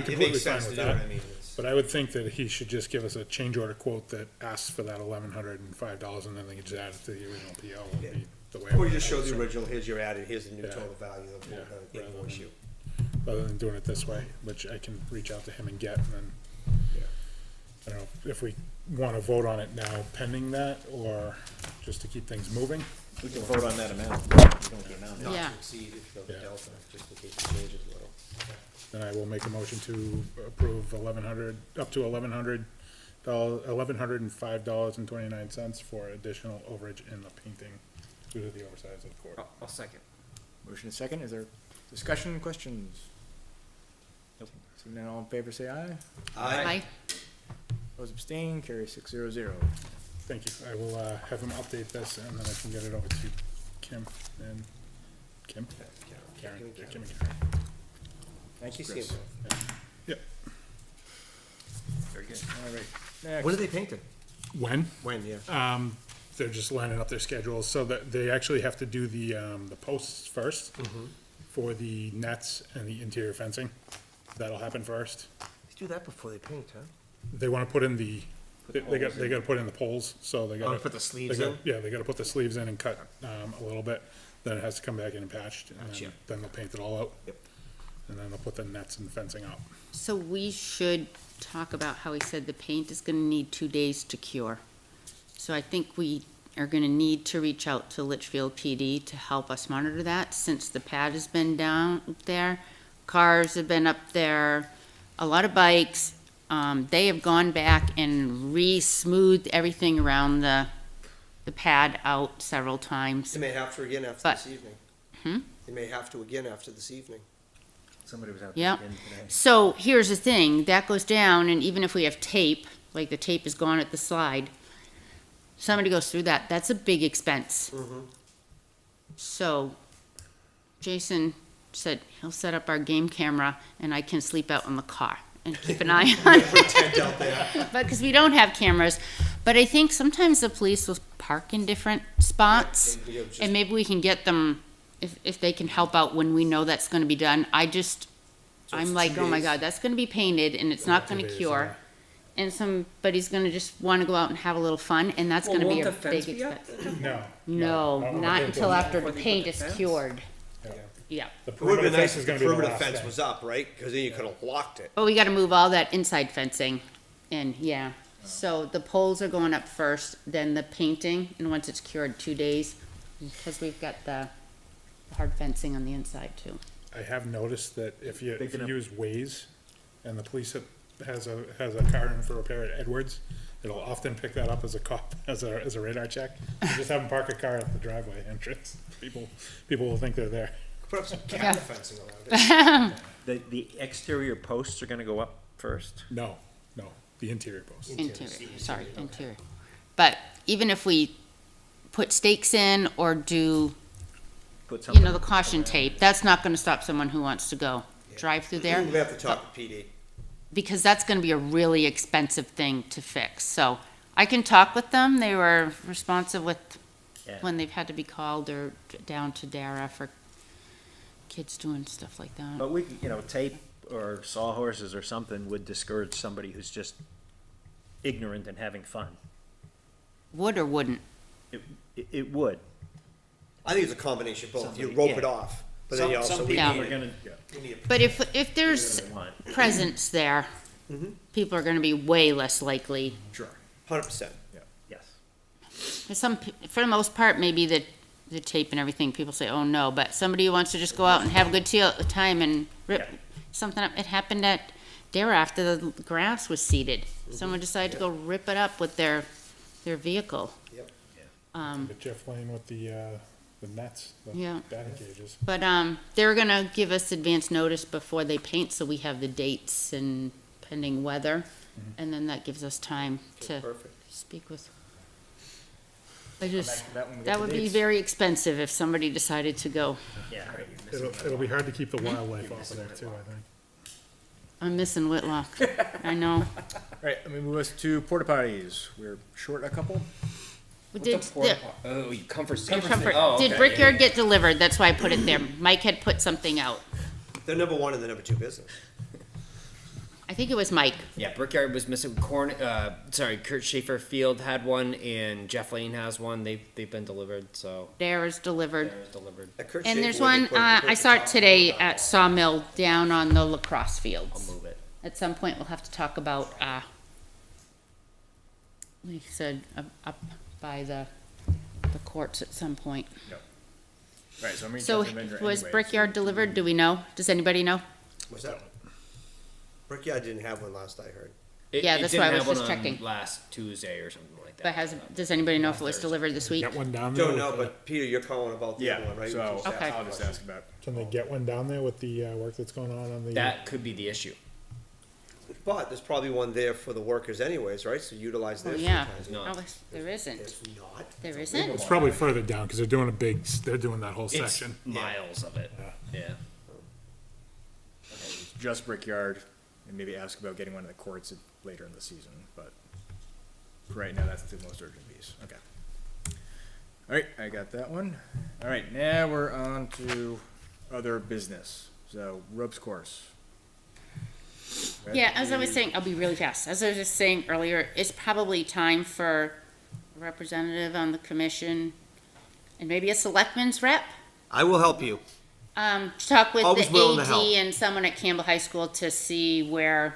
[SPEAKER 9] completely
[SPEAKER 4] makes
[SPEAKER 9] fine
[SPEAKER 4] sense
[SPEAKER 9] with
[SPEAKER 4] to do it,
[SPEAKER 9] that.
[SPEAKER 4] I mean, it's.
[SPEAKER 9] But I would think that he should just give us a change order quote that asks for that $1,105, and then they can just add it to the original PO, would
[SPEAKER 4] Yeah.
[SPEAKER 9] be the way.
[SPEAKER 4] Or
[SPEAKER 9] I
[SPEAKER 4] you just show
[SPEAKER 9] would
[SPEAKER 4] the
[SPEAKER 9] say.
[SPEAKER 4] original, here's your added, here's the new
[SPEAKER 9] Yeah.
[SPEAKER 4] total value that we're
[SPEAKER 9] Yeah,
[SPEAKER 4] gonna
[SPEAKER 9] rather
[SPEAKER 4] invoice
[SPEAKER 9] than-
[SPEAKER 4] you.
[SPEAKER 9] Rather than doing it this way, which I can reach out to him and get, and then, I don't know, if we wanna vote on it now pending that, or just to keep things moving.
[SPEAKER 5] We can vote on that amount. We don't the amount.
[SPEAKER 4] Not
[SPEAKER 3] Yeah.
[SPEAKER 4] to exceed if the
[SPEAKER 9] Yeah.
[SPEAKER 4] delta, just in case it changes a little.
[SPEAKER 9] Then I will make a motion to approve up to $1,105.29 for additional overage in the painting due to the oversize of the court.
[SPEAKER 2] I'll second.
[SPEAKER 1] Motion is second. Is there discussion, questions?
[SPEAKER 5] Nope.
[SPEAKER 1] Seeing none, all in favor, say aye.
[SPEAKER 3] Aye.
[SPEAKER 1] Opposed, abstain, carry 600.
[SPEAKER 9] Thank you. I will, have him update this and then I can get it over to Kim and Kim? Karen.
[SPEAKER 4] Kim and
[SPEAKER 9] Yeah,
[SPEAKER 4] Karen.
[SPEAKER 9] Kim and Karen.
[SPEAKER 1] Thank you,
[SPEAKER 4] See
[SPEAKER 1] Chris.
[SPEAKER 4] him.
[SPEAKER 9] Yep.
[SPEAKER 5] Very good.
[SPEAKER 1] All right, next.
[SPEAKER 4] When are they painting?
[SPEAKER 9] When?
[SPEAKER 4] When, yeah.
[SPEAKER 9] They're just lining up their schedules so that they actually have to do the posts first for the nets and the interior fencing. That'll happen first.
[SPEAKER 4] They do that before they paint, huh?
[SPEAKER 9] They wanna put in they gotta put in the poles, so they gotta.
[SPEAKER 4] put the sleeves
[SPEAKER 9] they gotta-
[SPEAKER 4] in?
[SPEAKER 9] Yeah, they gotta put the sleeves in and cut, a little bit, then it has to come back in and patched, and
[SPEAKER 4] Gotcha.
[SPEAKER 9] then they'll paint it all out.
[SPEAKER 4] Yep.
[SPEAKER 9] And then they'll put the nets and fencing up.
[SPEAKER 3] So we should talk about how he said the paint is gonna need 2 days to cure. So I think we are gonna need to reach out to Litchfield PD to help us monitor that, since the pad has been down there. Cars have been up there, a lot of bikes. They have gone back and re-smoothed everything around the pad out several times.
[SPEAKER 4] They may have to again after
[SPEAKER 3] But-
[SPEAKER 4] this evening.
[SPEAKER 3] Hmm?
[SPEAKER 4] They may have to again after this evening.
[SPEAKER 5] Somebody was out
[SPEAKER 3] Yeah.
[SPEAKER 5] there again today.
[SPEAKER 3] So here's the thing, that goes down, and even if we have tape, like the tape is gone at the slide, somebody goes through that, that's a big expense. So, Jason said he'll set up our game camera and I can sleep out in the car and keep an eye on it. But, because we don't have cameras. But I think sometimes the police will park in different spots, and maybe we can get them, if they can help out when we know that's gonna be done. I'm like, oh my God, that's gonna be painted and it's not gonna cure. And somebody's gonna just wanna go out and have a little fun, and that's gonna be a big expense.
[SPEAKER 9] No.
[SPEAKER 3] No, not until after the paint is cured. Yeah.
[SPEAKER 9] The
[SPEAKER 4] It would've been
[SPEAKER 9] perimeter
[SPEAKER 4] nice
[SPEAKER 9] fence is
[SPEAKER 4] if
[SPEAKER 9] gonna
[SPEAKER 4] the
[SPEAKER 9] be the
[SPEAKER 4] perimeter
[SPEAKER 9] last
[SPEAKER 4] fence
[SPEAKER 9] thing.
[SPEAKER 4] was up, right? Cause then you could've locked it.
[SPEAKER 3] But we gotta move all that inside fencing, and yeah. So the poles are going up first, then the painting, and once it's cured, 2 days, because we've got the hard fencing on the inside too.
[SPEAKER 9] I have noticed that if you
[SPEAKER 5] enough.
[SPEAKER 9] use Waze and the police has a car in for repair at Edwards, it'll often pick that up as a radar check. You just have them park a car at the driveway entrance. People will think they're there.
[SPEAKER 4] Put up some camera fencing around it.
[SPEAKER 5] The exterior posts are gonna go up first?
[SPEAKER 9] No, the interior post.
[SPEAKER 3] Interior. But even if we put stakes in or do,
[SPEAKER 5] Put
[SPEAKER 3] you
[SPEAKER 5] something.
[SPEAKER 3] know, the caution tape, that's not gonna stop someone who wants to go drive through there.
[SPEAKER 4] We have to talk to PD.
[SPEAKER 3] Because that's gonna be a really expensive thing to fix, so I can talk with them, they were responsive with,
[SPEAKER 5] Yeah.
[SPEAKER 3] when they've had to be called or down to Dara for kids doing stuff like that.
[SPEAKER 5] But we, tape or sawhorses or something would discourage somebody who's just ignorant and having fun.
[SPEAKER 3] Would or wouldn't?
[SPEAKER 5] It would.
[SPEAKER 4] I think it's a combination of both. You
[SPEAKER 5] Somebody-
[SPEAKER 4] rope
[SPEAKER 5] yeah.
[SPEAKER 4] it off, but then you also.
[SPEAKER 5] Some
[SPEAKER 4] we
[SPEAKER 3] Yeah.
[SPEAKER 5] people
[SPEAKER 4] need
[SPEAKER 5] are
[SPEAKER 4] it.
[SPEAKER 5] gonna,
[SPEAKER 4] We need it.
[SPEAKER 3] But if there's
[SPEAKER 5] they want.
[SPEAKER 3] presence there, people are gonna be way less likely.
[SPEAKER 4] 100%.
[SPEAKER 5] Yes.
[SPEAKER 3] For the most part, maybe the tape and everything, people say, oh no, but somebody who wants to just go out and have a good time and rip
[SPEAKER 5] Yeah.
[SPEAKER 3] something up, it happened at Dara after the grass was seeded. Someone decided to go rip it up with their vehicle.
[SPEAKER 4] Yep.
[SPEAKER 3] Um,
[SPEAKER 9] The Jeff Lane with the nets, the
[SPEAKER 3] Yeah.
[SPEAKER 9] batting cages.
[SPEAKER 3] But, they're gonna give us advance notice before they paint, so we have the dates and pending weather. And then that gives us time to
[SPEAKER 4] Perfect.
[SPEAKER 3] speak with. I just,
[SPEAKER 1] Back to that when we get
[SPEAKER 3] that
[SPEAKER 1] the
[SPEAKER 3] would be
[SPEAKER 1] dates.
[SPEAKER 3] very expensive if somebody decided to go.
[SPEAKER 5] Yeah.
[SPEAKER 9] It'll be hard to keep the wildlife off of there too, I think.
[SPEAKER 3] I'm missing Whitlock. I know.
[SPEAKER 1] All right, let me move us to porta potties. We're short a couple.
[SPEAKER 3] We
[SPEAKER 2] What's
[SPEAKER 3] did,
[SPEAKER 2] a porta oh, you comfort station. Oh,
[SPEAKER 3] did
[SPEAKER 2] okay.
[SPEAKER 3] Brickyard get delivered? That's why I put it there. Mike had put something out.
[SPEAKER 4] They're number one and the number two business.
[SPEAKER 3] I think it was Mike.
[SPEAKER 2] Yeah, Brickyard was missing. Kurt Schaefer Field had one, and Jeff Lane has one. They've been delivered, so
[SPEAKER 3] Theirs delivered.
[SPEAKER 2] they're delivered.
[SPEAKER 4] At Kurt
[SPEAKER 3] And
[SPEAKER 4] Schaefer,
[SPEAKER 3] there's
[SPEAKER 4] where they
[SPEAKER 3] one,
[SPEAKER 4] put-
[SPEAKER 3] I saw it today at Sawmill down on the lacrosse
[SPEAKER 2] I'll
[SPEAKER 3] fields.
[SPEAKER 2] move it.
[SPEAKER 3] At some point, we'll have to talk about, like I said, up by the courts at some point.
[SPEAKER 1] Right, so I'm reaching
[SPEAKER 3] So
[SPEAKER 1] out to the vendor
[SPEAKER 3] was
[SPEAKER 1] anyways.
[SPEAKER 3] Brickyard delivered? Do we know? Does anybody know?
[SPEAKER 4] What's that? Brickyard didn't have one last I heard.
[SPEAKER 3] Yeah, that's
[SPEAKER 2] didn't
[SPEAKER 3] why I was
[SPEAKER 2] have one
[SPEAKER 3] just
[SPEAKER 2] on
[SPEAKER 3] checking.
[SPEAKER 2] Last Tuesday or something like that.
[SPEAKER 3] But does anybody know if it was delivered this week?
[SPEAKER 9] Get one down there.
[SPEAKER 4] Don't
[SPEAKER 9] with
[SPEAKER 4] know,
[SPEAKER 9] the-
[SPEAKER 4] but Peter, you're calling about the other
[SPEAKER 1] Yeah,
[SPEAKER 4] one, right?
[SPEAKER 1] so
[SPEAKER 4] Just
[SPEAKER 3] Okay.
[SPEAKER 1] I'll just ask about.
[SPEAKER 9] Can they get one down there with the work that's going on the?
[SPEAKER 2] That could be the issue.
[SPEAKER 4] But there's probably one there for the workers anyways, right? So utilize
[SPEAKER 3] Oh,
[SPEAKER 4] theirs.
[SPEAKER 3] yeah.
[SPEAKER 4] sometimes.
[SPEAKER 2] No.
[SPEAKER 3] Oh, there isn't.
[SPEAKER 4] There's not.
[SPEAKER 3] There isn't?
[SPEAKER 9] It's probably further down because they're doing they're doing that whole
[SPEAKER 2] It's
[SPEAKER 9] section.
[SPEAKER 2] miles of it. Yeah.
[SPEAKER 1] Just Brickyard, and maybe ask about getting one of the courts later in the season, but for right now, that's the most urgent piece. Okay. All right, I got that one. All right, now we're on to other business. So ropes course.
[SPEAKER 3] Yeah, as I was saying, I'll be really fast. As I was just saying earlier, it's probably time for a representative on the commission and maybe a selectman's rep.
[SPEAKER 4] I will help you.
[SPEAKER 3] To talk with
[SPEAKER 4] Always willing
[SPEAKER 3] the
[SPEAKER 4] to help.
[SPEAKER 3] AD and someone at Campbell High School to see where,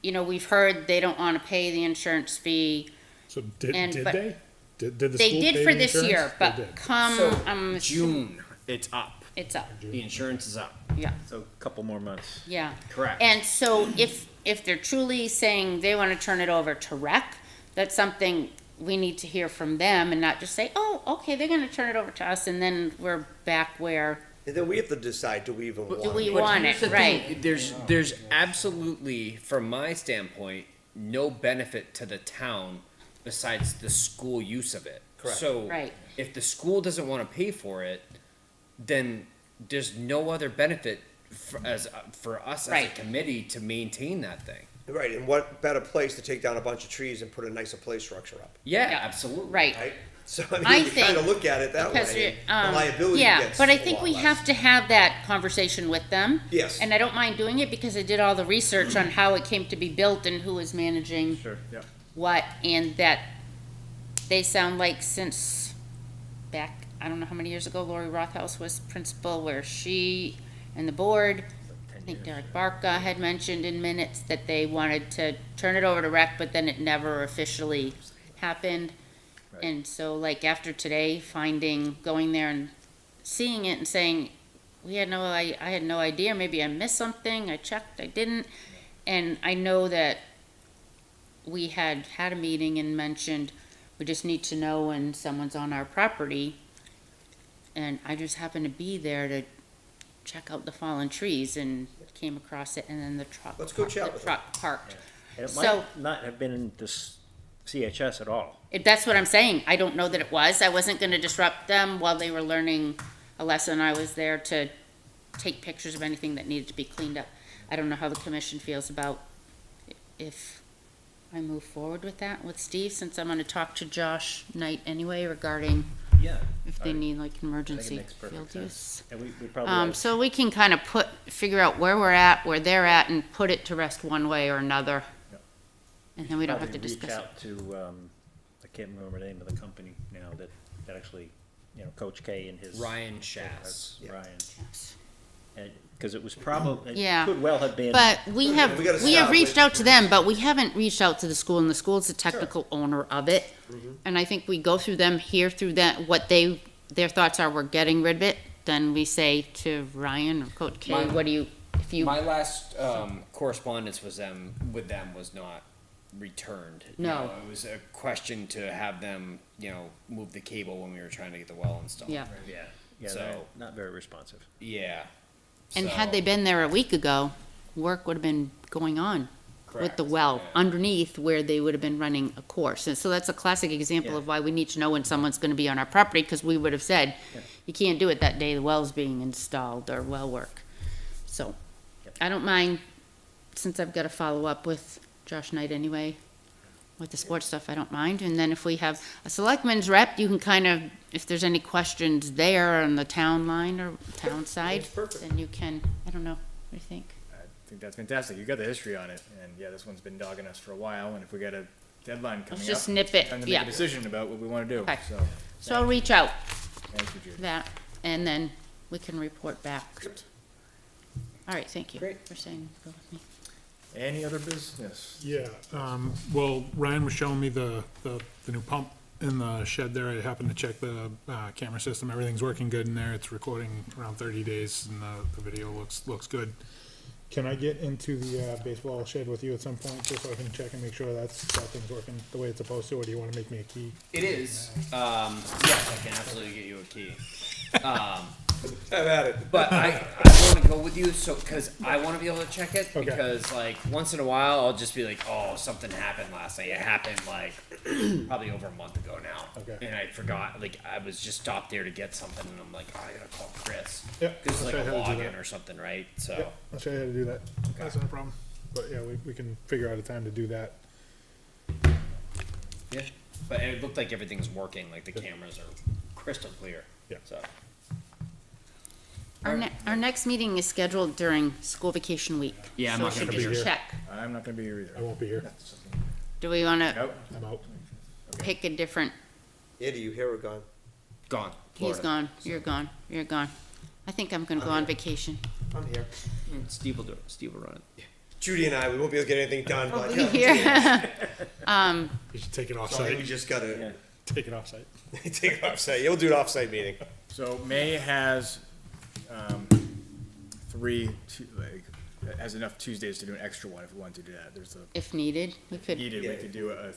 [SPEAKER 3] we've heard they don't want to pay the insurance fee.
[SPEAKER 9] So did
[SPEAKER 3] but
[SPEAKER 9] they? Did the
[SPEAKER 3] They
[SPEAKER 9] school
[SPEAKER 3] did
[SPEAKER 9] pay
[SPEAKER 3] for
[SPEAKER 9] the
[SPEAKER 3] this
[SPEAKER 9] insurance?
[SPEAKER 3] year,
[SPEAKER 9] They
[SPEAKER 3] but
[SPEAKER 9] did.
[SPEAKER 3] come,
[SPEAKER 2] June, it's up.
[SPEAKER 3] it's up,
[SPEAKER 2] The insurance is up.
[SPEAKER 3] yeah,
[SPEAKER 5] So a couple more months.
[SPEAKER 3] yeah.
[SPEAKER 2] Correct.
[SPEAKER 3] And so if they're truly saying they want to turn it over to rec, that's something we need to hear from them and not just say, oh, okay, they're gonna turn it over to us and then we're back where,
[SPEAKER 4] And then we have to decide, do we even want
[SPEAKER 3] do we
[SPEAKER 4] it?
[SPEAKER 3] want
[SPEAKER 2] Here's
[SPEAKER 3] it,
[SPEAKER 2] the thing,
[SPEAKER 3] right?
[SPEAKER 2] There's absolutely, from my standpoint, no benefit to the town besides the school use of it.
[SPEAKER 4] Correct.
[SPEAKER 2] So
[SPEAKER 3] Right.
[SPEAKER 2] if the school doesn't want to pay for it, then there's no other benefit for us as
[SPEAKER 3] Right.
[SPEAKER 2] a committee to maintain that thing.
[SPEAKER 4] Right, and what better place to take down a bunch of trees and put a nicer play structure up,
[SPEAKER 2] Yeah,
[SPEAKER 3] Yeah.
[SPEAKER 2] absolutely.
[SPEAKER 3] Right.
[SPEAKER 4] right? So, I
[SPEAKER 3] I
[SPEAKER 4] mean, you kinda
[SPEAKER 3] think-
[SPEAKER 4] look at it that
[SPEAKER 3] Because
[SPEAKER 4] way,
[SPEAKER 3] you're,
[SPEAKER 4] and the liability
[SPEAKER 3] yeah,
[SPEAKER 4] gets
[SPEAKER 3] but I
[SPEAKER 4] a
[SPEAKER 3] think
[SPEAKER 4] lot
[SPEAKER 3] we
[SPEAKER 4] less.
[SPEAKER 3] have to have that conversation with them.
[SPEAKER 4] Yes.
[SPEAKER 3] And I don't mind doing it because I did all the research on how it came to be built and who is managing
[SPEAKER 5] Sure, yeah.
[SPEAKER 3] what, and that they sound like since back, I don't know how many years ago, Lori Rothaus was principal, where she and the board, I think Derek Barca had mentioned in minutes that they wanted to turn it over to rec, but then it never officially happened. And so like after today, going there and seeing it and saying, I had no idea, maybe I missed something, I checked, I didn't. And I know that we had a meeting and mentioned, we just need to know when someone's on our property. And I just happened to be there to check out the fallen trees and came across it, and then the truck.
[SPEAKER 4] Let's go chat with them.
[SPEAKER 3] Parked.
[SPEAKER 5] And it
[SPEAKER 3] So-
[SPEAKER 5] might not have been in this CHS at all.
[SPEAKER 3] That's what I'm saying. I don't know that it was. I wasn't gonna disrupt them while they were learning a lesson. I was there to take pictures of anything that needed to be cleaned up. I don't know how the commission feels about if I move forward with that with Steve, since I'm gonna talk to Josh Knight anyway regarding
[SPEAKER 5] Yeah.
[SPEAKER 3] if they need like
[SPEAKER 5] I think
[SPEAKER 3] emergency
[SPEAKER 5] it makes perfect
[SPEAKER 3] field
[SPEAKER 5] sense.
[SPEAKER 3] use.
[SPEAKER 5] And we probably ought to
[SPEAKER 3] So we can kind of figure out where we're at, where they're at, and put it to rest one way or another.
[SPEAKER 5] Yep.
[SPEAKER 3] And then we don't have to
[SPEAKER 5] probably
[SPEAKER 3] discuss it.
[SPEAKER 5] reach out to, I can't remember the name of the company now that actually, Coach K and his.
[SPEAKER 2] Ryan Shass.
[SPEAKER 5] Ryan. And, cause it was probably,
[SPEAKER 3] Yeah.
[SPEAKER 5] it could well have been.
[SPEAKER 3] But we have
[SPEAKER 4] we gotta
[SPEAKER 3] reached
[SPEAKER 4] establish
[SPEAKER 3] out to them, but we haven't reached out to the school, and the school's the technical owner of it. And I think we go through them, hear through that, what their thoughts are, we're getting rid of it, then we say to Ryan or Coach K,
[SPEAKER 2] My-
[SPEAKER 3] what do you, if you,
[SPEAKER 2] My last correspondence with them was not returned. You
[SPEAKER 3] No.
[SPEAKER 2] know, it was a question to have them, move the cable when we were trying to get the well installed.
[SPEAKER 3] yeah.
[SPEAKER 5] Yeah,
[SPEAKER 2] So-
[SPEAKER 5] they're not very responsive.
[SPEAKER 2] Yeah.
[SPEAKER 3] And had
[SPEAKER 2] So-
[SPEAKER 3] they been there a week ago, work would have been going on with the
[SPEAKER 2] Correct,
[SPEAKER 3] well
[SPEAKER 2] yeah.
[SPEAKER 3] underneath where they would have been running a course. And so that's a classic example
[SPEAKER 5] Yeah.
[SPEAKER 3] of why we need to know when someone's gonna be on our property, because we would have said,
[SPEAKER 5] Yeah.
[SPEAKER 3] you can't do it that day the well's being installed or well work. So,
[SPEAKER 5] Yep.
[SPEAKER 3] I don't mind, since I've gotta follow up with Josh Knight anyway, with the sports stuff, I don't mind. And then if we have a selectman's rep, you can kind of, if there's any questions there on the town line or town side,
[SPEAKER 4] That's perfect.
[SPEAKER 3] then you can, I don't know, what do you think?
[SPEAKER 1] I think that's fantastic. You got the history on it, and yeah, this one's been dogging us for a while, and if we got a deadline coming up.
[SPEAKER 3] just nip it,
[SPEAKER 1] Time to make
[SPEAKER 3] yeah.
[SPEAKER 1] a decision about what we wanna do,
[SPEAKER 3] Okay.
[SPEAKER 1] so.
[SPEAKER 3] So I'll reach out
[SPEAKER 1] Thank you, Judy.
[SPEAKER 3] that, and then we can report back. All right, thank you
[SPEAKER 1] Great.
[SPEAKER 3] for saying, go with me.
[SPEAKER 1] Any other business?
[SPEAKER 9] Yeah, well, Ryan was showing me the new pump in the shed there. I happened to check the, camera system. Everything's working good in there. It's recording around 30 days and the video looks good. Can I get into the, baseball shed with you at some point, just so I can check and make sure that thing's working the way it's supposed to, or do you wanna make me a key?
[SPEAKER 2] It is. Yes, I can absolutely get you a key.
[SPEAKER 4] Have at it.
[SPEAKER 2] But I want to go with you, because I want to be able to check it.
[SPEAKER 9] Okay.
[SPEAKER 2] Because once in a while, I'll just be like, oh, something happened last night. It happened probably over a month ago now.
[SPEAKER 9] Okay.
[SPEAKER 2] And I forgot. I was just stopped there to get something, and I'm like, oh, I gotta call Chris.
[SPEAKER 9] Yep,
[SPEAKER 2] Because it's
[SPEAKER 9] I'll
[SPEAKER 2] like
[SPEAKER 9] show
[SPEAKER 2] a
[SPEAKER 9] you how to do
[SPEAKER 2] login
[SPEAKER 9] that.
[SPEAKER 2] or something, right? So.
[SPEAKER 9] Yep, I'll show you how to do that. That's not a problem. But yeah, we can figure out a time to do that.
[SPEAKER 2] Yeah. But it looked like everything's working. Like the cameras are crystal clear.
[SPEAKER 9] Yeah.
[SPEAKER 2] So.
[SPEAKER 3] Our next meeting is scheduled during school vacation week.
[SPEAKER 2] Yeah, I'm
[SPEAKER 3] so
[SPEAKER 2] not
[SPEAKER 3] we
[SPEAKER 2] gonna
[SPEAKER 3] should
[SPEAKER 2] be
[SPEAKER 3] just
[SPEAKER 9] here.
[SPEAKER 3] check.
[SPEAKER 1] I'm not gonna be here
[SPEAKER 9] I
[SPEAKER 1] either.
[SPEAKER 9] won't be here.
[SPEAKER 3] Do we wanna
[SPEAKER 1] Nope.
[SPEAKER 9] I'm out.
[SPEAKER 3] pick a different,
[SPEAKER 4] Eddie, you here or gone?
[SPEAKER 2] Gone.
[SPEAKER 3] he's
[SPEAKER 2] Florida.
[SPEAKER 3] gone, you're gone, you're gone. I think I'm gonna go on vacation.
[SPEAKER 4] I'm here.
[SPEAKER 2] Steve will do it. Steve will run it.
[SPEAKER 4] Judy and I, we won't be able to get anything done, but
[SPEAKER 3] Be here.
[SPEAKER 9] You should take it
[SPEAKER 4] so I think
[SPEAKER 9] off-site.
[SPEAKER 4] we just gotta
[SPEAKER 9] Take it off-site.
[SPEAKER 4] take it off-site. You'll do an off-site meeting.
[SPEAKER 1] So May has, has enough Tuesdays to do an extra one if we want to do that. There's a,
[SPEAKER 3] If needed, we could,
[SPEAKER 1] needed, we
[SPEAKER 4] Yeah.
[SPEAKER 1] could do a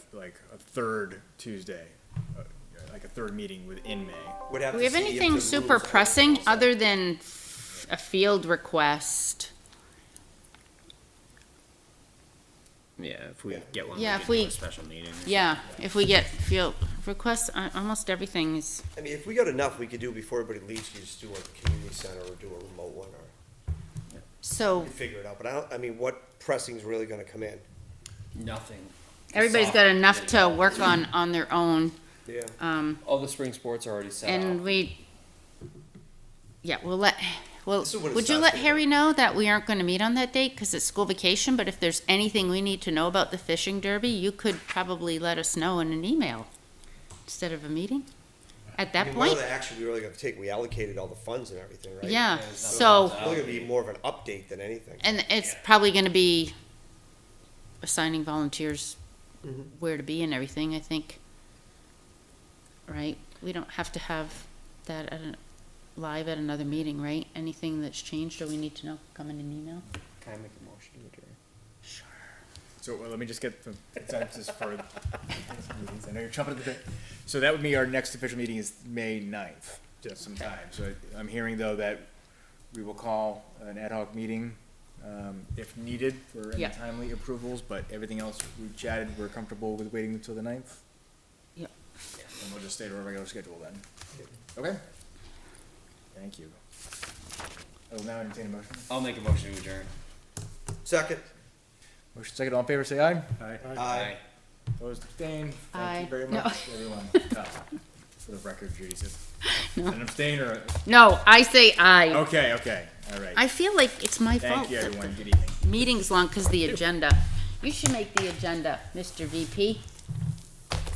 [SPEAKER 1] third Tuesday, like a third meeting within May.
[SPEAKER 4] Would have
[SPEAKER 3] do
[SPEAKER 4] to
[SPEAKER 3] we have
[SPEAKER 4] see if
[SPEAKER 3] anything
[SPEAKER 4] the
[SPEAKER 3] super
[SPEAKER 4] rules are-
[SPEAKER 3] pressing other than a field request?
[SPEAKER 2] Yeah, if we get one,
[SPEAKER 3] Yeah,
[SPEAKER 2] we
[SPEAKER 3] if
[SPEAKER 2] can do
[SPEAKER 3] we-
[SPEAKER 2] a special meeting.
[SPEAKER 3] Yeah, if we get field, requests, almost everything is,
[SPEAKER 4] I mean, if we got enough, we could do before everybody leaves, you just do a community center or do a remote one, or
[SPEAKER 3] so
[SPEAKER 4] we figure it out, but I mean, what pressing's really gonna come in?
[SPEAKER 2] Nothing.
[SPEAKER 3] everybody's got enough to work on their own.
[SPEAKER 4] Yeah.
[SPEAKER 2] All the spring sports are already set
[SPEAKER 3] And
[SPEAKER 2] up.
[SPEAKER 3] well,
[SPEAKER 4] This is when it
[SPEAKER 3] would you
[SPEAKER 4] starts
[SPEAKER 3] let
[SPEAKER 4] to-
[SPEAKER 3] Harry know that we aren't gonna meet on that date, cause it's school vacation, but if there's anything we need to know about the fishing derby, you could probably let us know in an email instead of a meeting, at
[SPEAKER 4] I
[SPEAKER 3] that
[SPEAKER 4] mean, one
[SPEAKER 3] point.
[SPEAKER 4] of the action we really gotta take, we allocated all the funds and everything, right?
[SPEAKER 3] Yeah,
[SPEAKER 2] There's
[SPEAKER 3] so,
[SPEAKER 2] nothing
[SPEAKER 4] It's really gonna be more of an update than anything.
[SPEAKER 3] and it's probably gonna be assigning volunteers
[SPEAKER 4] Mhm.
[SPEAKER 3] where to be and everything, I think. Right? We don't have to have that live at another meeting, right? Anything that's changed or we need to know, come in an email?
[SPEAKER 2] Can I make a motion to adjourn?
[SPEAKER 1] So let me just get the consensus for meetings. I know you're jumping at the bit. So that would be our next official meeting is May 9th, just sometime. So I'm hearing though that we will call an ad hoc meeting, if needed for any
[SPEAKER 3] Yeah.
[SPEAKER 1] timely approvals, but everything else we've chatted, we're comfortable with waiting until the 9th?
[SPEAKER 3] Yeah.
[SPEAKER 1] And we'll just stay to our regular schedule then. Okay? Thank you. I will now entertain a motion.
[SPEAKER 2] I'll make a motion to adjourn.
[SPEAKER 4] Second.
[SPEAKER 1] Motion second, all in favor, say aye.
[SPEAKER 4] Aye.
[SPEAKER 1] Opposed, abstained. Thank
[SPEAKER 3] Aye.
[SPEAKER 1] you very
[SPEAKER 3] No.
[SPEAKER 1] much, everyone. For the record, Judy said.
[SPEAKER 3] No.
[SPEAKER 1] An abstain or,
[SPEAKER 3] No, I say aye.
[SPEAKER 1] okay, all right.
[SPEAKER 3] I feel like it's my fault.
[SPEAKER 1] Thank you,
[SPEAKER 3] that
[SPEAKER 1] everyone. Good evening.
[SPEAKER 3] Meeting's long because the agenda. You should make the agenda, Mr. VP.